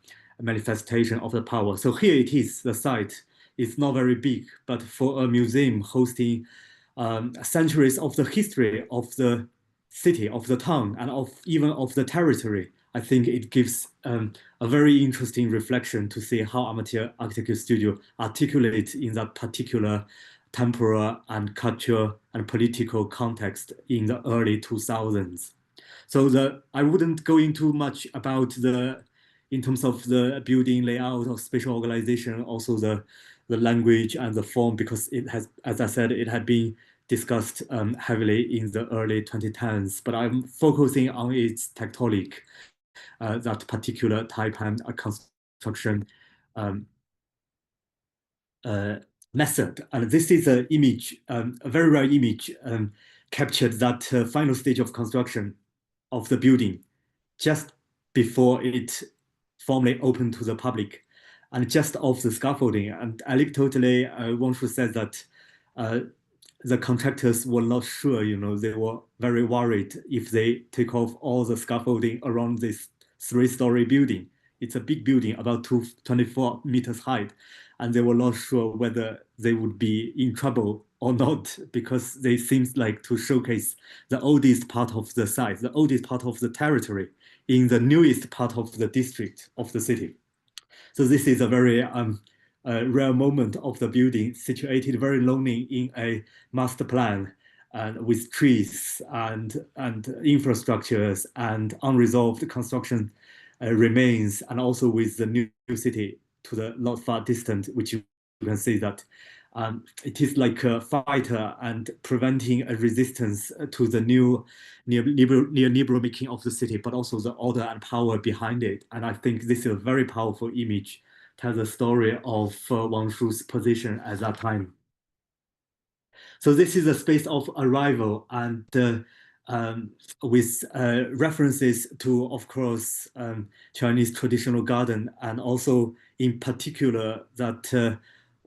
manifestation of the power. So here it is, the site is not very big, but for a museum hosting centuries of the history of the city, of the town, and even of the territory, I think it gives a very interesting reflection to see how amateur architecture studio articulates in that particular temporal and cultural and political context in the early 2000s. So I wouldn't go into much about the in terms of the building layout or spatial organization, also the language and the form, because it has, as I said, it had been discussed heavily in the early 2010s. But I'm focusing on its tectonic, that particular type and construction method. And this is an image, a very rare image, captured that final stage of construction of the building just before it formally opened to the public, and just off the scaffolding. And anecdotally, Wang Shu said that the contractors were not sure, they were very worried if they take off all the scaffolding around this 3-story building. It's a big building, about 24 meters high, and they were not sure whether they would be in trouble or not, because they seemed like to showcase the oldest part of the site, the oldest part of the territory in the newest part of the district of the city. So this is a very rare moment of the building, situated very lonely in a master plan, and with trees and infrastructures and unresolved construction remains, and also with the new city to the not far distant, which you can see that it is like a fighter and preventing a resistance to the new neoliberal making of the city, but also the order and power behind it. And I think this is a very powerful image, tells the story of Wang Shu's position at that time. So this is a space of arrival, and with references to, of course, Chinese traditional garden, and also in particular that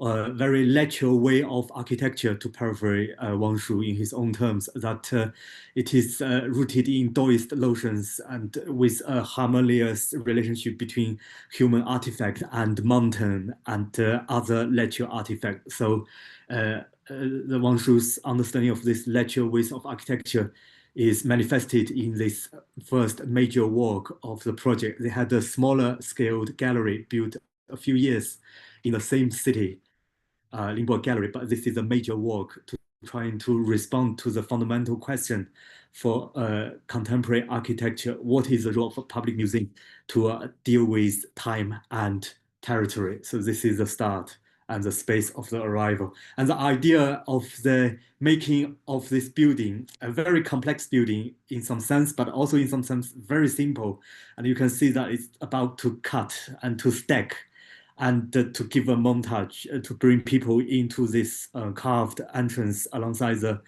very literal way of architecture, to paraphrase Wang Shu in his own terms, that it is rooted in Taoist notions and with a harmonious relationship between human artifact and mountain and other literal artifacts. So the Wang Shu's understanding of this literal ways of architecture is manifested in this first major work of the project. They had a smaller scaled gallery built a few years in the same city, Ningbo Gallery, but this is a major work to trying to respond to the fundamental question for contemporary architecture: what is the role of a public museum to deal with time and territory? So this is the start and the space of the arrival. And the idea of the making of this building, a very complex building in some sense, but also in some sense very simple. And you can see that it's about to cut and to stack and to give a montage to bring people into this carved entrance alongside the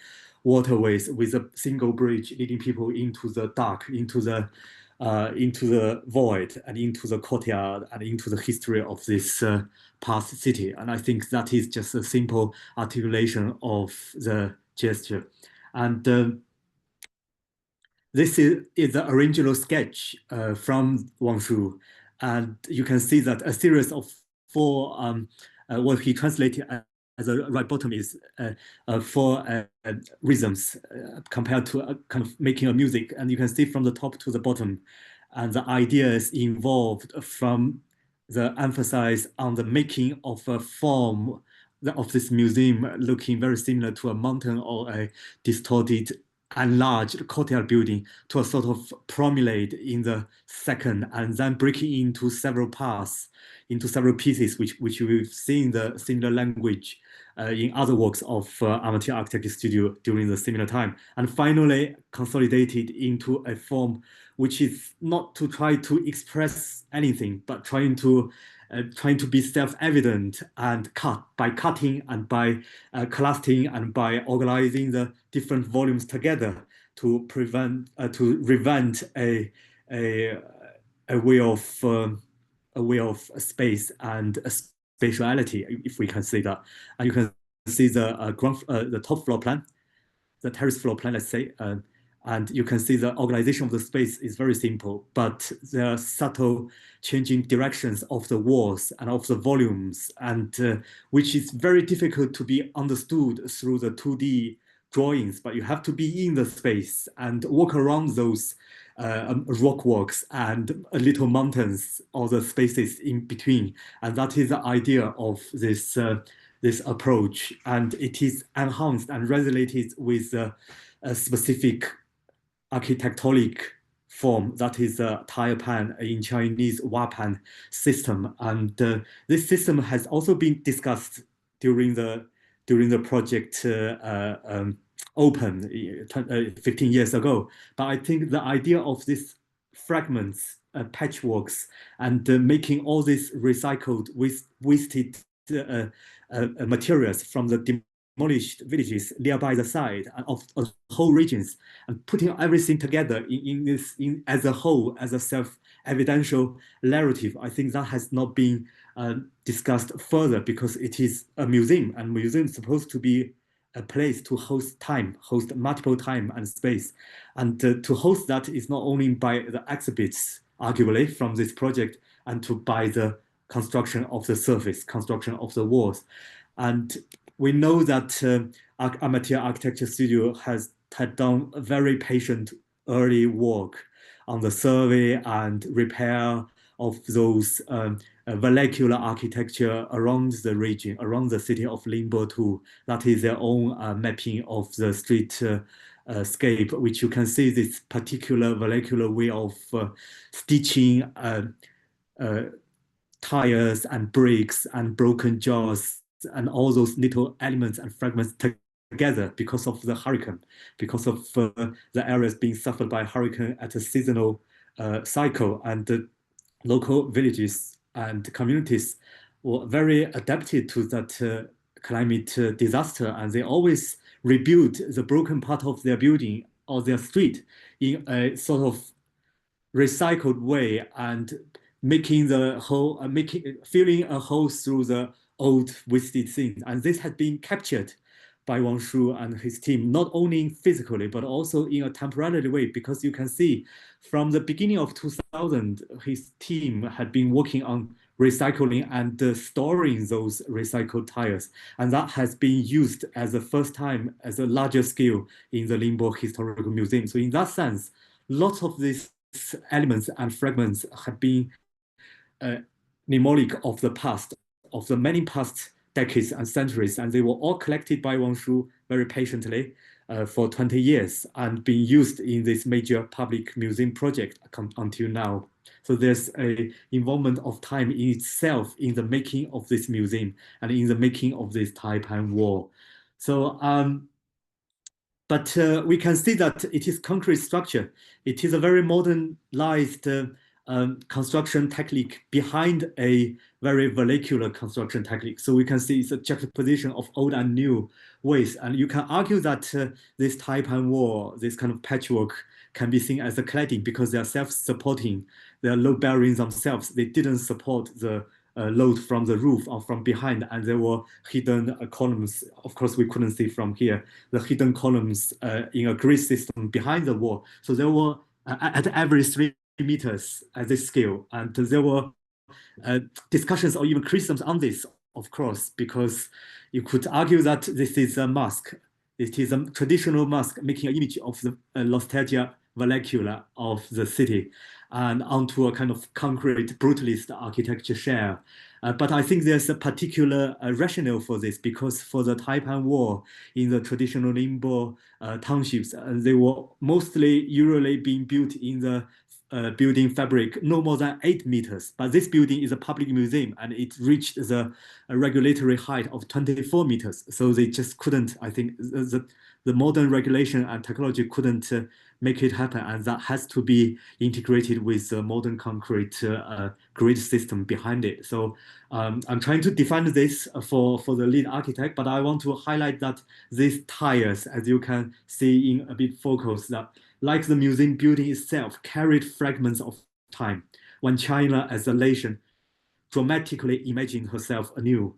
waterways, with a single bridge leading people into the dark, into the void, and into the courtyard, and into the history of this past city. And I think that is just a simple articulation of the gesture. And this is the original sketch from Wang Shu. And you can see that a series of 4, what he translated as a right bottom is 4 rhythms compared to kind of making a music. And you can see from the top to the bottom, and the ideas involved from the emphasis on the making of a form of this museum looking very similar to a mountain or a distorted enlarged courtyard building, to a sort of promenade in the second, and then breaking into several parts, into several pieces, which we've seen the similar language in other works of amateur architecture studio during the similar time, and finally consolidated into a form which is not to try to express anything, but trying to be self-evident, and by cutting and by clustering and by organizing the different volumes together to prevent a way of space and a spatiality, if we can say that. And you can see the top floor plan, the terrace floor plan, let's say. And you can see the organization of the space is very simple, but there are subtle changing directions of the walls and of the volumes, and which is very difficult to be understood through the 2D drawings. But you have to be in the space and walk around those rock walks and little mountains, or the spaces in between. And that is the idea of this approach. And it is enhanced and resonated with a specific architectonic form that is a tire pan in Chinese wapan system, and this system has also been discussed during the project open 15 years ago. But I think the idea of this fragments, patchworks, and making all these recycled wasted materials from the demolished villages nearby the side of whole regions, and putting everything together in as a whole, as a self-evidential narrative, I think that has not been discussed further, because it is a museum, and museum is supposed to be a place to host multiple time and space. And to host that is not only by the exhibits, arguably, from this project, and by the construction of the surface, construction of the walls. And we know that Amateur Architecture Studio had done very patient early work on the survey and repair of those vernacular architecture around the region, around the city of Ningbo too. That is their own mapping of the street scape, which you can see this particular vernacular way of stitching tires and bricks and broken jaws and all those little elements and fragments together because of the hurricane, because of the areas being suffered by hurricane at a seasonal cycle. And the local villages and communities were very adapted to that climate disaster, and they always rebuild the broken part of their building or their street in a sort of recycled way, and making the whole, filling a hole through the old wasted things. And this had been captured by Wang Shu and his team, not only physically, but also in a temporary way, because you can see from the beginning of 2000, his team had been working on recycling and storing those recycled tires. And that has been used as the first time as a larger scale in the Ningbo Historical Museum. So in that sense, lots of these elements and fragments have been mnemonic of the past, of the many past decades and centuries, and they were all collected by Wang Shu very patiently for 20 years and being used in this major public museum project until now. So there's an involvement of time in itself in the making of this museum and in the making of this Taipan wall. So, but we can see that it is concrete structure. It is a very modernized construction technique behind a very vernacular construction technique. So we can see it's a juxtaposition of old and new ways. And you can argue that this Taipan wall, this kind of patchwork, can be seen as a cladding because they are self-supporting. They are load-bearing themselves. They didn't support the load from the roof or from behind, and there were hidden columns. Of course, we couldn't see from here the hidden columns in a grid system behind the wall. So there were at every 3 meters at this scale, and there were discussions or even criticisms on this, of course, because you could argue that this is a mask. It is a traditional mask making an image of the nostalgia vernacular of the city and onto a kind of concrete brutalist architecture shell. But I think there's a particular rationale for this, because for the Taipan wall in the traditional Ningbo townships, they were usually being built in the building fabric no more than 8 meters. But this building is a public museum and it reached the regulatory height of 24 meters. So they just couldn't, I think, the modern regulation and technology couldn't make it happen, and that has to be integrated with the modern concrete grid system behind it. So I'm trying to define this for the lead architect, but I want to highlight that these tires, as you can see in a bit focus, that like the museum building itself, carried fragments of time when China as a nation dramatically imagined herself anew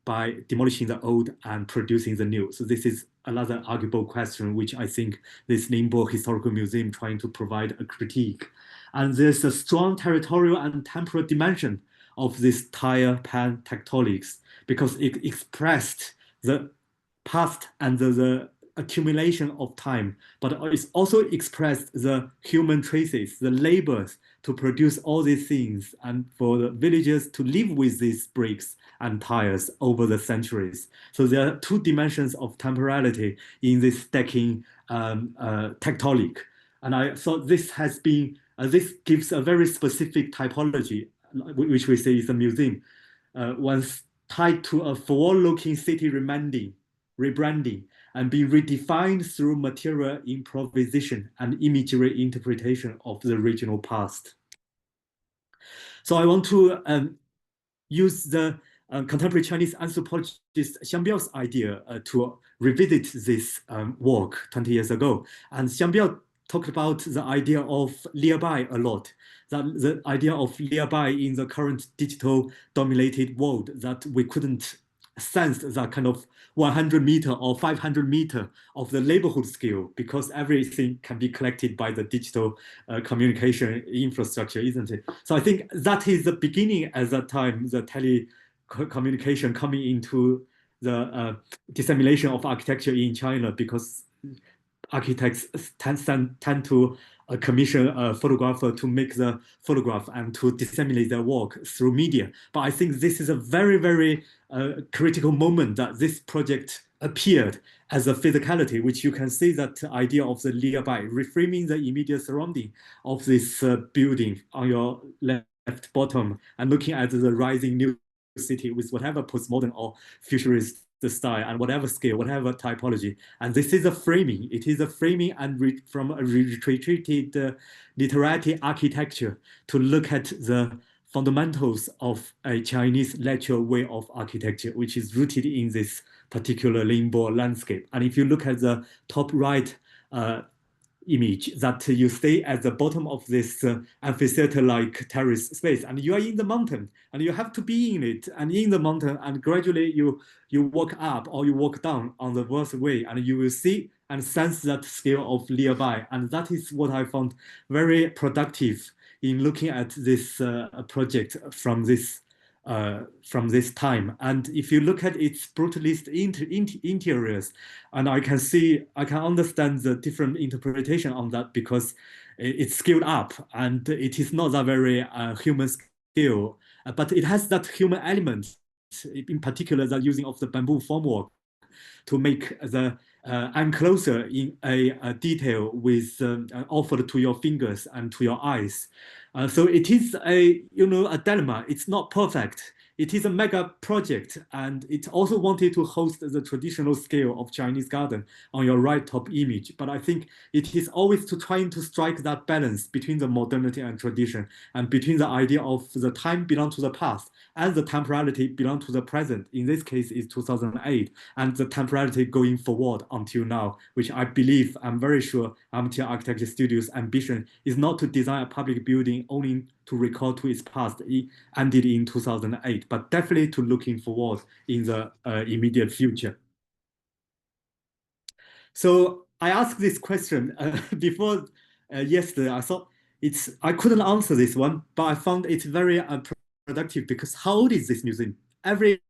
by demolishing the old and producing the new. So this is another arguable question, which I think this Ningbo Historical Museum trying to provide a critique. And there's a strong territorial and temporal dimension of this tire pan tectonics, because it expressed the past and the accumulation of time, but it's also expressed the human traces, the labors to produce all these things, and for the villagers to live with these bricks and tires over the centuries. So there are 2 dimensions of temporality in this stacking tectonic. And I thought this has been, this gives a very specific typology, which we say is a museum, once tied to a forward-looking city rebranding, and being redefined through material improvisation and imagery interpretation of the regional past. So I want to use the contemporary Chinese anthropologist Xiang Biao's idea to revisit this work 20 years ago. And Xiang Biao talked about the idea of nearby a lot, that the idea of nearby in the current digital dominated world, that we couldn't sense that kind of 100 meter or 500 meter of the neighborhood scale, because everything can be collected by the digital communication infrastructure, isn't it? So I think that is the beginning at that time, the telecommunication coming into the dissemination of architecture in China, because architects tend to commission a photographer to make the photograph and to disseminate their work through media. But I think this is a very, very critical moment that this project appeared as a physicality, which you can see that idea of the nearby, reframing the immediate surrounding of this building on your left bottom, and looking at the rising new city with whatever postmodern or futurist the style and whatever scale, whatever typology. And this is a framing. It is a framing and from a retreated literary architecture to look at the fundamentals of a Chinese natural way of architecture, which is rooted in this particular Ningbo landscape. And if you look at the top right image, that you stay at the bottom of this amphitheater-like terrace space, and you are in the mountain, and you have to be in it, and in the mountain, and gradually you walk up or you walk down on the verse way, and you will see and sense that scale of nearby. And that is what I found very productive in looking at this project from this time. And if you look at its brutalist interiors, and I can understand the different interpretation on that, because it's scaled up and it is not a very human scale, but it has that human element, in particular the using of the bamboo formwork to make the enclosure in a detail with offered to your fingers and to your eyes. So it is a dilemma. It's not perfect. It is a mega project, and it also wanted to host the traditional scale of Chinese garden on your right top image. But I think it is always trying to strike that balance between the modernity and tradition, and between the idea of the time belong to the past and the temporality belong to the present. In this case, is 2008, and the temporality going forward until now, which I believe, I'm very sure, MTR Architecture Studio's ambition is not to design a public building only to recall to its past. It ended in 2008, but definitely to looking forward in the immediate future. So I asked this question before yesterday. I thought I couldn't answer this one, but I found it very productive, because how old is this museum? Every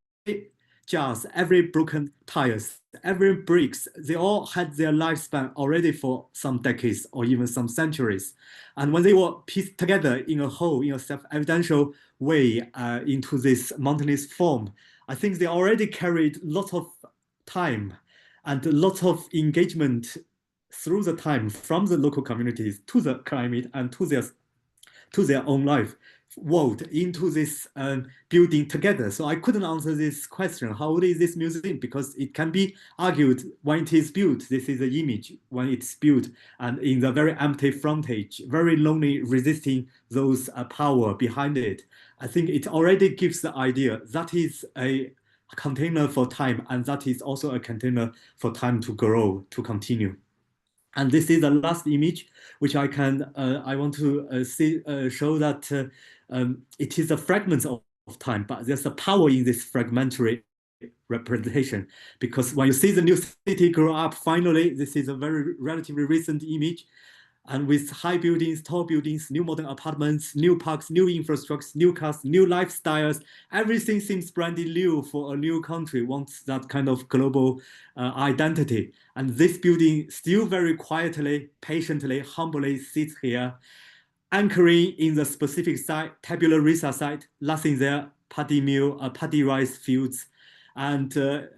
jars, every broken tires, every bricks, they all had their lifespan already for some decades or even some centuries. And when they were pieced together in a whole, in a self-evidential way into this mountainous form, I think they already carried lots of time and lots of engagement through the time from the local communities to the climate and to their own life world into this building together. So I couldn't answer this question, how old is this museum? Because it can be argued when it is built, this is the image, when it's built and in the very empty frontage, very lonely, resisting those power behind it. I think it already gives the idea that is a container for time, and that is also a container for time to grow, to continue. And this is the last image, which I want to show that it is a fragment of time, but there's a power in this fragmentary representation. Because when you see the new city grow up, finally, this is a very relatively recent image, and with high buildings, tall buildings, new modern apartments, new parks, new infrastructures, new cars, new lifestyles, everything seems brand new for a new country, wants that kind of global identity. And this building still very quietly, patiently, humbly sits here, anchoring in the specific site, tabula rasa site, nothing there, paddy mill, paddy rice fields, and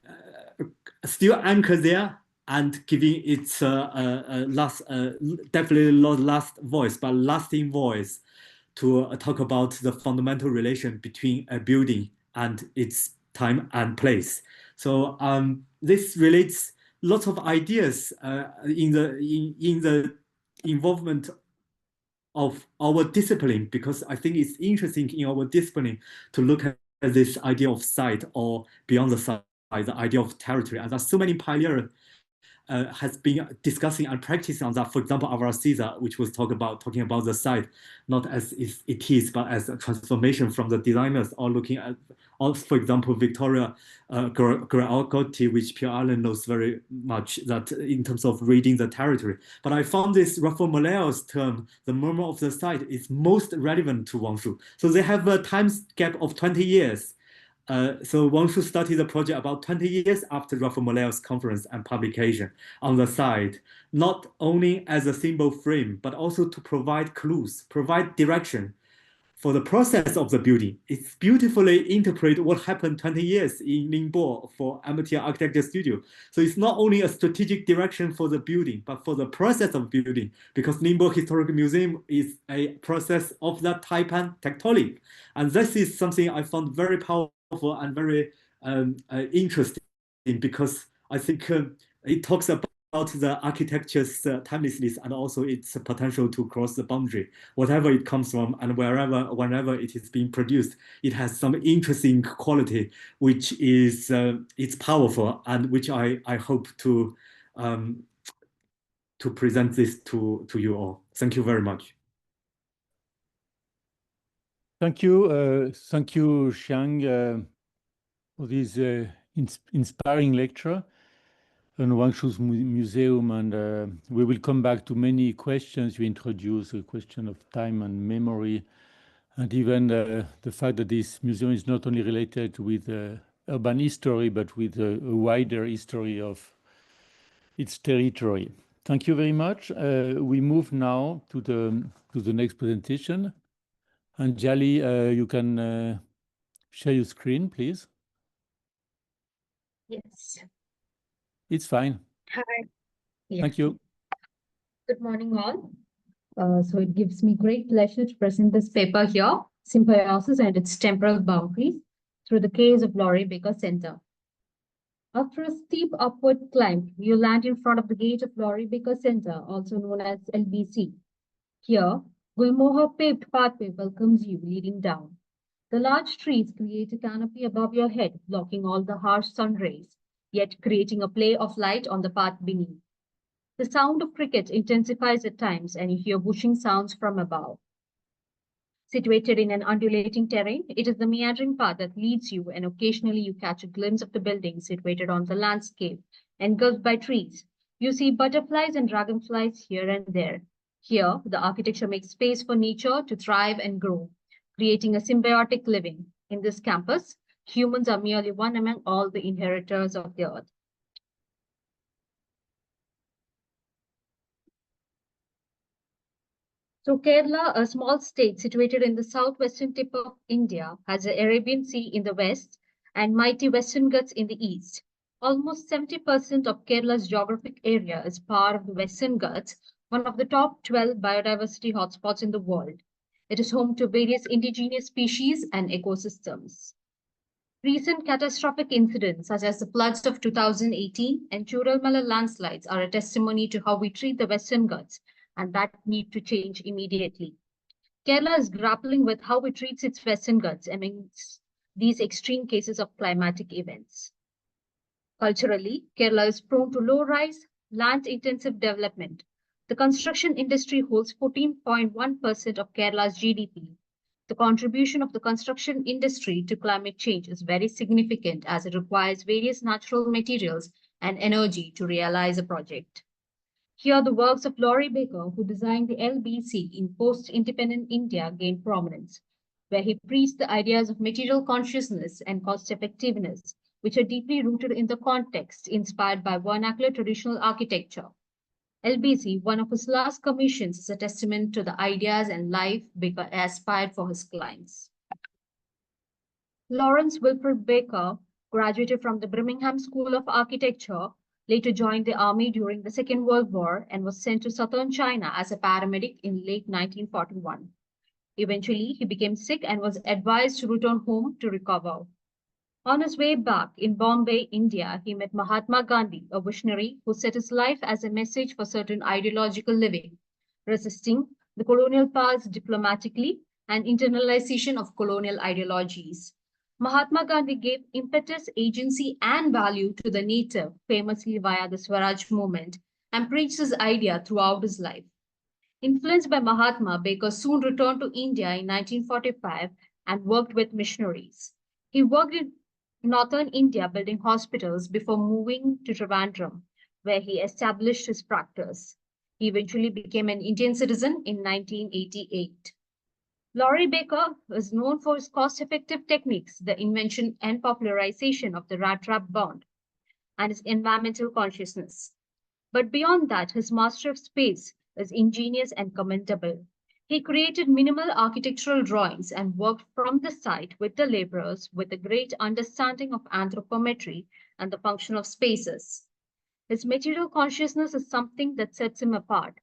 still anchored there, and giving it definitely not last voice, but lasting voice to talk about the fundamental relation between a building and its time and place. So this relates lots of ideas in the involvement of our discipline, because I think it's interesting in our discipline to look at this idea of site, or beyond the site, the idea of territory. And there's so many pioneers has been discussing and practicing on that. For example, Alcázar, which was talking about the site, not as it is, but as a transformation from the designers, or looking at, or for example, Victoria Gregotti, which Pierre-Alain knows very much, that in terms of reading the territory. But I found this Raphael Moleo's term, the murmur of the site, is most relevant to Wang Shu. So they have a time gap of 20 years. So Wang Shu started the project about 20 years after Raphael Moleo's conference and publication on the site, not only as a symbol frame, but also to provide clues, provide direction for the process of the building. It's beautifully interpret what happened 20 years in Ningbo for amateur architecture studio. So it's not only a strategic direction for the building, but for the process of building, because Ningbo Historical Museum is a process of that type and tectonic. And this is something I found very powerful and very interesting, because I think it talks about the architecture's timelessness and also its potential to cross the boundary. Whatever it comes from and whenever it is being produced, it has some interesting quality, which is it's powerful, and which I hope to present this to you all. Thank you very much. Thank you, Xiang, for this inspiring lecture on Wang Shu's museum, and we will come back to many questions you introduced, a question of time and memory, and even the fact that this museum is not only related with urban history, but with a wider history of its territory. Thank you very much. We move now to the next presentation. Anjali, you can share your screen, please. Yes. It's fine. Hi. Yeah. Thank you. Good morning, all. So it gives me great pleasure to present this paper here, Sympoiesis and its Temporal Boundaries, through the case of Laurie Baker Center. After a steep upward climb, you land in front of the gate of Laurie Baker Center, also known as LBC. Here, Gulmohar paved pathway welcomes you leading down. The large trees create a canopy above your head, blocking all the harsh sun rays, yet creating a play of light on the path beneath. The sound of cricket intensifies at times, and you hear whooshing sounds from above. Situated in an undulating terrain, it is the meandering path that leads you, and occasionally you catch a glimpse of the building situated on the landscape, engulfed by trees. You see butterflies and dragonflies here and there. Here, the architecture makes space for nature to thrive and grow, creating a symbiotic living. In this campus, humans are merely one among all the inheritors of the earth. So Kerala, a small state situated in the southwestern tip of India, has the Arabian Sea in the west and mighty Western Ghats in the east. Almost 70% of Kerala's geographic area is part of the Western Ghats, one of the top 12 biodiversity hotspots in the world. It is home to various indigenous species and ecosystems. Recent catastrophic incidents, such as the floods of 2018 and Churalmala landslides, are a testimony to how we treat the Western Ghats, and that need to change immediately. Kerala is grappling with how it treats its Western Ghats amidst these extreme cases of climatic events. Culturally, Kerala is prone to low-rise, land-intensive development. The construction industry holds 14.1% of Kerala's GDP. The contribution of the construction industry to climate change is very significant, as it requires various natural materials and energy to realize a project. Here, the works of Laurie Baker, who designed the LBC in post-independent India, gained prominence, where he preached the ideas of material consciousness and cost-effectiveness, which are deeply rooted in the context inspired by vernacular traditional architecture. LBC, one of his last commissions, is a testament to the ideas and life Baker aspired for his clients. Lawrence Wilfred Baker graduated from the Birmingham School of Architecture, later joined the army during the Second World War and was sent to southern China as a paramedic in late 1941. Eventually, he became sick and was advised to return home to recover. On his way back in Bombay, India, he met Mahatma Gandhi, a visionary who set his life as a message for certain ideological living, resisting the colonial powers diplomatically and internalization of colonial ideologies. Mahatma Gandhi gave impetus, agency, and value to the native, famously via the Swaraj movement, and preached his idea throughout his life. Influenced by Mahatma, Baker soon returned to India in 1945 and worked with missionaries. He worked in northern India building hospitals before moving to Trivandrum, where he established his practice. He eventually became an Indian citizen in 1988. Laurie Baker is known for his cost-effective techniques, the invention and popularization of the rat-trap bond, and his environmental consciousness. But beyond that, his master of space is ingenious and commendable. He created minimal architectural drawings and worked from the site with the laborers with a great understanding of anthropometry and the function of spaces. His material consciousness is something that sets him apart.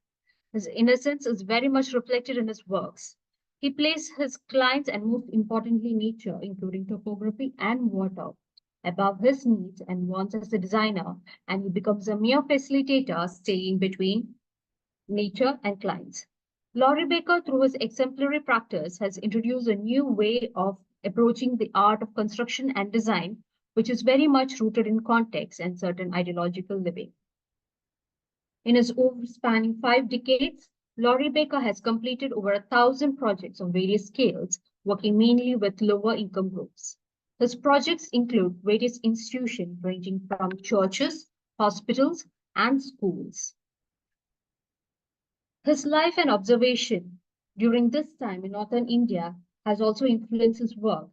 His innocence is very much reflected in his works. He placed his clients and most importantly nature, including topography and water, above his needs and wants as a designer, and he becomes a mere facilitator staying between nature and clients. Laurie Baker, through his exemplary practice, has introduced a new way of approaching the art of construction and design, which is very much rooted in context and certain ideological living. In his over-spanning 5 decades, Laurie Baker has completed over 1,000 projects of various scales, working mainly with lower income groups. His projects include various institutions ranging from churches, hospitals, and schools. His life and observation during this time in northern India has also influenced his work.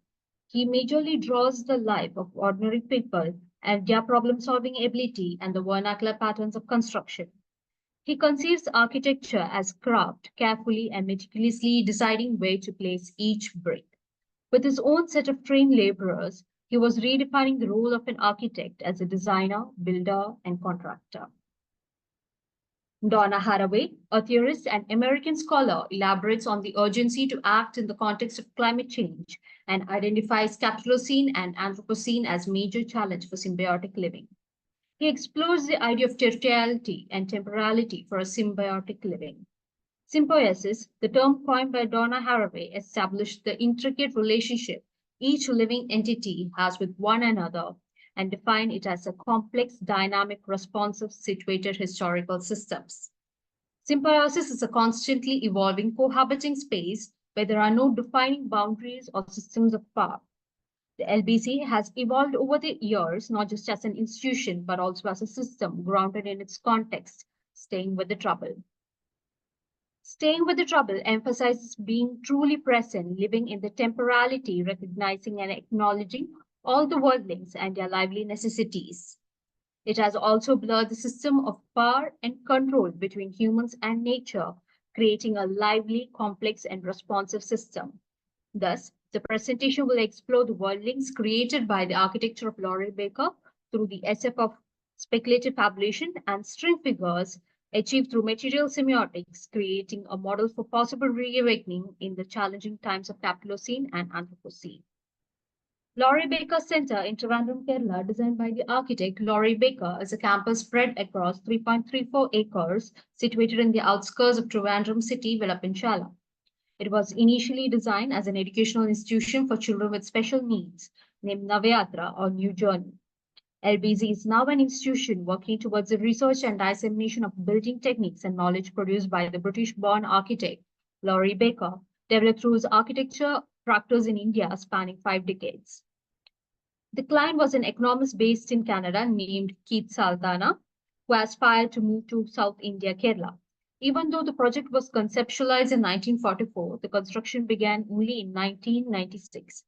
He majorly draws the life of ordinary people and their problem-solving ability and the vernacular patterns of construction. He conceives architecture as craft, carefully and meticulously deciding where to place each brick. With his own set of trained laborers, he was redefining the role of an architect as a designer, builder, and contractor. Donna Haraway, a theorist and American scholar, elaborates on the urgency to act in the context of climate change and identifies Capitalocene and Anthropocene as major challenge for symbiotic living. He explores the idea of territoriality and temporality for a symbiotic living. Sympoiesis, the term coined by Donna Haraway, established the intricate relationship each living entity has with one another and defined it as a complex, dynamic, responsive, situated historical systems. Symbiosis is a constantly evolving, cohabiting space where there are no defining boundaries or systems of power. The LBC has evolved over the years, not just as an institution, but also as a system grounded in its context, staying with the trouble. Staying with the trouble emphasizes being truly present, living in the temporality, recognizing and acknowledging all the worldlings and their lively necessities. It has also blurred the system of power and control between humans and nature, creating a lively, complex, and responsive system. Thus, the presentation will explore the worldlings created by the architecture of Laurie Baker through the SF of speculative fabulation and string figures achieved through material semiotics, creating a model for possible reawakening in the challenging times of Capitalocene and Anthropocene. Laurie Baker Center in Trivandrum, Kerala, designed by the architect Laurie Baker, is a campus spread across 3.34 acres, situated in the outskirts of Trivandrum city, Villapinchala. It was initially designed as an educational institution for children with special needs, named Navayatra or New Journey. LBZ is now an institution working towards the research and dissemination of building techniques and knowledge produced by the British-born architect Laurie Baker, developed through his architecture practice in India spanning 5 decades. The client was an economist based in Canada named Keith Saldanha, who aspired to move to South India, Kerala. Even though the project was conceptualized in 1944, the construction began only in 1996.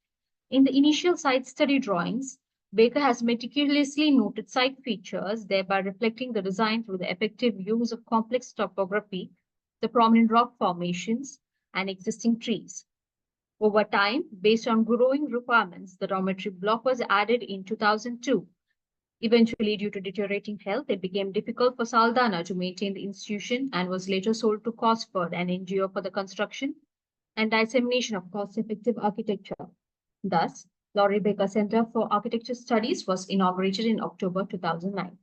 In the initial site study drawings, Baker has meticulously noted site features, thereby reflecting the design through the effective use of complex topography, the prominent rock formations, and existing trees. Over time, based on growing requirements, the dormitory block was added in 2002. Eventually, due to deteriorating health, it became difficult for Saldanha to maintain the institution and was later sold to Cosford, an NGO for the construction and dissemination of cost-effective architecture. Thus, Laurie Baker Center for Architecture Studies was inaugurated in October 2009.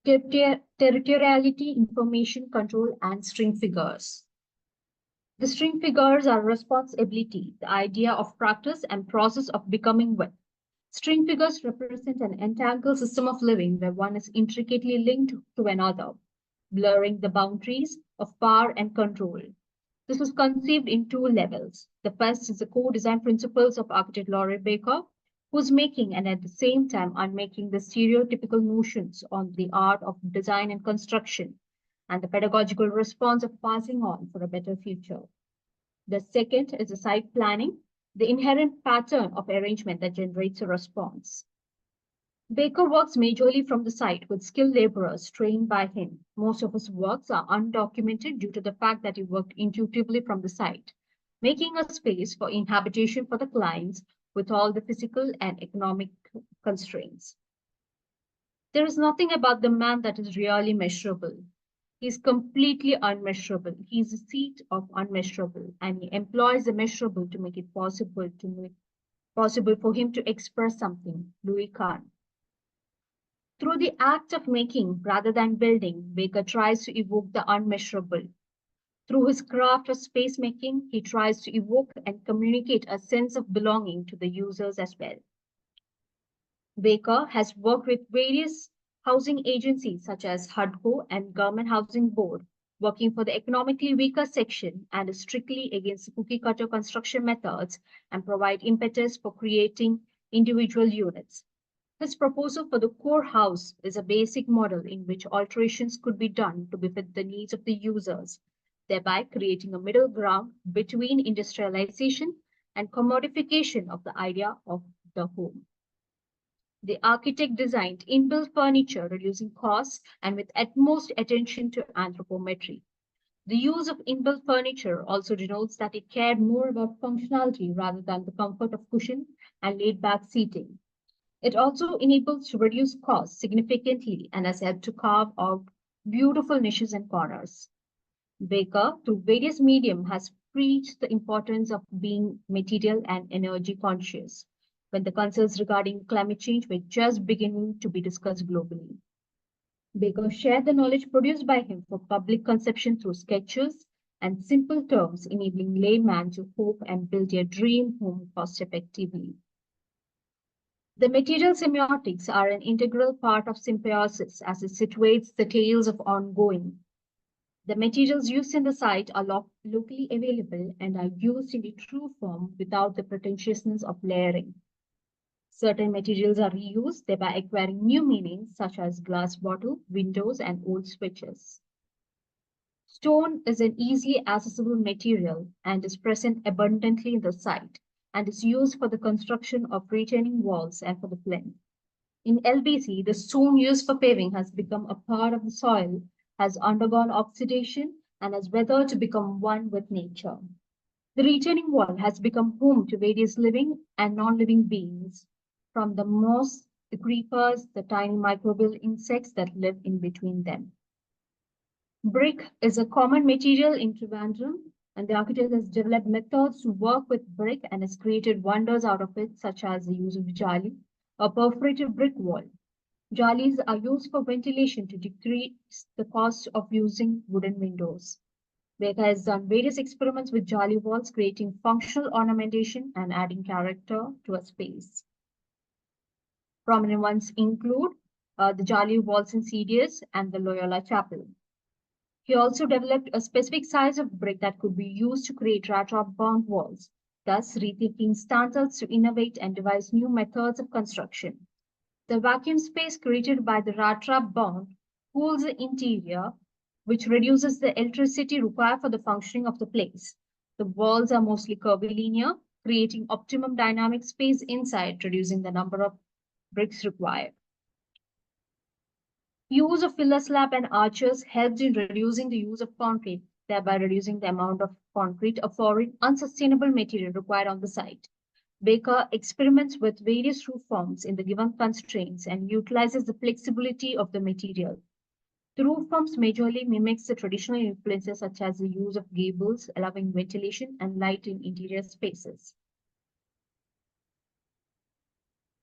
Territoriality, information control, and string figures. The string figures are responsibility, the idea of practice and process of becoming well. String figures represent an entangled system of living where one is intricately linked to another, blurring the boundaries of power and control. This was conceived in two levels. The first is the core design principles of architect Laurie Baker, who's making and at the same time unmaking the stereotypical notions on the art of design and construction, and the pedagogical response of passing on for a better future. The second is the site planning, the inherent pattern of arrangement that generates a response. Baker works majorly from the site with skilled laborers trained by him. Most of his works are undocumented due to the fact that he worked intuitively from the site, making a space for inhabitation for the clients with all the physical and economic constraints. There is nothing about the man that is really measurable. He is completely unmeasurable. He is a seat of unmeasurable, and he employs the measurable to make it possible for him to express something. Louis Kahn. Through the act of making rather than building, Baker tries to evoke the unmeasurable. Through his craft of space making, he tries to evoke and communicate a sense of belonging to the users as well. Baker has worked with various housing agencies such as HUDCO and Government Housing Board, working for the economically weaker section and is strictly against cookie-cutter construction methods and provide impetus for creating individual units. His proposal for the core house is a basic model in which alterations could be done to befit the needs of the users, thereby creating a middle ground between industrialization and commodification of the idea of the home. The architect designed inbuilt furniture, reducing costs and with utmost attention to anthropometry. The use of inbuilt furniture also denotes that it cared more about functionality rather than the comfort of cushion and laid-back seating. It also enables to reduce costs significantly and has helped to carve out beautiful niches and corners. Baker, through various mediums, has preached the importance of being material and energy conscious, when the concerns regarding climate change were just beginning to be discussed globally. Baker shared the knowledge produced by him for public conception through sketches and simple terms, enabling laymen to hope and build their dream home cost-effectively. The material semiotics are an integral part of Sympoiesis as it situates the tales of ongoing. The materials used in the site are locally available and are used in the true form without the pretentiousness of layering. Certain materials are reused, thereby acquiring new meanings such as glass bottle, windows, and old switches. Stone is an easily accessible material and is present abundantly in the site and is used for the construction of retaining walls and for the plinth. In LBC, the stone used for paving has become a part of the soil, has undergone oxidation, and has weathered to become one with nature. The retaining wall has become home to various living and non-living beings, from the moss, the creepers, the tiny microbial insects that live in between them. Brick is a common material in Trivandrum, and the architect has developed methods to work with brick and has created wonders out of it, such as the use of jali, a perforated brick wall. Jalis are used for ventilation to decrease the cost of using wooden windows. Baker has done various experiments with jali walls, creating functional ornamentation and adding character to a space. Prominent ones include the jali walls in CDS and the Loyola Chapel. He also developed a specific size of brick that could be used to create rat-trap-bound walls, thus rethinking standards to innovate and devise new methods of construction. The vacuum space created by the rat-trap bound cools the interior, which reduces the electricity required for the functioning of the place. The walls are mostly curvilinear, creating optimum dynamic space inside, reducing the number of bricks required. Use of filler slab and arches helped in reducing the use of concrete, thereby reducing the amount of concrete, a foreign, unsustainable material required on the site. Baker experiments with various roof forms in the given constraints and utilizes the flexibility of the material. The roof forms majorly mimics the traditional influences such as the use of gables, allowing ventilation and light in interior spaces.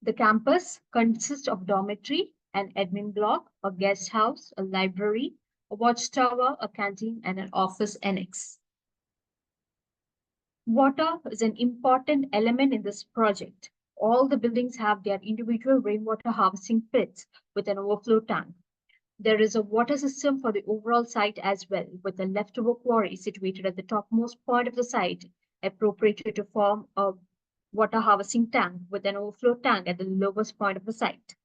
The campus consists of dormitory, an admin block, a guest house, a library, a watchtower, a canteen, and an office annex. Water is an important element in this project. All the buildings have their individual rainwater harvesting pits with an overflow tank. There is a water system for the overall site as well, with a leftover quarry situated at the topmost point of the site, appropriated to form a water harvesting tank with an overflow tank at the lowest point of the site.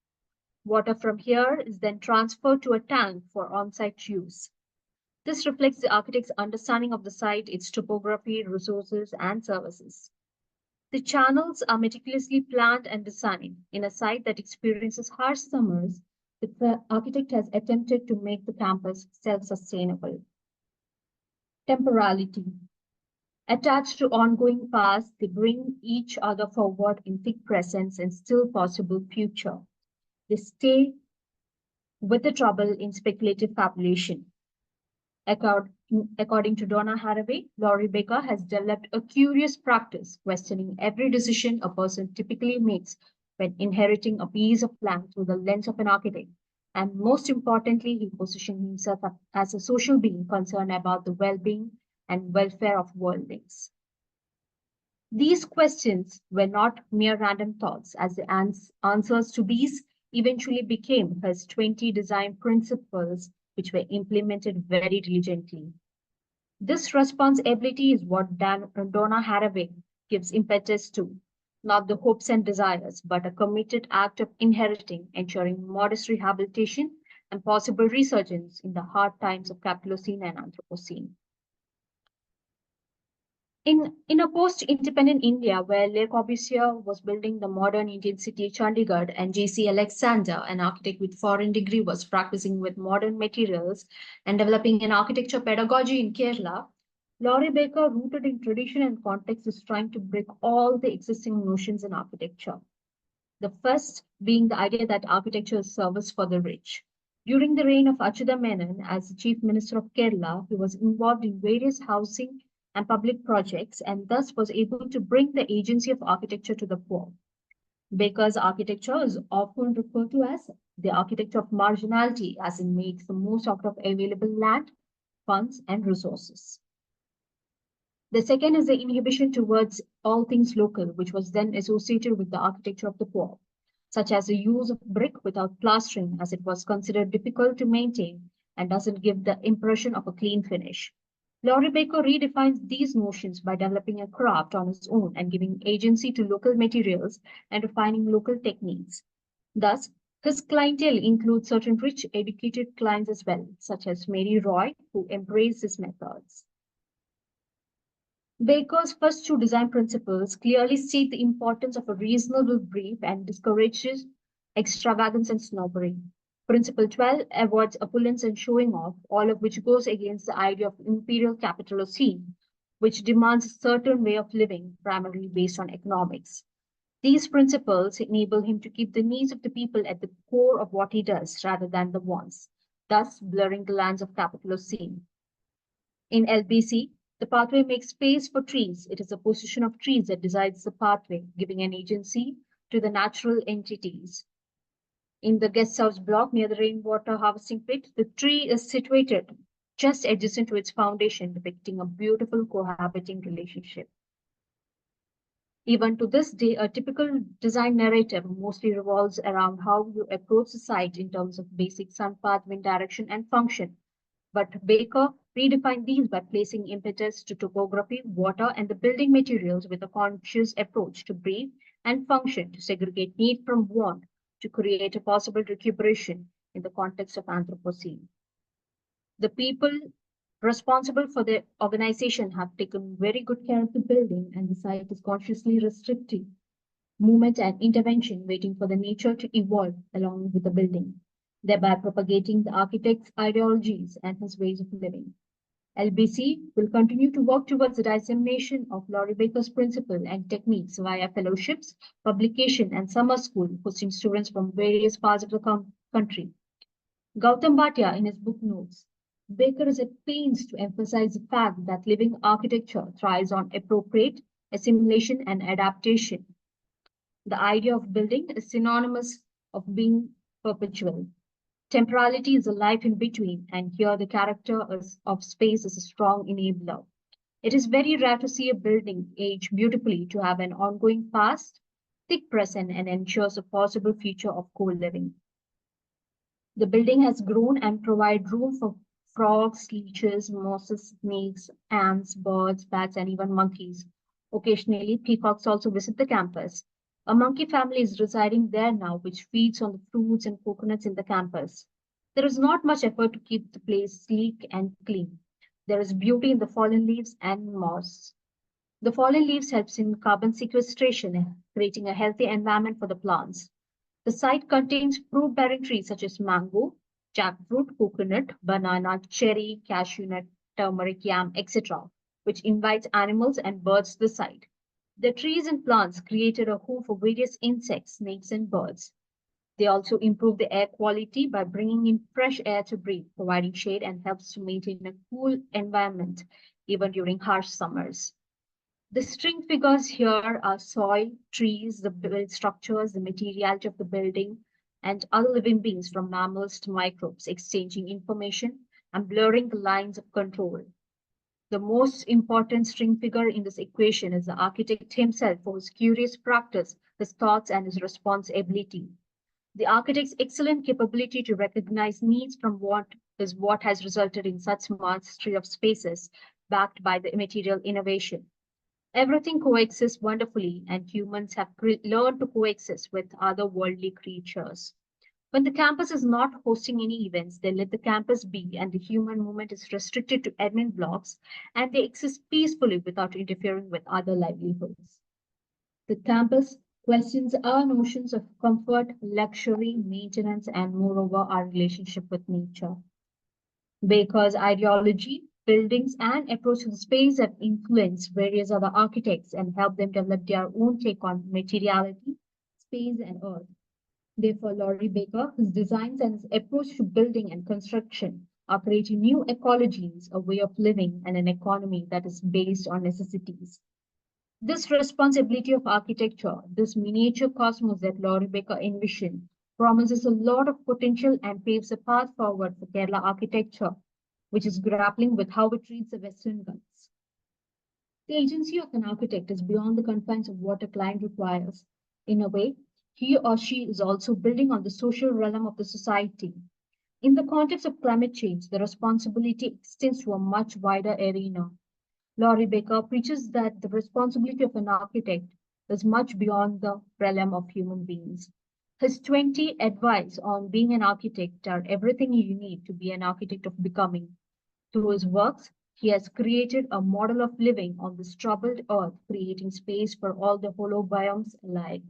Water from here is then transferred to a tank for on-site use. This reflects the architect's understanding of the site, its topography, resources, and services. The channels are meticulously planned and designed. In a site that experiences harsh summers, the architect has attempted to make the campus self-sustainable. Temporality. Attached to ongoing past, they bring each other forward in thick presence and still possible future. They stay with the trouble in speculative fabulation. According to Donna Haraway, Laurie Baker has developed a curious practice, questioning every decision a person typically makes when inheriting a piece of land through the lens of an architect. And most importantly, he positioned himself as a social being concerned about the well-being and welfare of worldlings. These questions were not mere random thoughts, as the answers to these eventually became his 20 design principles, which were implemented very diligently. This responsibility is what Donna Haraway gives impetus to, not the hopes and desires, but a committed act of inheriting, ensuring modest rehabilitation and possible resurgence in the hard times of Capitalocene and Anthropocene. In a post-independent India, where Le Corbusier was building the modern Indian city Chandigarh and J.C. Alexander, an architect with foreign degree, was practicing with modern materials and developing an architecture pedagogy in Kerala, Laurie Baker, rooted in tradition and context, is trying to break all the existing notions in architecture. The first being the idea that architecture is service for the rich. During the reign of Achyuta Menon as the Chief Minister of Kerala, he was involved in various housing and public projects, and thus was able to bring the agency of architecture to the poor. Baker's architecture is often referred to as the architecture of marginality, as it makes the most out of available land, funds, and resources. The second is the inhibition towards all things local, which was then associated with the architecture of the poor, such as the use of brick without plastering, as it was considered difficult to maintain and doesn't give the impression of a clean finish. Laurie Baker redefines these notions by developing a craft on its own and giving agency to local materials and refining local techniques. Thus, his clientele includes certain rich, educated clients as well, such as Mary Roy, who embrace his methods. Baker's first two design principles clearly state the importance of a reasonable brief and discourages extravagance and snobbery. Principle 12 avoids opulence and showing off, all of which goes against the idea of imperial Capitalocene, which demands a certain way of living, primarily based on economics. These principles enable him to keep the needs of the people at the core of what he does, rather than the wants, thus blurring the lines of Capitalocene. In LBC, the pathway makes space for trees. It is the position of trees that decides the pathway, giving an agency to the natural entities. In the guest house block near the rainwater harvesting pit, the tree is situated just adjacent to its foundation, depicting a beautiful cohabiting relationship. Even to this day, a typical design narrative mostly revolves around how you approach the site in terms of basic sun path, wind direction, and function. But Baker redefined these by placing impetus to topography, water, and the building materials with a conscious approach to brief and function to segregate need from want, to create a possible recuperation in the context of Anthropocene. The people responsible for the organization have taken very good care of the building, and the site is consciously restricting movement and intervention, waiting for the nature to evolve along with the building, thereby propagating the architect's ideologies and his ways of living. LBC will continue to work towards the dissemination of Laurie Baker's principle and techniques via fellowships, publication, and summer school, hosting students from various parts of the country. Gautam Bhatia, in his book notes, Baker is at pains to emphasize the fact that living architecture thrives on appropriate assimilation and adaptation. The idea of building is synonymous of being perpetual. Temporality is a life in between, and here the character of space is a strong enabler. It is very rare to see a building age beautifully to have an ongoing past, thick present, and ensures a possible future of co-living. The building has grown and provide room for frogs, leeches, mosses, snakes, ants, birds, bats, and even monkeys. Occasionally, peacocks also visit the campus. A monkey family is residing there now, which feeds on the fruits and coconuts in the campus. There is not much effort to keep the place sleek and clean. There is beauty in the fallen leaves and moss. The fallen leaves helps in carbon sequestration, creating a healthy environment for the plants. The site contains fruit-bearing trees such as mango, jackfruit, coconut, banana, cherry, cashew nut, turmeric, yam, etc., which invites animals and birds to the site. The trees and plants created a home for various insects, snakes, and birds. They also improve the air quality by bringing in fresh air to breathe, providing shade and helps to maintain a cool environment even during harsh summers. The string figures here are soil, trees, the built structures, the materiality of the building, and other living beings from mammals to microbes exchanging information and blurring the lines of control. The most important string figure in this equation is the architect himself for his curious practice, his thoughts, and his responsibility. The architect's excellent capability to recognize needs from what has resulted in such mastery of spaces, backed by the material innovation. Everything coexists wonderfully, and humans have learned to coexist with other worldly creatures. When the campus is not hosting any events, they let the campus be, and the human movement is restricted to admin blocks, and they exist peacefully without interfering with other livelihoods. The campus questions our notions of comfort, luxury, maintenance, and moreover, our relationship with nature. Baker's ideology, buildings, and approach to the space have influenced various other architects and helped them develop their own take on materiality, space, and earth. Therefore, Laurie Baker, his designs and his approach to building and construction are creating new ecologies, a way of living, and an economy that is based on necessities. This responsibility of architecture, this miniature cosmos that Laurie Baker envisioned, promises a lot of potential and paves a path forward for Kerala architecture, which is grappling with how it treats the Western Ghats. The agency of an architect is beyond the confines of what a client requires. In a way, he or she is also building on the social realm of the society. In the context of climate change, the responsibility extends to a much wider arena. Laurie Baker preaches that the responsibility of an architect is much beyond the realm of human beings. His 20 advice on being an architect are everything you need to be an architect of becoming. Through his works, he has created a model of living on this troubled earth, creating space for all the hollow biomes alike.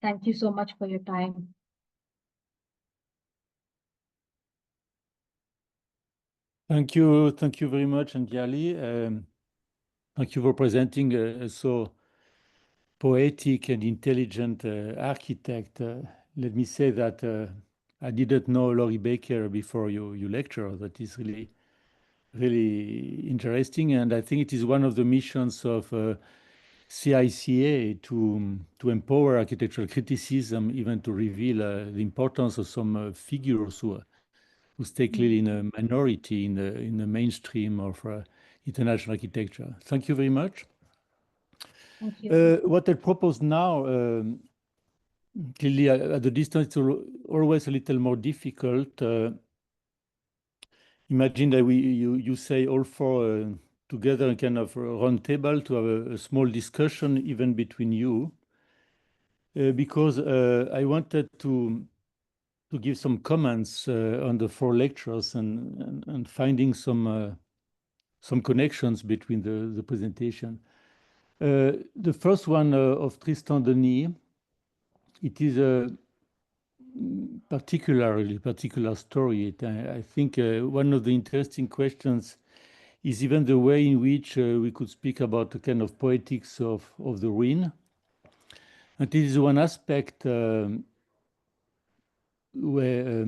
Thank you so much for your time. Thank you very much, Anjali. Thank you for presenting a so poetic and intelligent architect. Let me say that I didn't know Laurie Baker before you lecture. That is really interesting, and I think it is one of the missions of CICA to empower architectural criticism, even to reveal the importance of some figures who stay clearly in a minority in the mainstream of international architecture. Thank you very much. Thank you. What I propose now, clearly at the distance, it's always a little more difficult. Imagine that you say all four together a kind of round table to have a small discussion even between you, because I wanted to give some comments on the four lectures and finding some connections between the presentation. The first one of Tristan Denis, it is particular story. I think one of the interesting questions is even the way in which we could speak about the kind of poetics of the ruin. And this is one aspect where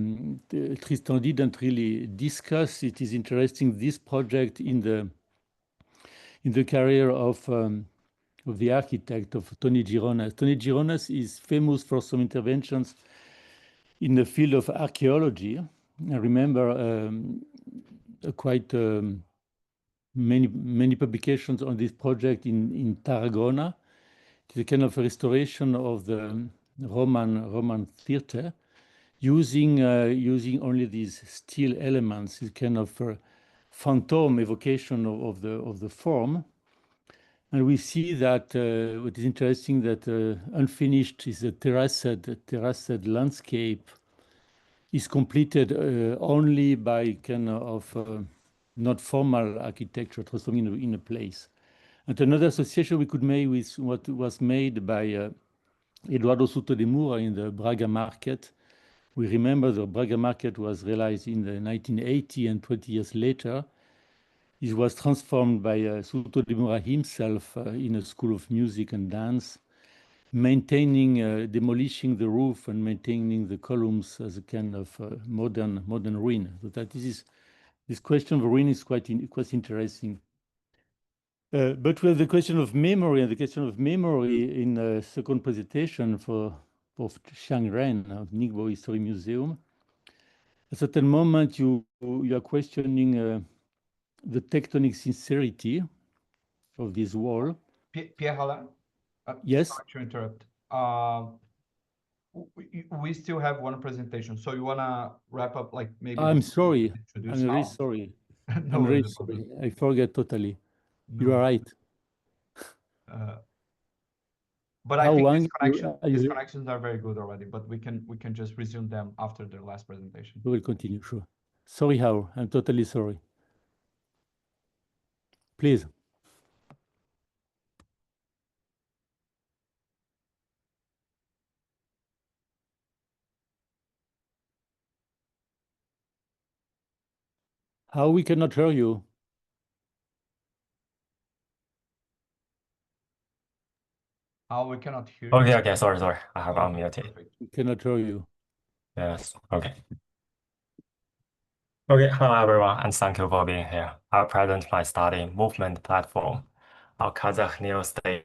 Tristan didn't really discuss. It is interesting, this project in the career of the architect, of Tony Gironas. Tony Gironas is famous for some interventions in the field of archaeology. I remember quite many publications on this project in Tarragona. It's a kind of a restoration of the Roman theater, using only these steel elements, this kind of phantom evocation of the form. And we see that what is interesting, that unfinished is a terraced landscape is completed only by kind of not formal architecture transforming in a place. And another association we could make with what was made by Eduardo Souto de Moura in the Braga market. We remember the Braga market was realized in the 1980, and 20 years later, it was transformed by Souto de Moura himself in a school of music and dance, maintaining, demolishing the roof and maintaining the columns as a kind of modern ruin. So that this question of ruin is quite interesting. But we have the question of memory, and the question of memory in the second presentation of Xiang of Ningbo History Museum. At a certain moment, you are questioning the tectonic sincerity of this wall. Pierre-Alain? Yes. Sorry to interrupt. We still have one presentation, so you wanna wrap up, like maybe? I'm sorry. Introduce I'm really how? sorry. No I'm really worries. sorry. I forget totally. No. You are right. But I How, think Wang, these connections are very good already, but we can just resume them after the last presentation. We will continue, sure. Sorry, Hao. I'm totally sorry. Please. How we cannot hear you? How we cannot hear you? Okay, sorry. I have unmuted. We cannot hear you. Yes, okay. Okay, hello everyone, and thank you for being here. I'll present my study movement platform, Alcázar station.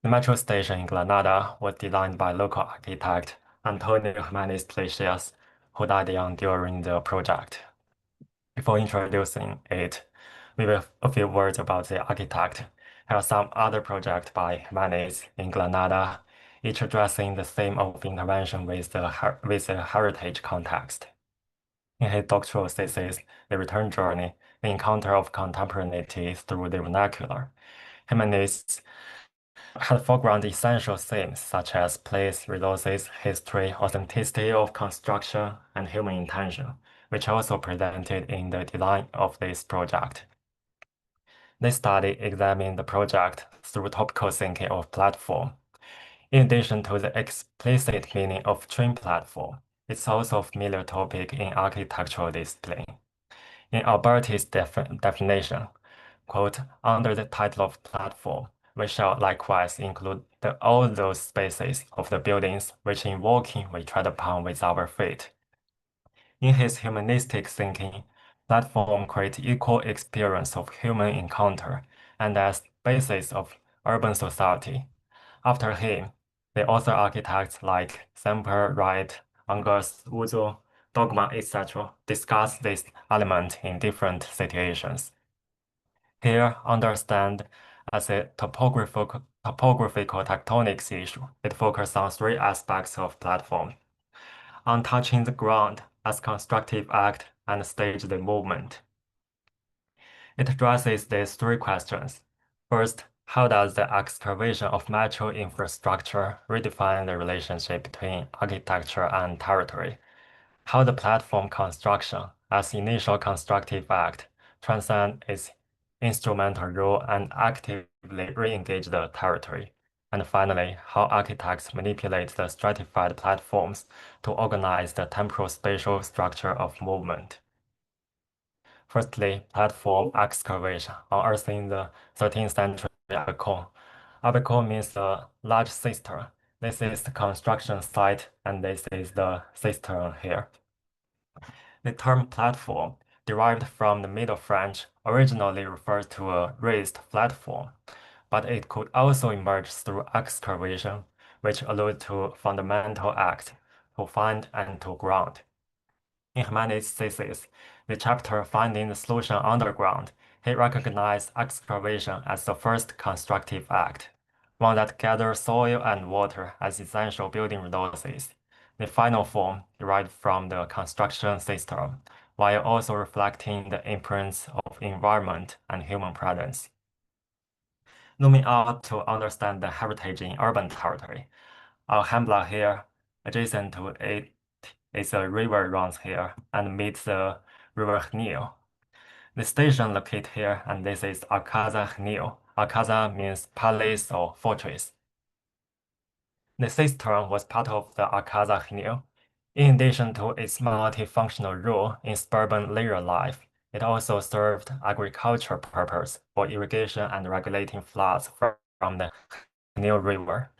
The metro station in Granada was designed by local architect Antonio Jimenez Iglesias, who died young during the project. Before introducing it, maybe a few words about the architect. Here are some other projects by Jimenez in Granada, each addressing the theme of intervention with a heritage context. In his doctoral thesis, The Return Journey, the encounter of contemporaneity through the vernacular, Jimenez had foreground essential themes such as place, resources, history, authenticity of construction, and human intention, which also presented in the design of this project. This study examined the project through topical thinking of platform. In addition to the explicit meaning of twin platform, it's also a familiar topic in architectural discipline. In Alberti's definition, quote, under the title of platform, we shall likewise include all those spaces of the buildings which in walking we tread upon with our feet. In his humanistic thinking, platform create equal experience of human encounter and as basis of urban society. After him, the other architects like Semper, Wright, Angus, Uzo, Dogma, etc. discuss this element in different situations. Here, understand as a topographical tectonics issue, it focuses on three aspects of platform: on touching the ground as constructive act and stage the movement. It addresses these three questions. First, how does the excavation of metro infrastructure redefine the relationship between architecture and territory? How the platform construction as initial constructive act transcend its instrumental role and actively re-engage the territory. And finally, how architects manipulate the stratified platforms to organize the temporal spatial structure of movement. Firstly, platform excavation, unearthing the 13th century abaco. Abaco means a large cistern. This is the construction site, and this is the cistern here. The term platform, derived from the Middle French, originally refers to a raised platform, but it could also emerge through excavation, which alludes to fundamental act, to find and to ground. In Jimenez's thesis, the chapter Finding the Solution Underground, he recognized excavation as the first constructive act, one that gathers soil and water as essential building resources. The final form derived from the construction system, while also reflecting the imprints of environment and human presence. Zooming out to understand the heritage in urban territory, Alhambra here, adjacent to it, is a river runs here and meets the river Genil. The station located here, and this is Alcázar Genil. Alcázar means palace or fortress. The cistern was part of the Alcázar Genil. In addition to its multifunctional role in suburban leisure life, it also served agricultural purpose for irrigation and regulating floods from the Genil River.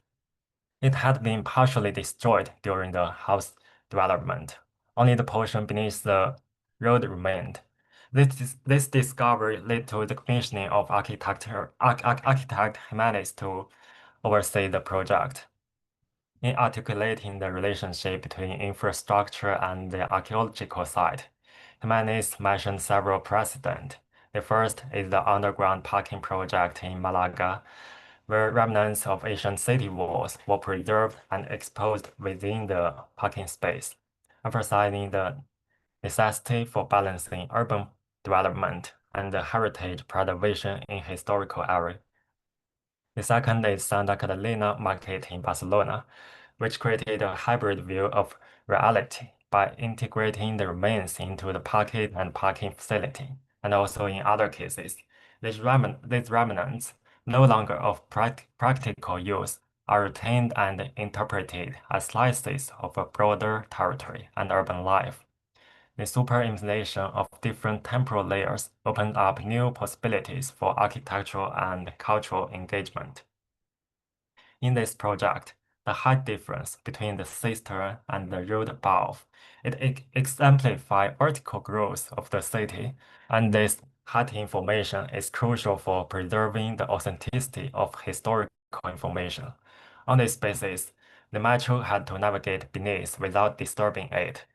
It had been partially destroyed during the house development. Only the portion beneath the road remained. This discovery led to the commissioning of architect Jimenez to oversee the project. In articulating the relationship between infrastructure and the archaeological site, Jimenez mentioned several precedents. The first is the underground parking project in Malaga, where remnants of ancient city walls were preserved and exposed within the parking space, emphasizing the necessity for balancing urban development and the heritage preservation in historical area. The second is Santa Catalina Market in Barcelona, which created a hybrid view of reality by integrating the remains into the parking and parking facility, and also in other cases. These remnants, no longer of practical use, are retained and interpreted as slices of a broader territory and urban life. The superimposition of different temporal layers opened up new possibilities for architectural and cultural engagement. In this project, the height difference between the cistern and the road above, it exemplifies vertical growth of the city, and this height information is crucial for preserving the authenticity of historical information. On this basis, the metro had to navigate beneath without disturbing it.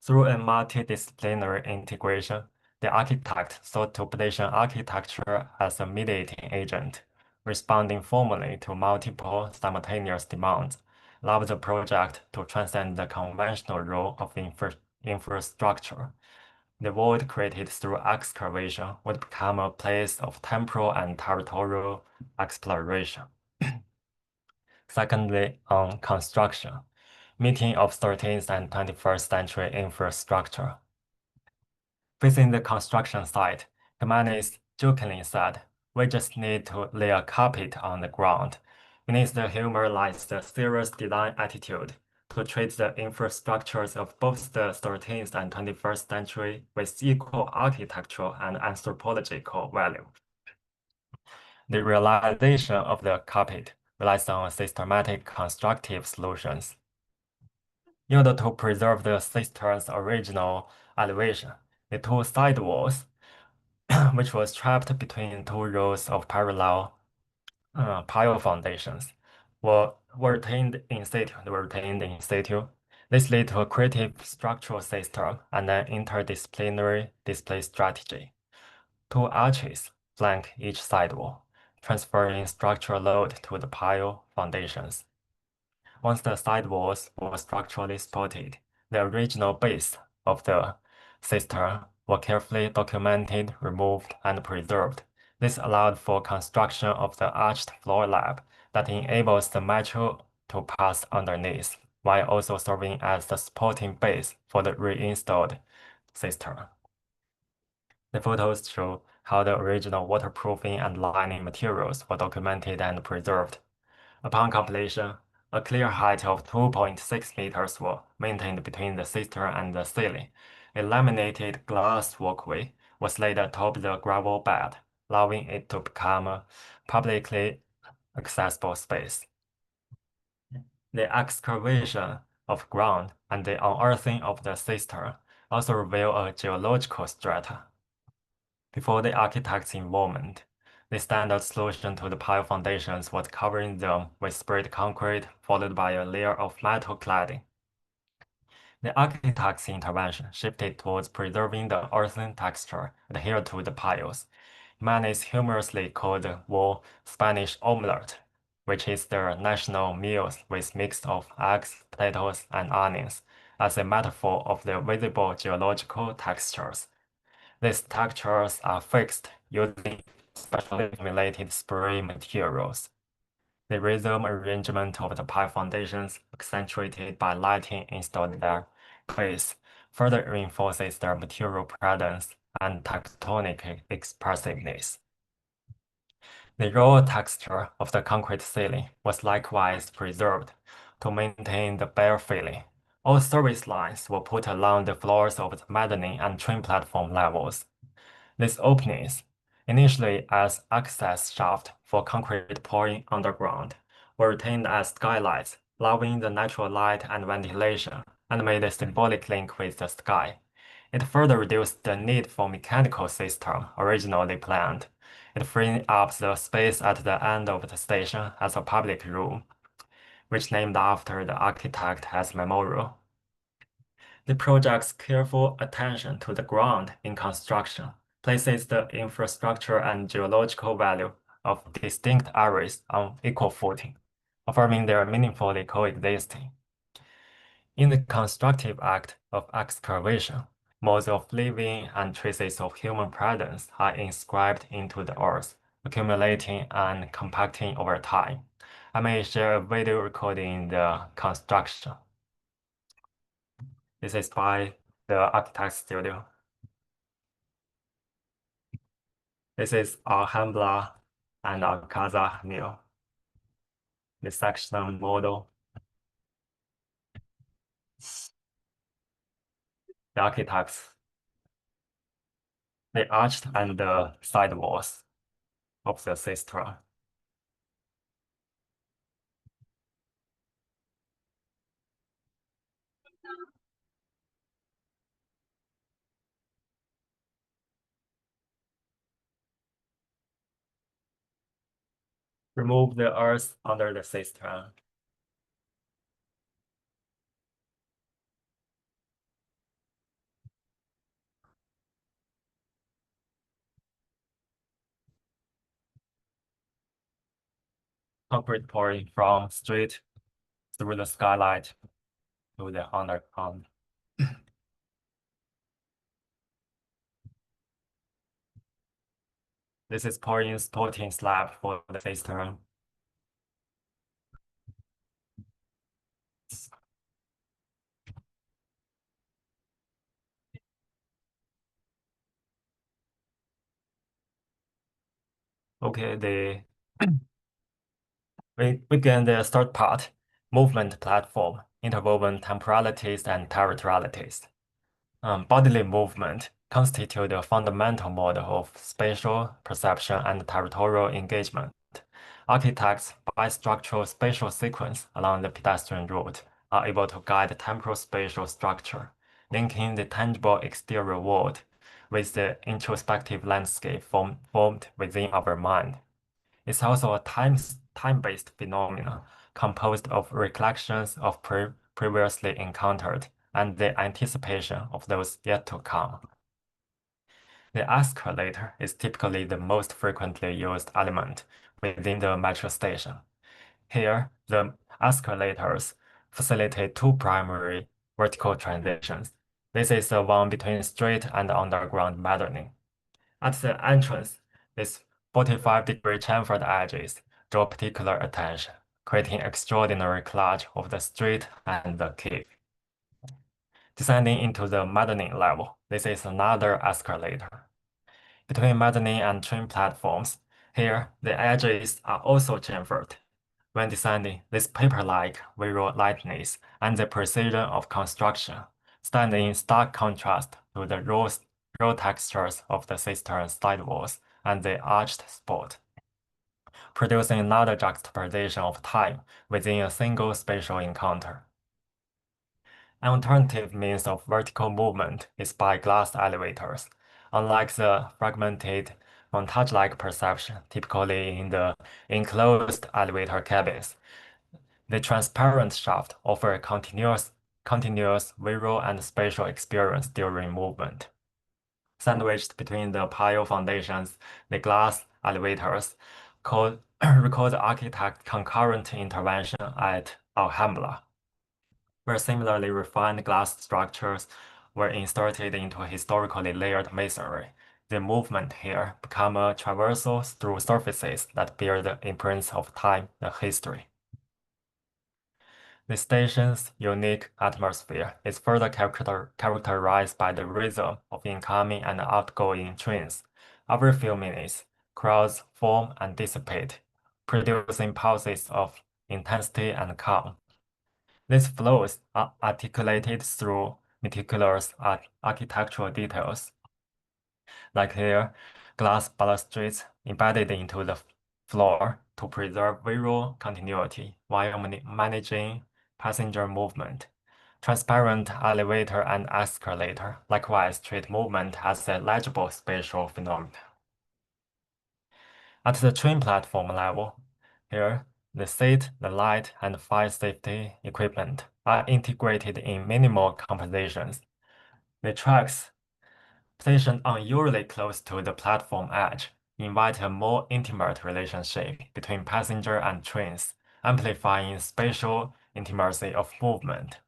Through a multidisciplinary integration, the architect sought to position architecture as a mediating agent, responding formally to multiple simultaneous demands, allowed the project to transcend the conventional role of infrastructure. The void created through excavation would become a place of temporal and territorial exploration. Secondly, on construction, meeting of 13th and 21st century infrastructure. Facing the construction site, Jimenez jokingly said, "We just need to lay a carpet on the ground." Beneath the humor lies the serious design attitude to treat the infrastructures of both the 13th and 21st century with equal architectural and anthropological value. The realization of the carpet relies on systematic constructive solutions. In order to preserve the cistern's original elevation, the two side walls, which was trapped between two rows of parallel pile foundations, were retained in situ. This led to a creative structural system and an interdisciplinary display strategy. Two arches flank each side wall, transferring structural load to the pile foundations. Once the side walls were structurally supported, the original base of the cistern were carefully documented, removed, and preserved. This allowed for construction of the arched floor slab that enables the metro to pass underneath, while also serving as the supporting base for the reinstalled cistern. The photos show how the original waterproofing and lining materials were documented and preserved. Upon completion, a clear height of 2.6 meters was maintained between the cistern and the ceiling. A laminated glass walkway was laid atop the gravel bed, allowing it to become a publicly accessible space. The excavation of ground and the unearthing of the cistern also reveal a geological strata. Before the architect's involvement, the standard solution to the pile foundations was covering them with sprayed concrete, followed by a layer of metal cladding. The architect's intervention shifted towards preserving the earthen texture adhered to the piles. Mayonnaise humorously called the wall Spanish omelette, which is their national meal with mix of eggs, potatoes, and onions, as a metaphor of the visible geological textures. These textures are fixed using specially formulated spray materials. The rhythm arrangement of the pile foundations, accentuated by lighting installed there, base, further reinforces their material presence and tectonic expressiveness. The raw texture of the concrete ceiling was likewise preserved to maintain the bare feeling. All service lines were put along the floors of the mezzanine and train platform levels. These openings, initially as access shaft for concrete pouring underground, were retained as skylights, allowing the natural light and ventilation, and made a symbolic link with the sky. It further reduced the need for mechanical system originally planned. It freed up the space at the end of the station as a public room, which named after the architect as memorial. The project's careful attention to the ground in construction places the infrastructure and geological value of distinct areas on equal footing, affirming their meaningfully coexisting. In the constructive act of excavation, modes of living and traces of human presence are inscribed into the earth, accumulating and compacting over time. I may share a video recording the construction. This is by the architect studio. This is Alhambra and Alcázar new. The section model. The architects, the arched and the side walls of the cistern. Remove the earth under the cistern. Concrete pouring from street through the skylight to the underground. This is pouring supporting slab for the cistern. Okay, we begin the third part, movement platform, interwoven temporalities and territorialities. Bodily movement constitute a fundamental model of spatial perception and territorial engagement. Architects, by structural spatial sequence along the pedestrian route, are able to guide temporal spatial structure, linking the tangible exterior world with the introspective landscape formed within our mind. It's also a time-based phenomenon composed of recollections of previously encountered and the anticipation of those yet to come. The escalator is typically the most frequently used element within the metro station. Here, the escalators facilitate two primary vertical transitions. This is the one between street and underground mezzanine. At the entrance, these 45-degree chamfered edges draw particular attention, creating extraordinary collage of the street and the quay. Descending into the mezzanine level, this is another escalator. Between mezzanine and train platforms, here the edges are also chamfered, when designing this paper-like visual lightness and the precision of construction stand in stark contrast to the raw textures of the cistern side walls and the arched spot, producing another juxtaposition of time within a single spatial encounter. An alternative means of vertical movement is by glass elevators. Unlike the fragmented montage-like perception typically in the enclosed elevator cabins, the transparent shaft offers a continuous visual and spatial experience during movement. Sandwiched between the pile foundations, the glass elevators record the architect's concurrent intervention at Alhambra, where similarly refined glass structures were inserted into historically layered masonry. The movement here became a traversal through surfaces that bear the imprints of time and history. The station's unique atmosphere is further characterized by the rhythm of incoming and outgoing trains. Every few minutes, crowds form and dissipate, producing pulses of intensity and calm. These flows are articulated through meticulous architectural details, like here, glass balustrades embedded into the floor to preserve visual continuity while managing passenger movement. Transparent elevator and escalator likewise treat movement as a legible spatial phenomenon. At the train platform level, here, the seat, the light, and fire safety equipment are integrated in minimal compositions. The tracks, positioned unusually close to the platform edge, invite a more intimate relationship between passenger and trains, amplifying spatial intimacy of movement.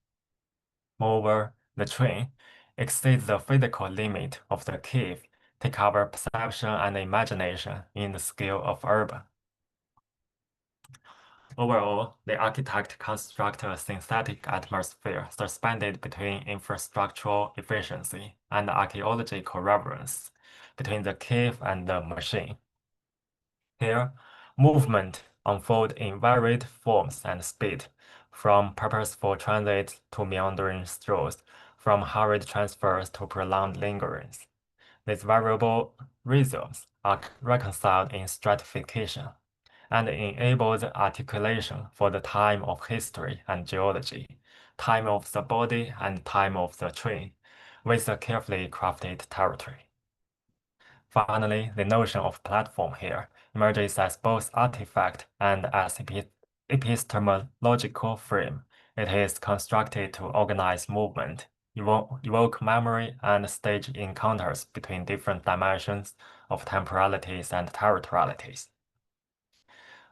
Moreover, the train exceeds the physical limit of the cave to cover perception and imagination in the scale of urban. Overall, the architect constructed a synthetic atmosphere suspended between infrastructural efficiency and archaeological reverence, between the cave and the machine. Here, movement unfolds in varied forms and speed, from purposeful transit to meandering strolls, from hurried transfers to prolonged lingerings. These variable rhythms are reconciled in stratification and enable the articulation for the time of history and geology, time of the body and time of the train, with a carefully crafted territory. Finally, the notion of platform here emerges as both artifact and as epistemological frame. It is constructed to organize movement, evoke memory, and stage encounters between different dimensions of temporalities and territorialities.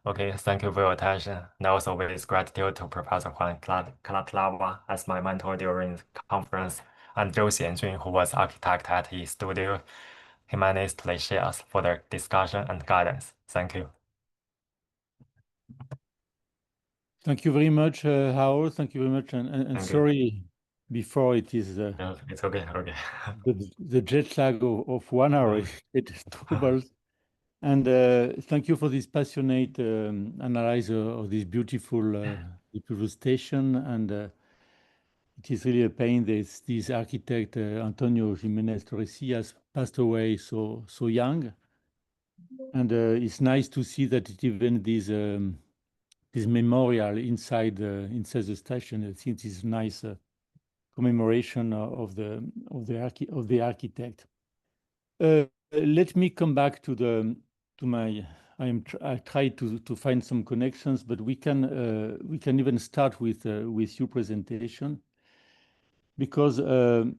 Okay, thank you for your attention. And also with gratitude to Professor Juan Calatrava as my mentor during the conference, and Zhou Xianjun, who was architect at his studio, Jimenez Iglesias, for their discussion and guidance. Thank you. Thank you very much, Howard. Thank you very much. And sorry, before it is No, it's okay. Okay. the jet lag of 1 hour. It is troubled. And thank you for this passionate analysis of this beautiful station. And it is really a pain that this architect, Antonio Jimenez Torresillas, passed away so young. And it's nice to see that it even this memorial inside the station. I think it's a nice commemoration of the architect. Let me come back to my. I try to find some connections, but we can even start with your presentation, because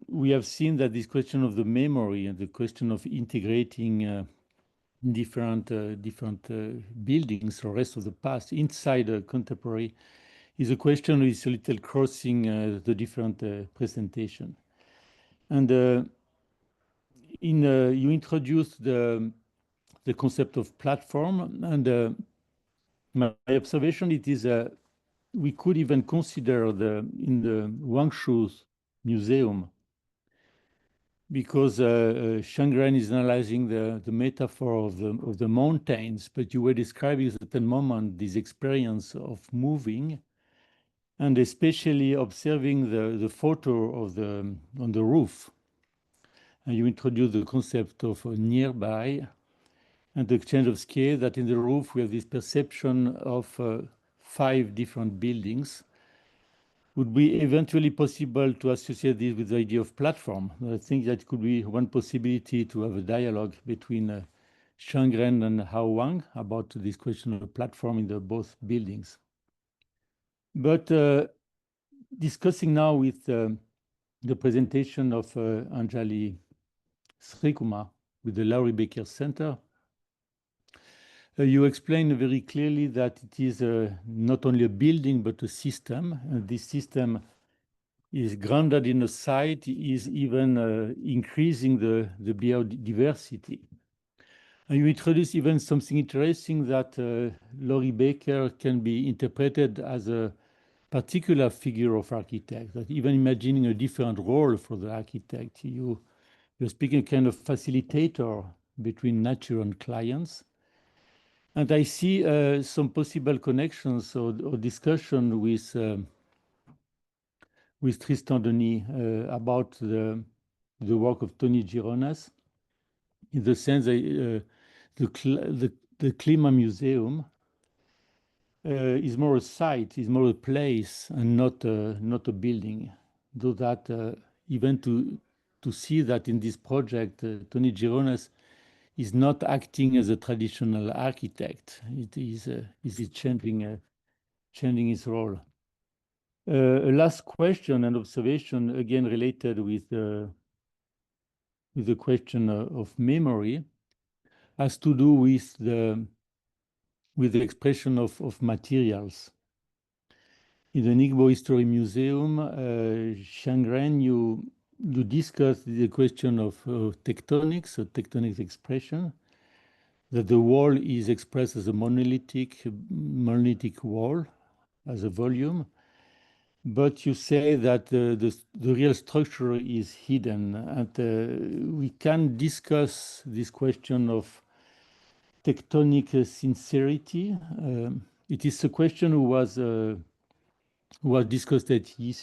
we have seen that this question of the memory and the question of integrating different buildings, the rest of the past inside a contemporary, is a question that is a little crossing the different presentation. And you introduced the concept of platform, and my observation it is we could even consider in the Wang Museum because Xiang is analyzing the metaphor of the mountains, but you were describing at the moment this experience of moving, and especially observing the photo of on the roof. And you introduce the concept of nearby and the exchange of scale, that in the roof we have this perception of 5 different buildings. Would be eventually possible to associate this with the idea of platform? I think that could be one possibility to have a dialogue between Xiang and Wang about this question of a platform in the both buildings. But discussing now with the presentation of Anjali Sreekumar with the Laurie Baker Center, you explain very clearly that it is not only a building but a system, and this system is grounded in a site, is even increasing the biodiversity. And you introduce even something interesting that Laurie Baker can be interpreted as a particular figure of architect, that even imagining a different role for the architect, you're speaking a kind of facilitator between nature and clients. And I see some possible connections or discussion with Tristan Denis about the work of Tony Gironas, in the sense that the Clima Museum is more a site, is more a place, and not a building. Though that even to see that in this project, Tony Gironas is not acting as a traditional architect. It is changing his role. A last question and observation, again related with the question of memory, has to do with the expression of materials. In the Ningbo History Museum, Xiang, you discuss the question of tectonics, a tectonics expression, that the wall is expressed as a monolithic wall, as a volume, but you say that the real structure is hidden, and we can discuss this question of tectonic sincerity. It is a question who was discussed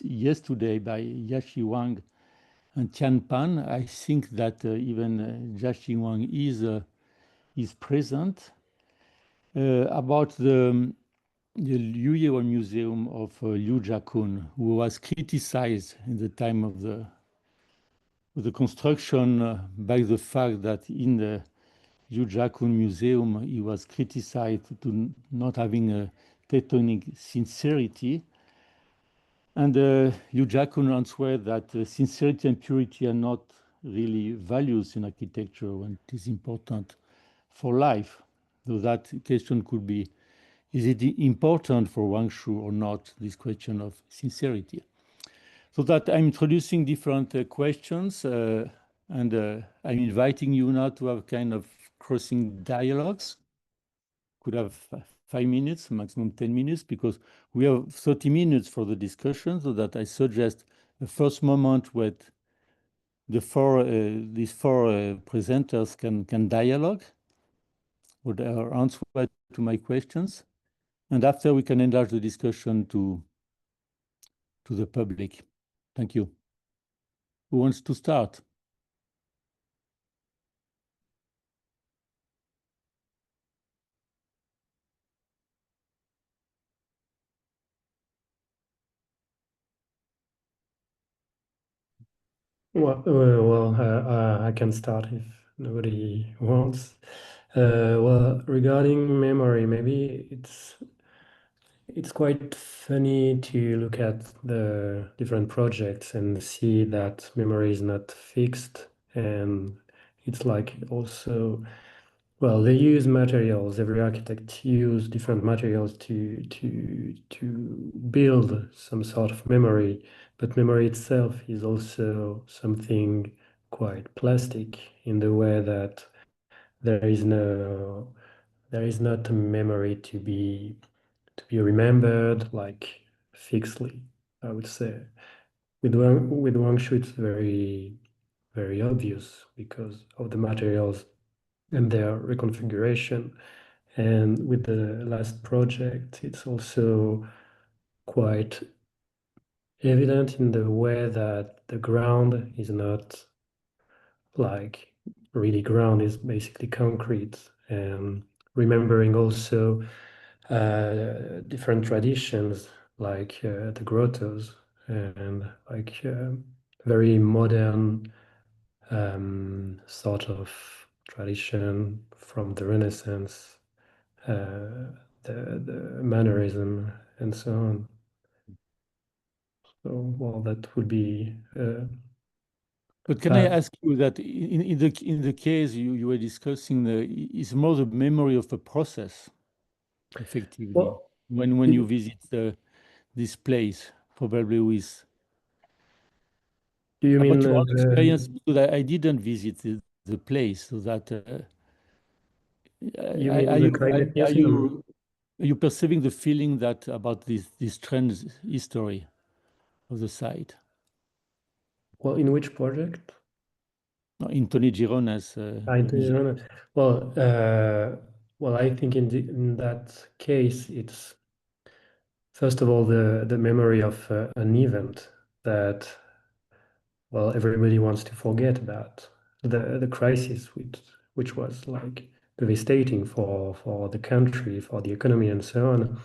yesterday by Yashi Wang and Tian Pan. I think that even Yashi Wang is present. About the Liu Museum of Liu Jiakun, who was criticized in the time of the construction by the fact that in the Liu Jiakun Museum he was criticized to not having a tectonic sincerity. And Liu Jiakun answered that sincerity and purity are not really values in architecture when it is important for life. So that question could be, is it important for Wang Shu or not, this question of sincerity? So that I'm introducing different questions, and I'm inviting you now to have kind of crossing dialogues. Could have 5 minutes, maximum 10 minutes, because we have 30 minutes for the discussion, so that I suggest the first moment where these four presenters can dialogue or answer to my questions. And after we can enlarge the discussion to the public. Thank you. Who wants to start? Well, I can start if nobody wants. Well, regarding memory, maybe it's quite funny to look at the different projects and see that memory is not fixed, and it's like also, well, they use materials. Every architect use different materials to build some sort of memory, but memory itself is also something quite plastic in the way that there is not a memory to be remembered like fixedly, I would say. With Wang Shu, it's very very obvious because of the materials and their reconfiguration. And with the last project, it's also quite evident in the way that the ground is not like really ground, is basically concrete. And remembering also different traditions like the grottos and like very modern sort of tradition from the Renaissance, the mannerism and so on. So, well, that would be. But can I ask you that in the case you were discussing, is more the memory of the process, effectively, Well, when you visit this place, probably with. Do you mean your own experience? Because I didn't visit the place, so that. You mean the Climate Museum? Are you perceiving the feeling that about this trend history of the site? Well, in which project? No, in Tony Girona's. Well, I think in that case, it's first of all the memory of an event that, well, everybody wants to forget about, the crisis which was like devastating for the country, for the economy, and so on.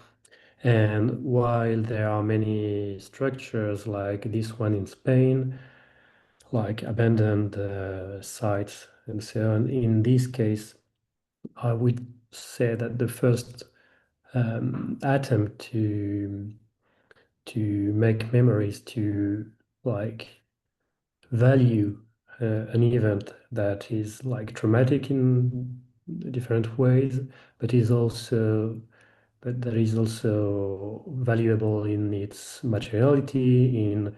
And while there are many structures like this one in Spain, like abandoned sites and so on, in this case, I would say that the first attempt to make memories, to like value an event that is like traumatic in different ways, but that is also valuable in its materiality, in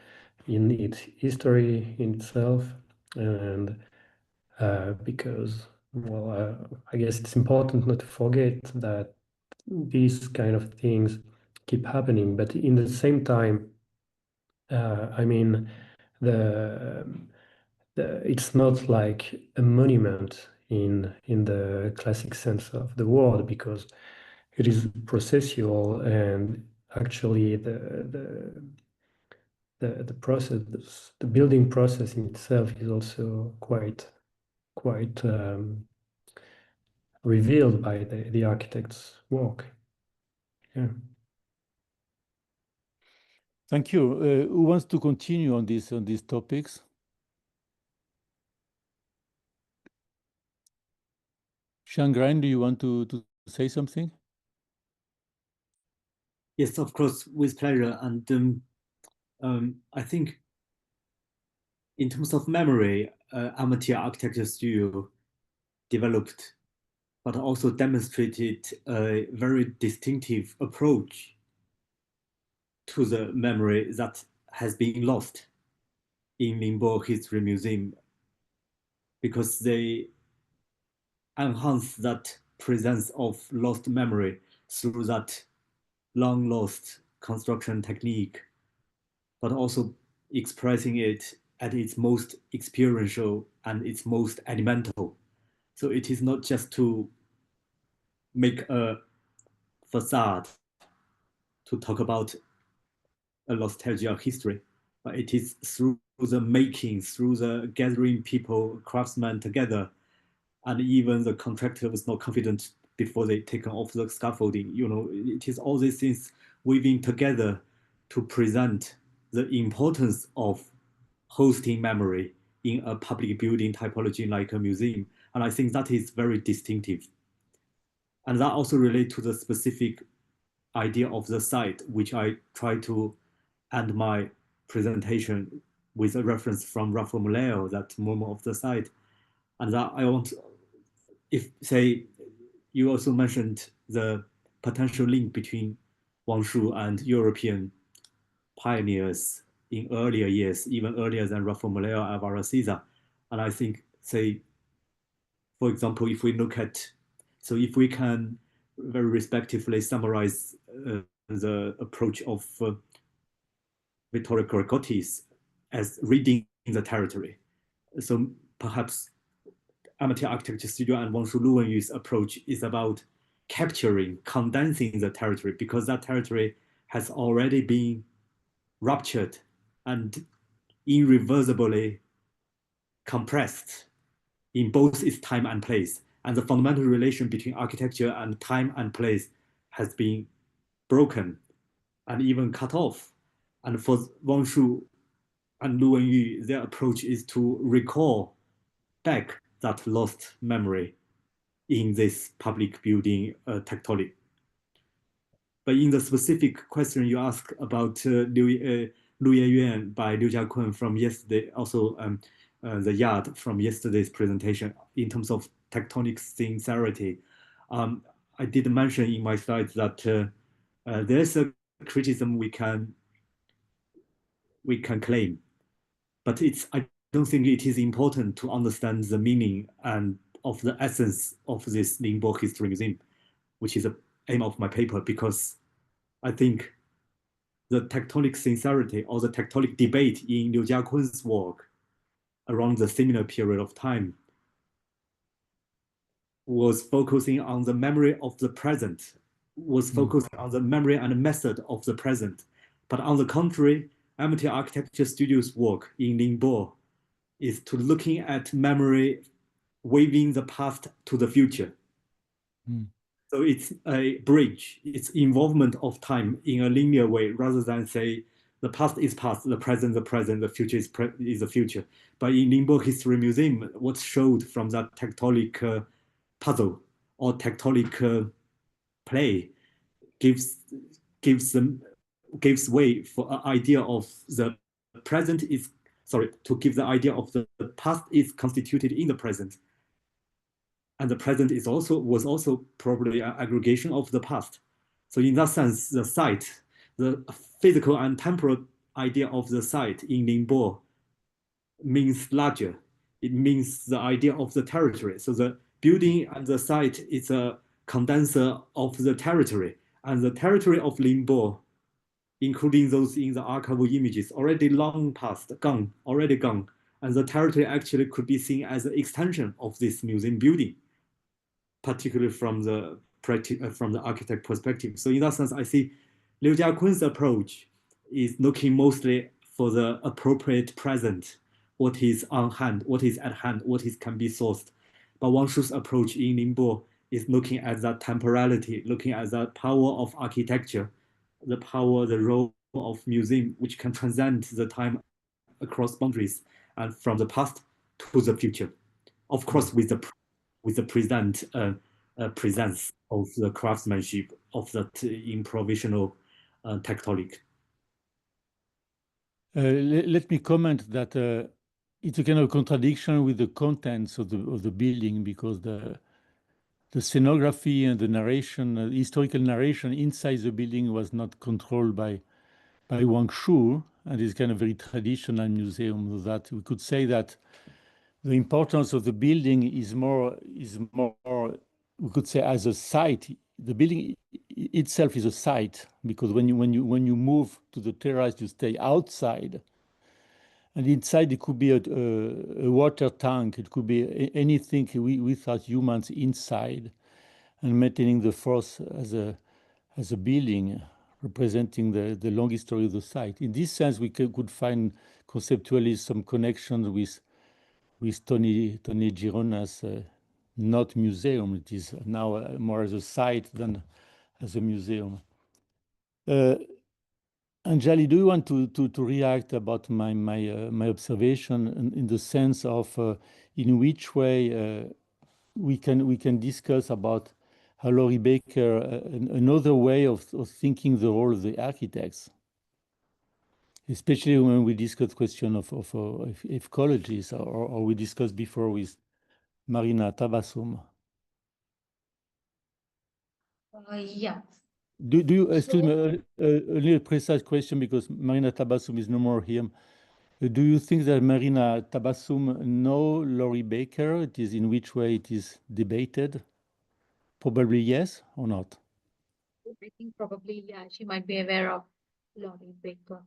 its history in itself, and because, well, I guess it's important not to forget that these kind of things keep happening, but in the same time, I mean, it's not like a monument in the classic sense of the word, because it is processual, and actually the process, the building process in itself is also quite revealed by the architect's work. Yeah. Thank you. Who wants to continue on these topics? Xiang, do you want to say something? Yes, of course, with pleasure. And I think in terms of memory, amateur architecture studio developed, but also demonstrated a very distinctive approach to the memory that has been lost in Ningbo History Museum, because they enhance that presence of lost memory through that long lost construction technique, but also expressing it at its most experiential and its most elemental. So it is not just to make a facade to talk about a nostalgia of history, but it is through the making, through the gathering people, craftsmen together, and even the contractor was not confident before they taken off the scaffolding. You know, it is all these things weaving together to present the importance of hosting memory in a public building typology like a museum. And I think that is very distinctive. And that also relates to the specific idea of the site, which I try to end my presentation with a reference from Rafael Muleo, that moment of the site. And that I want, if say, you also mentioned the potential link between Wang Shu and European pioneers in earlier years, even earlier than Rafael Muleo and Alvaro Siza. And I think, say, for example, if we look at, so if we can very respectively summarize the approach of Vittorio Gregotti's as reading the territory, So perhaps Amateur Architecture Studio and Wang Shu Lu Wenyu's approach is about capturing, condensing the territory, because that territory has already been ruptured and irreversibly compressed in both its time and place. And the fundamental relation between architecture and time and place has been broken and even cut off. And for Wang Shu and Lu Wenyu, their approach is to recall back that lost memory in this public building tectonic. But in the specific question you asked about Lu Yeyuan by Liu Jiakun from yesterday, also the yard from yesterday's presentation, in terms of tectonic sincerity, I did mention in my slides that there's a criticism we can claim, but I don't think it is important to understand the meaning and of the essence of this Ningbo History Museum, which is the aim of my paper, because I think the tectonic sincerity or the tectonic debate in Liu Jiakun's work around the similar period of time was focusing on the memory of the present, was focusing on the memory and method of the present. But on the contrary, Amateur Architecture Studio's work in Ningbo is to looking at memory waving the past to the future. So it's a bridge, it's involvement of time in a linear way, rather than say the past is past, the present, the future is the future. But in Ningbo History Museum, what's showed from that tectonic puzzle or tectonic play gives way for an idea of the present is, to give the idea of the past is constituted in the present. And the present was also probably an aggregation of the past. So in that sense, the site, the physical and temporal idea of the site in Ningbo means larger. It means the idea of the territory. So the building and the site is a condenser of the territory. And the territory of Ningbo, including those in the archival images, already long past, already gone. And the territory actually could be seen as an extension of this museum building, particularly from the architect perspective. So in that sense, I see Liu Jiakun's approach is looking mostly for the appropriate present, what is on hand, what is at hand, what can be sourced. But Wang Shu's approach in Ningbo is looking at that temporality, looking at the power of architecture, the power, the role of museum, which can transcend the time across boundaries and from the past to the future. Of course, with the present presence of the craftsmanship of that improvisational tectonic. Let me comment that it's a kind of contradiction with the contents of the building, because the scenography and the narration, historical narration inside the building was not controlled by Wang Shu, and it's kind of very traditional museum. That we could say that the importance of the building is more we could say as a site. The building itself is a site, because when you move to the terrace, you stay outside, and inside it could be a water tank. It could be anything without humans inside, and maintaining the force as a building representing the long history of the site. In this sense, we could find conceptually some connections with Tony Girona's not museum. It is now more as a site than as a museum. Anjali, do you want to react about my observation in the sense of in which way we can discuss about how Laurie Baker another way of thinking the role of the architects, especially when we discuss question of ecologies, or we discussed before with Marina, Tabassum. Yeah. Do you, excuse me, a little precise question, because Marina Tabassum is no more here. Do you think that Marina Tabassum know Laurie Baker? It is in which way it is debated? Probably yes or not? I think probably, yeah, she might be aware of Laurie Baker.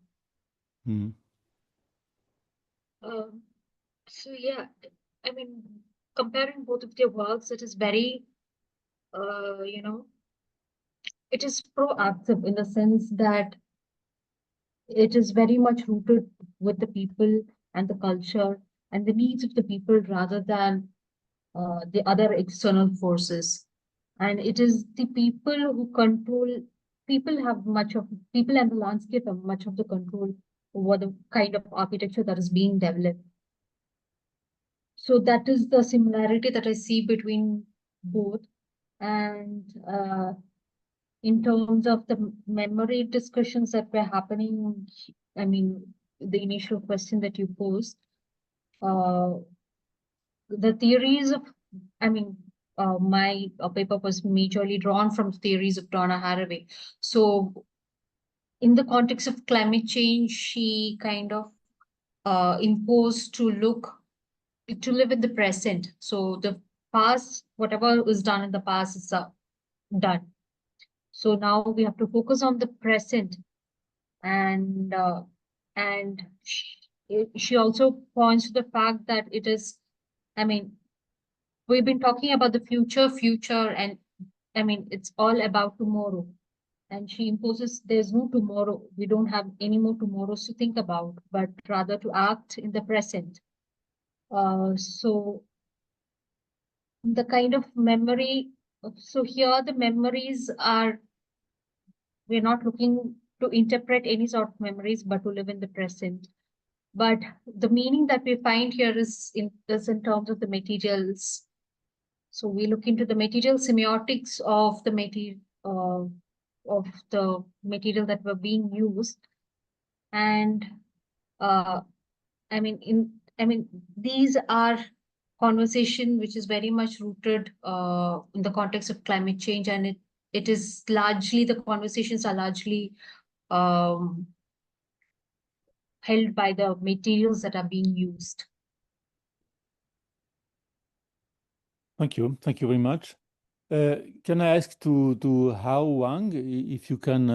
So yeah, I mean, comparing both of their works, it is very, you know, it is proactive in the sense that it is very much rooted with the people and the culture and the needs of the people rather than the other external forces. And it is the people who control, people and the landscape have much of the control over the kind of architecture that is being developed. So that is the similarity that I see between both. And in terms of the memory discussions that were happening, I mean, the initial question that you posed, the theories of, I mean, my paper was majorly drawn from theories of Donna Haraway. So in the context of climate change, she kind of imposed to live in the present. So the past, whatever was done in the past is done. So now we have to focus on the present. And she also points to the fact that it is, I mean, we've been talking about the future, and I mean, it's all about tomorrow. And she imposes there's no tomorrow. We don't have any more tomorrows to think about, but rather to act in the present. So the kind of memory, so here the memories are, we're not looking to interpret any sort of memories, but to live in the present. But the meaning that we find here is in terms of the materials. So we look into the material semiotics of the material that were being used. And these are conversation which is very much rooted in the context of climate change, and it is largely, the conversations are largely held by the materials that are being used. Thank you very much. Can I ask to Hao Wang if you can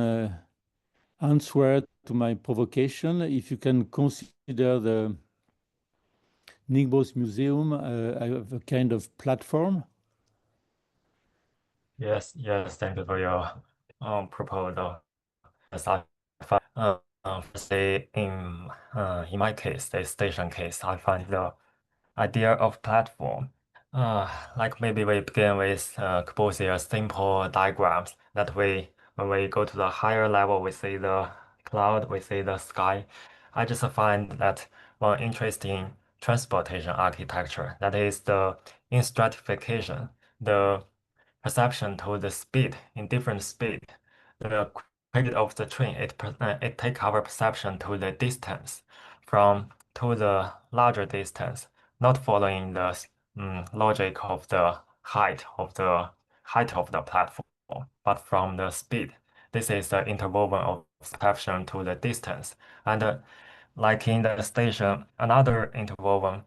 answer to my provocation, if you can consider the Ningbo's museum a kind of platform? Yes, thank you for your proposal. Yes, firstly, in my case, the station case, I find the idea of platform. Like maybe we begin with Corbusier's simple diagrams that when we go to the higher level, we see the cloud, we see the sky. I just find that one interesting transportation architecture, that is the in stratification, the perception to the speed in different speed. The quality of the train, it take our perception to the distance to the larger distance, not following the logic of the height of the platform, but from the speed. This is the interwoven of perception to the distance. And like in the station, another interwoven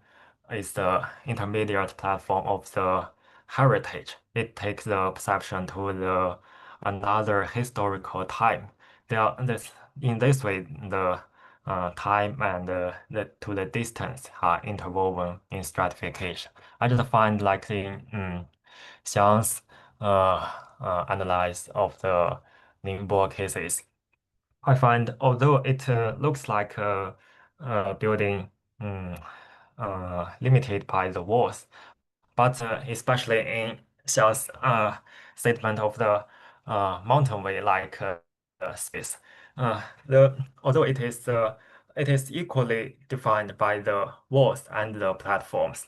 is the intermediate platform of the heritage. It takes the perception to another historical time. In this way, the time and to the distance are interwoven in stratification. I just find like in Xiang's analysis of the Ningbo cases, I find although it looks like a building limited by the walls, but especially in Xiao's statement of the mountainway like space, although it is equally defined by the walls and the platforms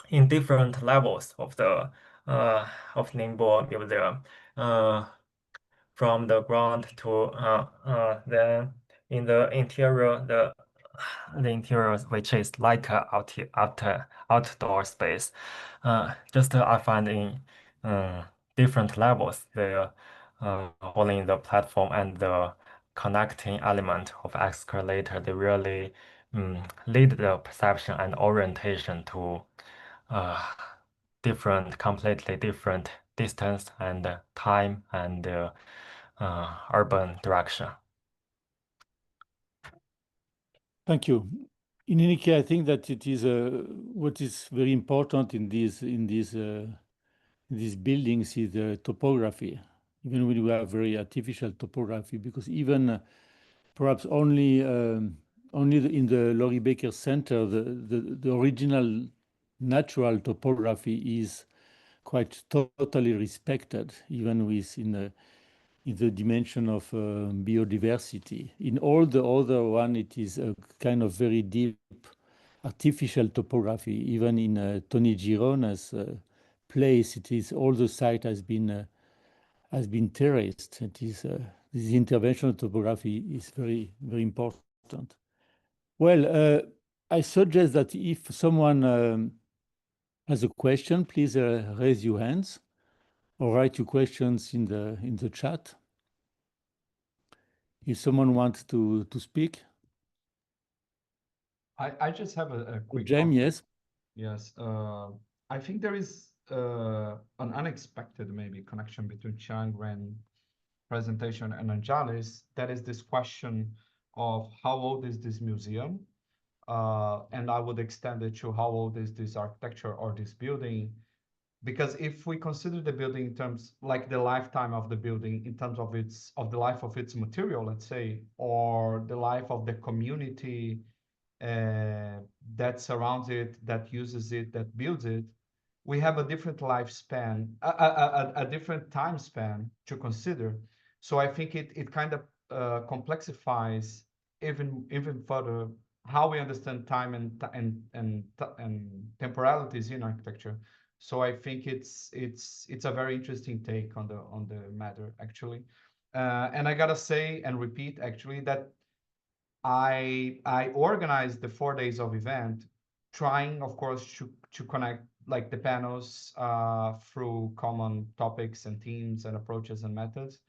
in different levels of the of Ningbo Museum. From the ground to then in the interior, the interior, which is like a outdoor space. Just I find in different levels, the holding the platform and the connecting element of escalator, they really lead the perception and orientation to completely different distance and time and urban direction. Thank you. In any case, I think that it is what is very important in these buildings is the topography. Even when we have very artificial topography, because even perhaps only in the Laurie Baker Center, the original natural topography is quite totally respected, even in the dimension of biodiversity. In all the other one, it is a kind of very deep artificial topography. Even in Tony Girona's place, it is all the site has been terraced. It is this interventional topography is very, very important. Well, I suggest that if someone has a question, please raise your hands or write your questions in the chat. If someone wants to speak. I just have a quick James, yes. Yes. I think there is an unexpected maybe connection between Xiang and presentation and Anjali's. That is this question of how old is this museum? And I would extend it to how old is this architecture or this building? Because if we consider the building in terms like the lifetime of the building in terms of the life of its material, let's say, or the life of the community that surrounds it, that uses it, that builds it, we have a different lifespan, a different time span to consider. So I think it kind of complexifies even further how we understand time and temporalities in architecture. So I think it's a very interesting take on the matter actually, and I gotta say and repeat actually that I organized the 4 days of event, trying of course to connect like the panels through common topics and themes and approaches and methods.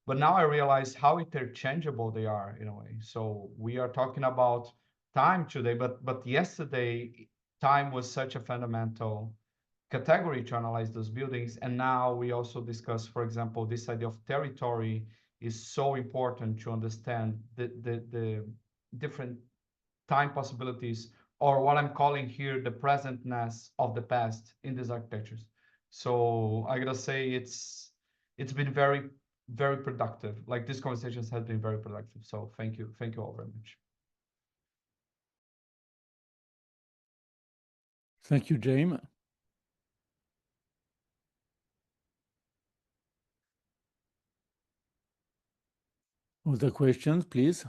But now I realize how interchangeable they are in a way. So we are talking about time today, but yesterday time was such a fundamental category to analyze those buildings. And now we also discuss, for example, this idea of territory is so important to understand the different time possibilities, or what I'm calling here the presentness of the past in these architectures. So I gotta say it's been very, very productive. Like these conversations have been very productive. So thank you all very much. Thank you, James. Other questions, please?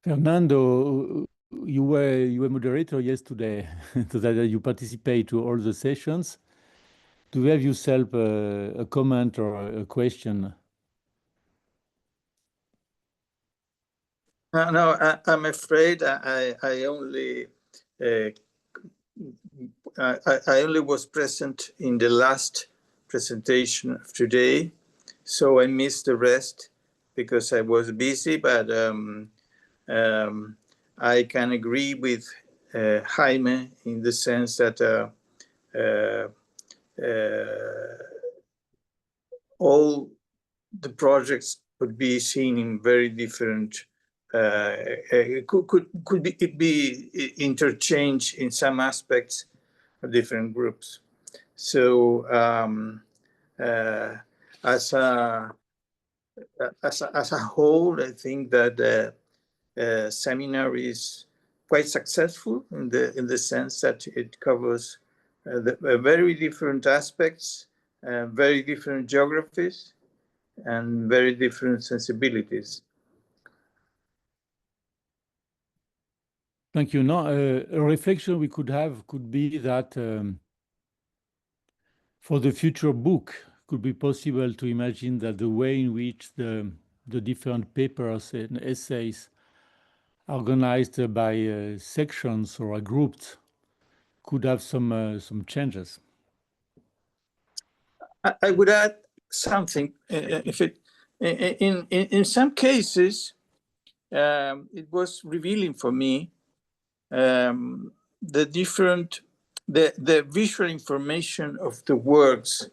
Fernando, you were moderator yesterday, so that you participate to all the sessions. Do you have yourself a comment or a question? No, I'm afraid I only I only was present in the last presentation of today, so I missed the rest because I was busy. But I can agree with Jaime in the sense that all the projects could be seen in very different. Could be interchanged in some aspects of different groups. So as a whole, I think that the seminar is quite successful in the sense that it covers the very different aspects, very different geographies, and very different sensibilities. Thank you. No, a reflection we could have could be that for the future book, could be possible to imagine that the way in which the different papers and essays are organized by sections or grouped could have some changes. I would add something. If it in some cases, it was revealing for me the different the visual information of the works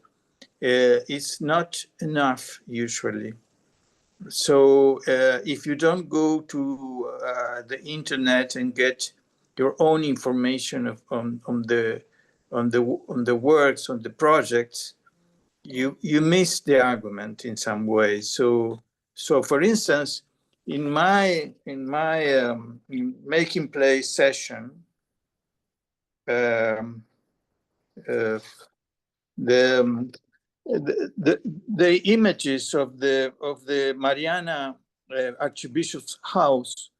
is not enough usually. So if you don't go to the internet and get your own information on the works, on the projects, you miss the argument in some way. So for instance, in my making play session, the images of the Mariana Archbishop's house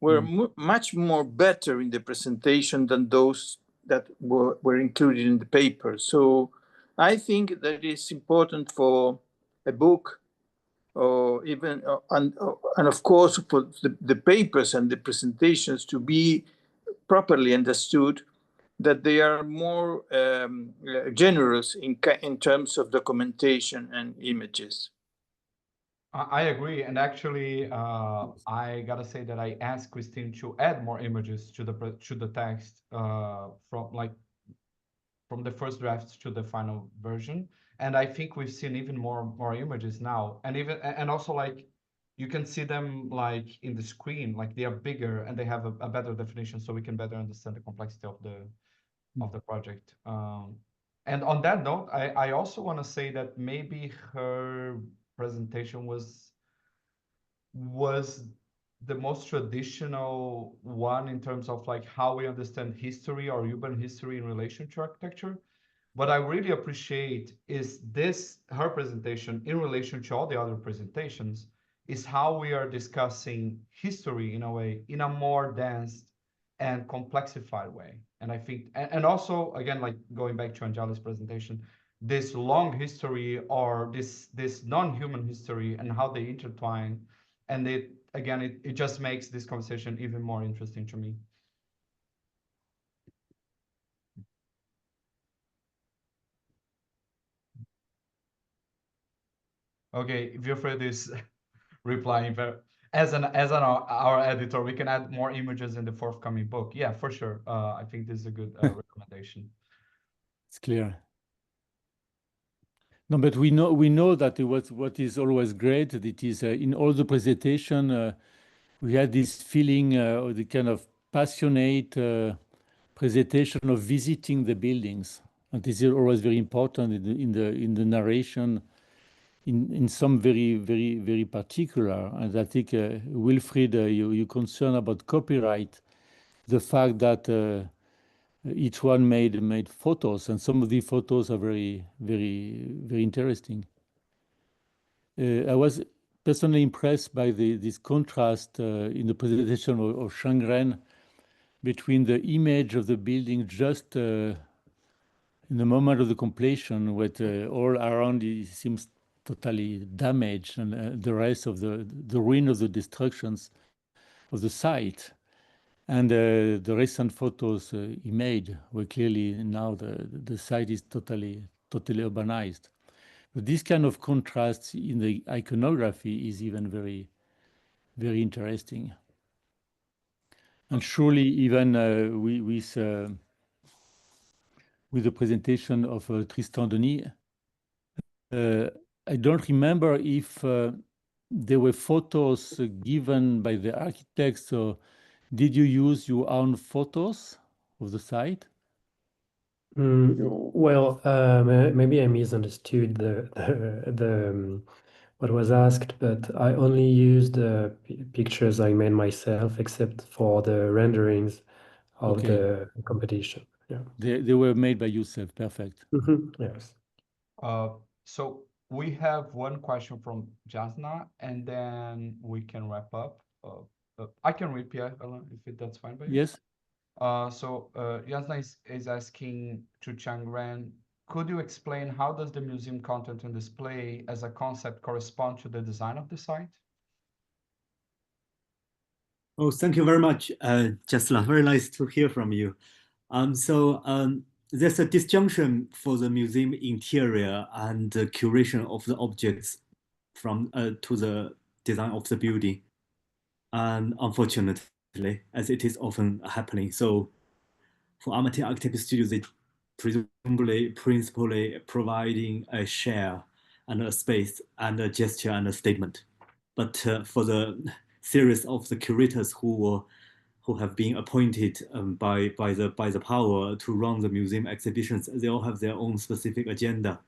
were much more better in the presentation than those that were included in the paper. So I think that it's important for a book, or even and of course for the papers and the presentations to be properly understood, that they are more generous in terms of documentation and images. I agree, and actually, I gotta say that I asked Christine to add more images to the text from the first draft to the final version, and I think we've seen even more images now, and also like you can see them like in the screen, like they are bigger and they have a better definition, so we can better understand the complexity of the project. And on that note, I also want to say that maybe her presentation was the most traditional one in terms of like how we understand history or urban history in relation to architecture. What I really appreciate is her presentation in relation to all the other presentations is how we are discussing history in a way, in a more dense and complexified way. And I think, and also again, like going back to Anjali's presentation, this long history or this non-human history and how they intertwine, and it just makes this conversation even more interesting to me. Okay, Wilfred is replying, as our editor, we can add more images in the forthcoming book. Yeah, for sure. I think this is a good recommendation. It's clear. No, but we know that what is always great. It is in all the presentation we had this feeling of the kind of passionate presentation of visiting the buildings, and this is always very important in the narration. In some very particular, and I think Wilfried, you concerned about copyright, the fact that each one made photos, and some of the photos are very interesting. I was personally impressed by this contrast in the presentation of Xiang between the image of the building just in the moment of the completion, with all around it seems totally damaged, and the rest of the ruin of the destructions of the site. And the recent photos he made were clearly now the site is totally urbanized. But this kind of contrast in the iconography is even very interesting. And surely even with the presentation of Tristan Denis, I don't remember if there were photos given by the architects, or did you use your own photos of the site? Well, maybe I misunderstood the what was asked, but I only used the pictures I made myself, except for the renderings of the competition. Yeah, they were made by yourself. Perfect. Yes. So we have one question from Jasna, and then we can wrap up. I can read, Pierre-Alain, if that's fine by you. Yes. So Jasna is asking to Xiang, could you explain how does the museum content and display as a concept correspond to the design of the site? Oh, thank you very much, Jasna. Very nice to hear from you. There's a disjunction for the museum interior and the curation of the objects from to the design of the building, and unfortunately, as it is often happening. So for amateur architect studios, presumably principally providing a share and a space and a gesture and a statement. But for the series of the curators who have been appointed by the power to run the museum exhibitions, they all have their own specific agenda.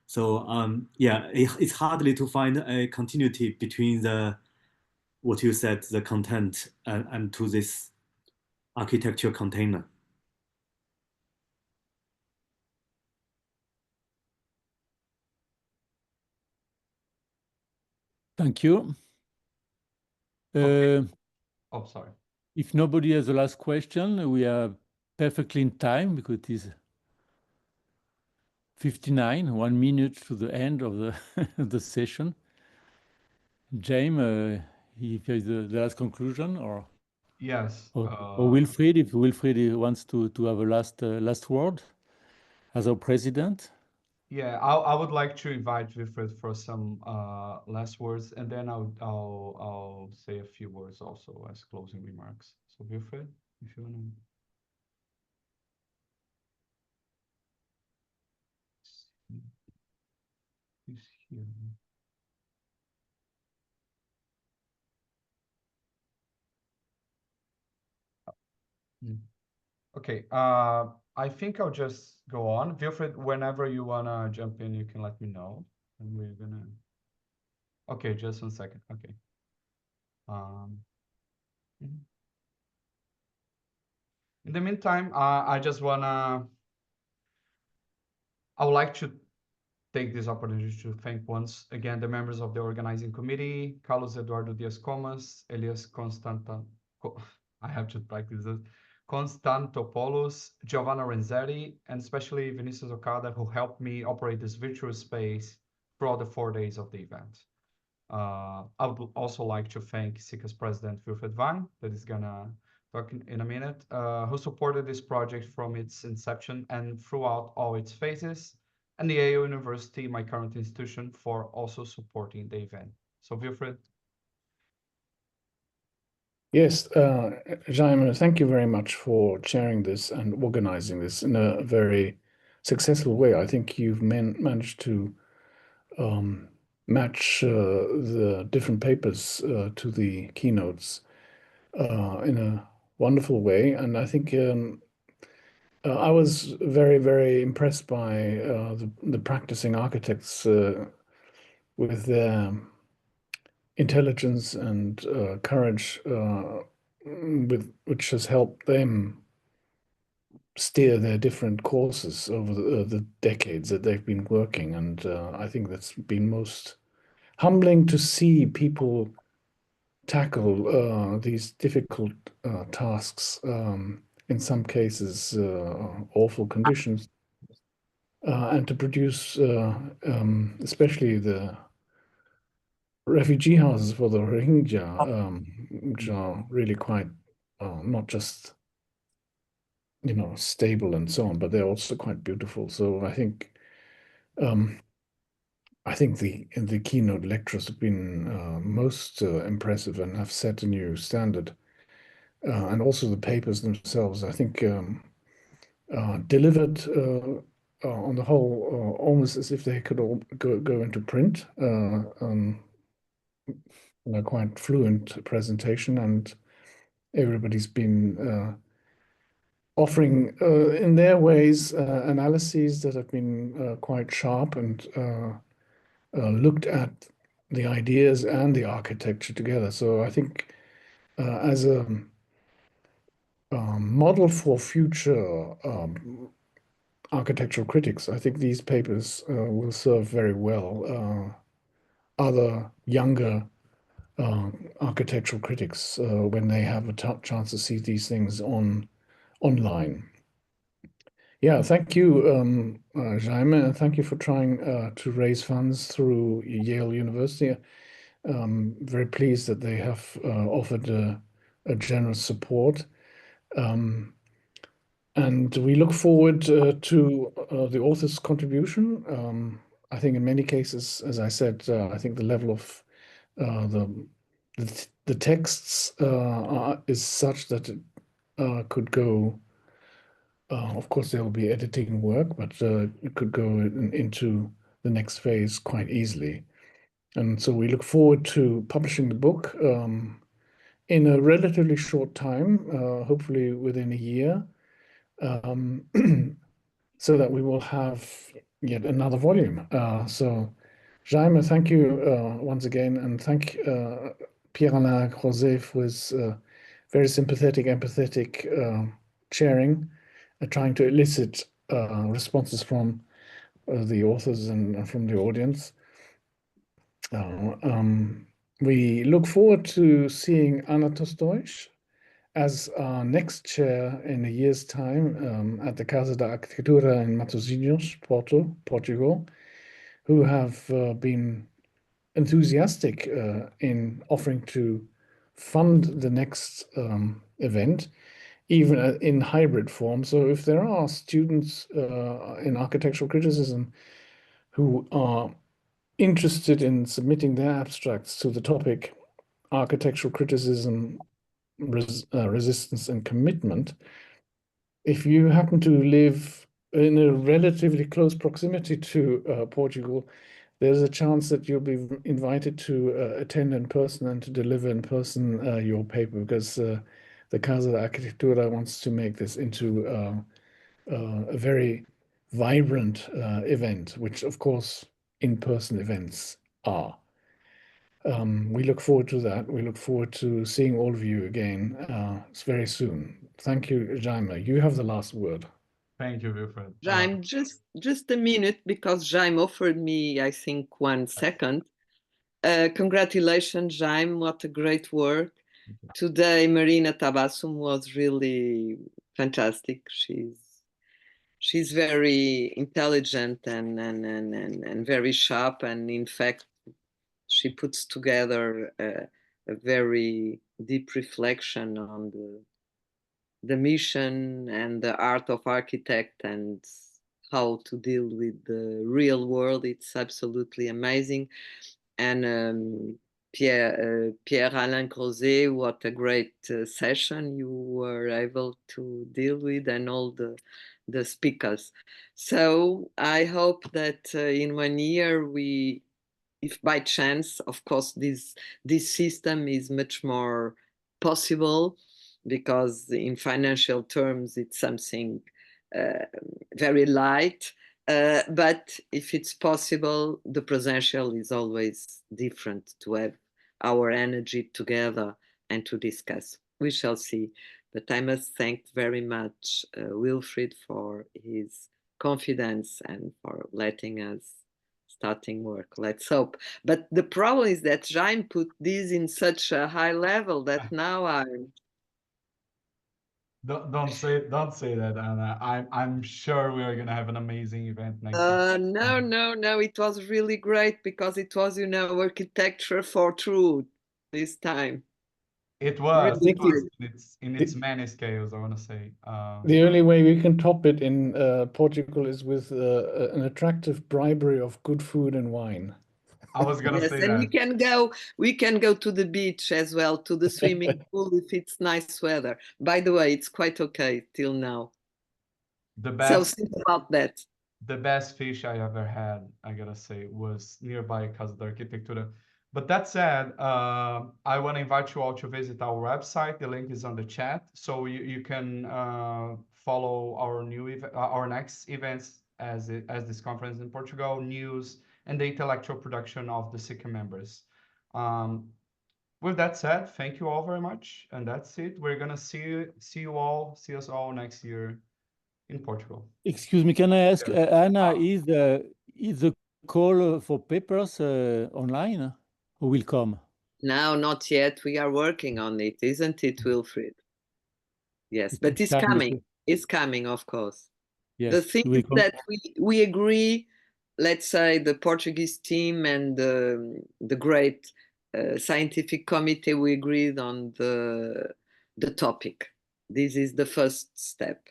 So yeah, it's hardly to find a continuity between what you said, the content, and to this architecture container. Thank you. Okay. Oh, sorry. If nobody has a last question, we are perfectly in time because it is 59, 1 minute to the end of the, the session. James, if there is the last conclusion, or yes, or Wilfried, if Wilfried wants to have a last word as our president. Yeah, I would like to invite Wilfried for some last words, and then I'll say a few words also as closing remarks. So Wilfried, if you want to. He's here. Okay, I think I'll just go on. Wilfried, whenever you wanna jump in, you can let me know, and we're gonna. Okay, just 1 second. Okay. In the meantime, I just wanna. I would like to take this opportunity to thank once again the members of the organizing committee, Carlos Eduardo Dias Comas, Elias Constanta, I have to practice this, Constantopoulos, Giovanna Renzetti, and especially Vinicius Okada, who helped me operate this virtual space throughout the 4 days of the event. I would also like to thank SICA's president, Wilfried Wang, that is gonna talk in a minute, who supported this project from its inception and throughout all its phases, and the Yale University, my current institution, for also supporting the event. So Wilfried. Yes, Jaime, thank you very much for chairing this and organizing this in a very successful way. I think you've managed to match the different papers to the keynotes in a wonderful way. And I think I was very, very impressed by the practicing architects with their intelligence and courage which has helped them steer their different courses over the decades that they've been working. And I think that's been most humbling to see people tackle these difficult tasks, in some cases awful conditions, and to produce especially the refugee houses for the Rohingya, which are really quite not just stable and so on, but they're also quite beautiful. So I think the keynote lectures have been most impressive and have set a new standard. And also the papers themselves, I think, delivered on the whole almost as if they could all go into print. Quite fluent presentation, and everybody's been offering in their ways analyses that have been quite sharp and looked at the ideas and the architecture together. So I think as a model for future architectural critics, I think these papers will serve very well other younger architectural critics when they have a chance to see these things online. Yeah, thank you, Jaime, and thank you for trying to raise funds through Yale University. Very pleased that they have offered a generous support. And we look forward to the author's contribution. I think in many cases, as I said, I think the level of the texts is such that it could go Of course, there will be editing work, but it could go into the next phase quite easily. And so we look forward to publishing the book in a relatively short time, hopefully within a year, so that we will have yet another volume. So, Jaime, thank you once again, and thank Pierre-Alain Croset for his very sympathetic, empathetic sharing, trying to elicit responses from the authors and from the audience. We look forward to seeing Anna Tostoi as our next chair in a year's time at the Casa da Arquitetura in Matosinhos, Portugal, who have been enthusiastic in offering to fund the next event, even in hybrid form. So if there are students in architectural criticism who are interested in submitting their abstracts to the topic architectural criticism, resistance and commitment, if you happen to live in a relatively close proximity to Portugal, there's a chance that you'll be invited to attend in person and to deliver in person your paper, because the Casa de Arquitectura wants to make this into a very vibrant event, which of course in-person events are. We look forward to that. We look forward to seeing all of you again very soon. Thank you, Jaime. You have the last word. Thank you, Wilfred. Jaime, just a minute, because Jaime offered me, I think, 1 second. Congratulations, Jaime. What a great work. Today, Marina Tabassum was really fantastic. She's very intelligent and very sharp, and in fact, she puts together a very deep reflection on the mission and the art of architect and how to deal with the real world. It's absolutely amazing. And Pierre-Alain Croset, what a great session you were able to deal with, and all the speakers. So I hope that in 1 year if by chance, of course, this system is much more possible, because in financial terms it's something very light. But if it's possible, the presential is always different, to have our energy together and to discuss. We shall see. But I must thank very much Wilfried for his confidence and for letting us starting work. Let's hope. But the problem is that Jaime put this in such a high level that now I'm... Don't say that, Anna. I'm sure we are gonna have an amazing event next year. No. It was really great, because it was, architecture for truth this time. It was. Really It was in its many scales, I want to say. The only way we can top it in Portugal is with an attractive bribery of good food and wine. I was gonna Yes, say and that. we can go to the beach as well, to the swimming pool, if it's nice weather. By the way, it's quite okay till now. So think about that. The best fish I ever had, I gotta say, was nearby Casa da Arquitectura. But that said, I want to invite you all to visit our website. The link is on the chat, so you can follow our next events as this conference in Portugal, news, and the intellectual production of the SICA members. With that said, thank you all very much, and that's it. We're gonna see us all next year in Portugal. Excuse me, can I ask, Anna, is the call for papers online? Who will come? No, not yet. We are working on it, isn't it, Wilfried? Yes, but it's coming. It's coming, of course. Yes, the thing is that we agree, let's say the Portuguese team and the great scientific committee, we agreed on the topic. This is the first step.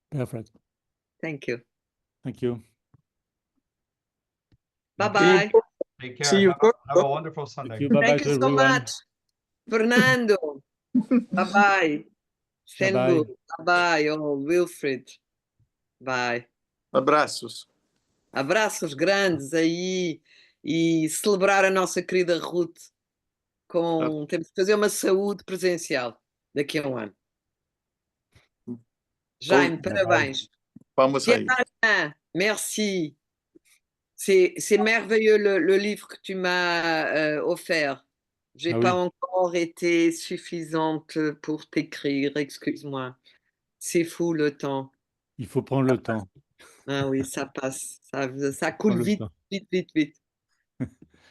Perfect. Thank you. Thank you. Bye-bye. Take care. See you. Have a wonderful Sunday. Thank you. Bye-bye Thank you so much. Fernando. Bye-bye. Sengu. Bye-bye. Oh, Wilfried. Vai. Abraços. Abraços grandes aí e celebrar a nossa querida Ruth com... Temos que fazer uma saúde presencial daqui a um ano. Jaime, parabéns. Vamos aí. Pierre-Alain, merci. C'est merveilleux le livre que tu m'as offert. J'ai pas encore été suffisante pour t'écrire, excuse-moi. C'est fou le temps. Il faut prendre le temps. Ah oui, ça passe. Ça coule vite, vite, vite, vite.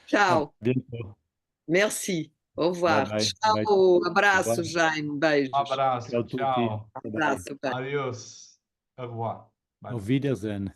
Ciao. À bientôt. Merci. Au revoir. Bye, bye. Ciao. Bye. Abraço, Jaime. Beijos. Abraço, Ciao tutti. tchau. Bye bye. Abraço. Bye. Adios. Au revoir. Bye. Auf Wiedersehen.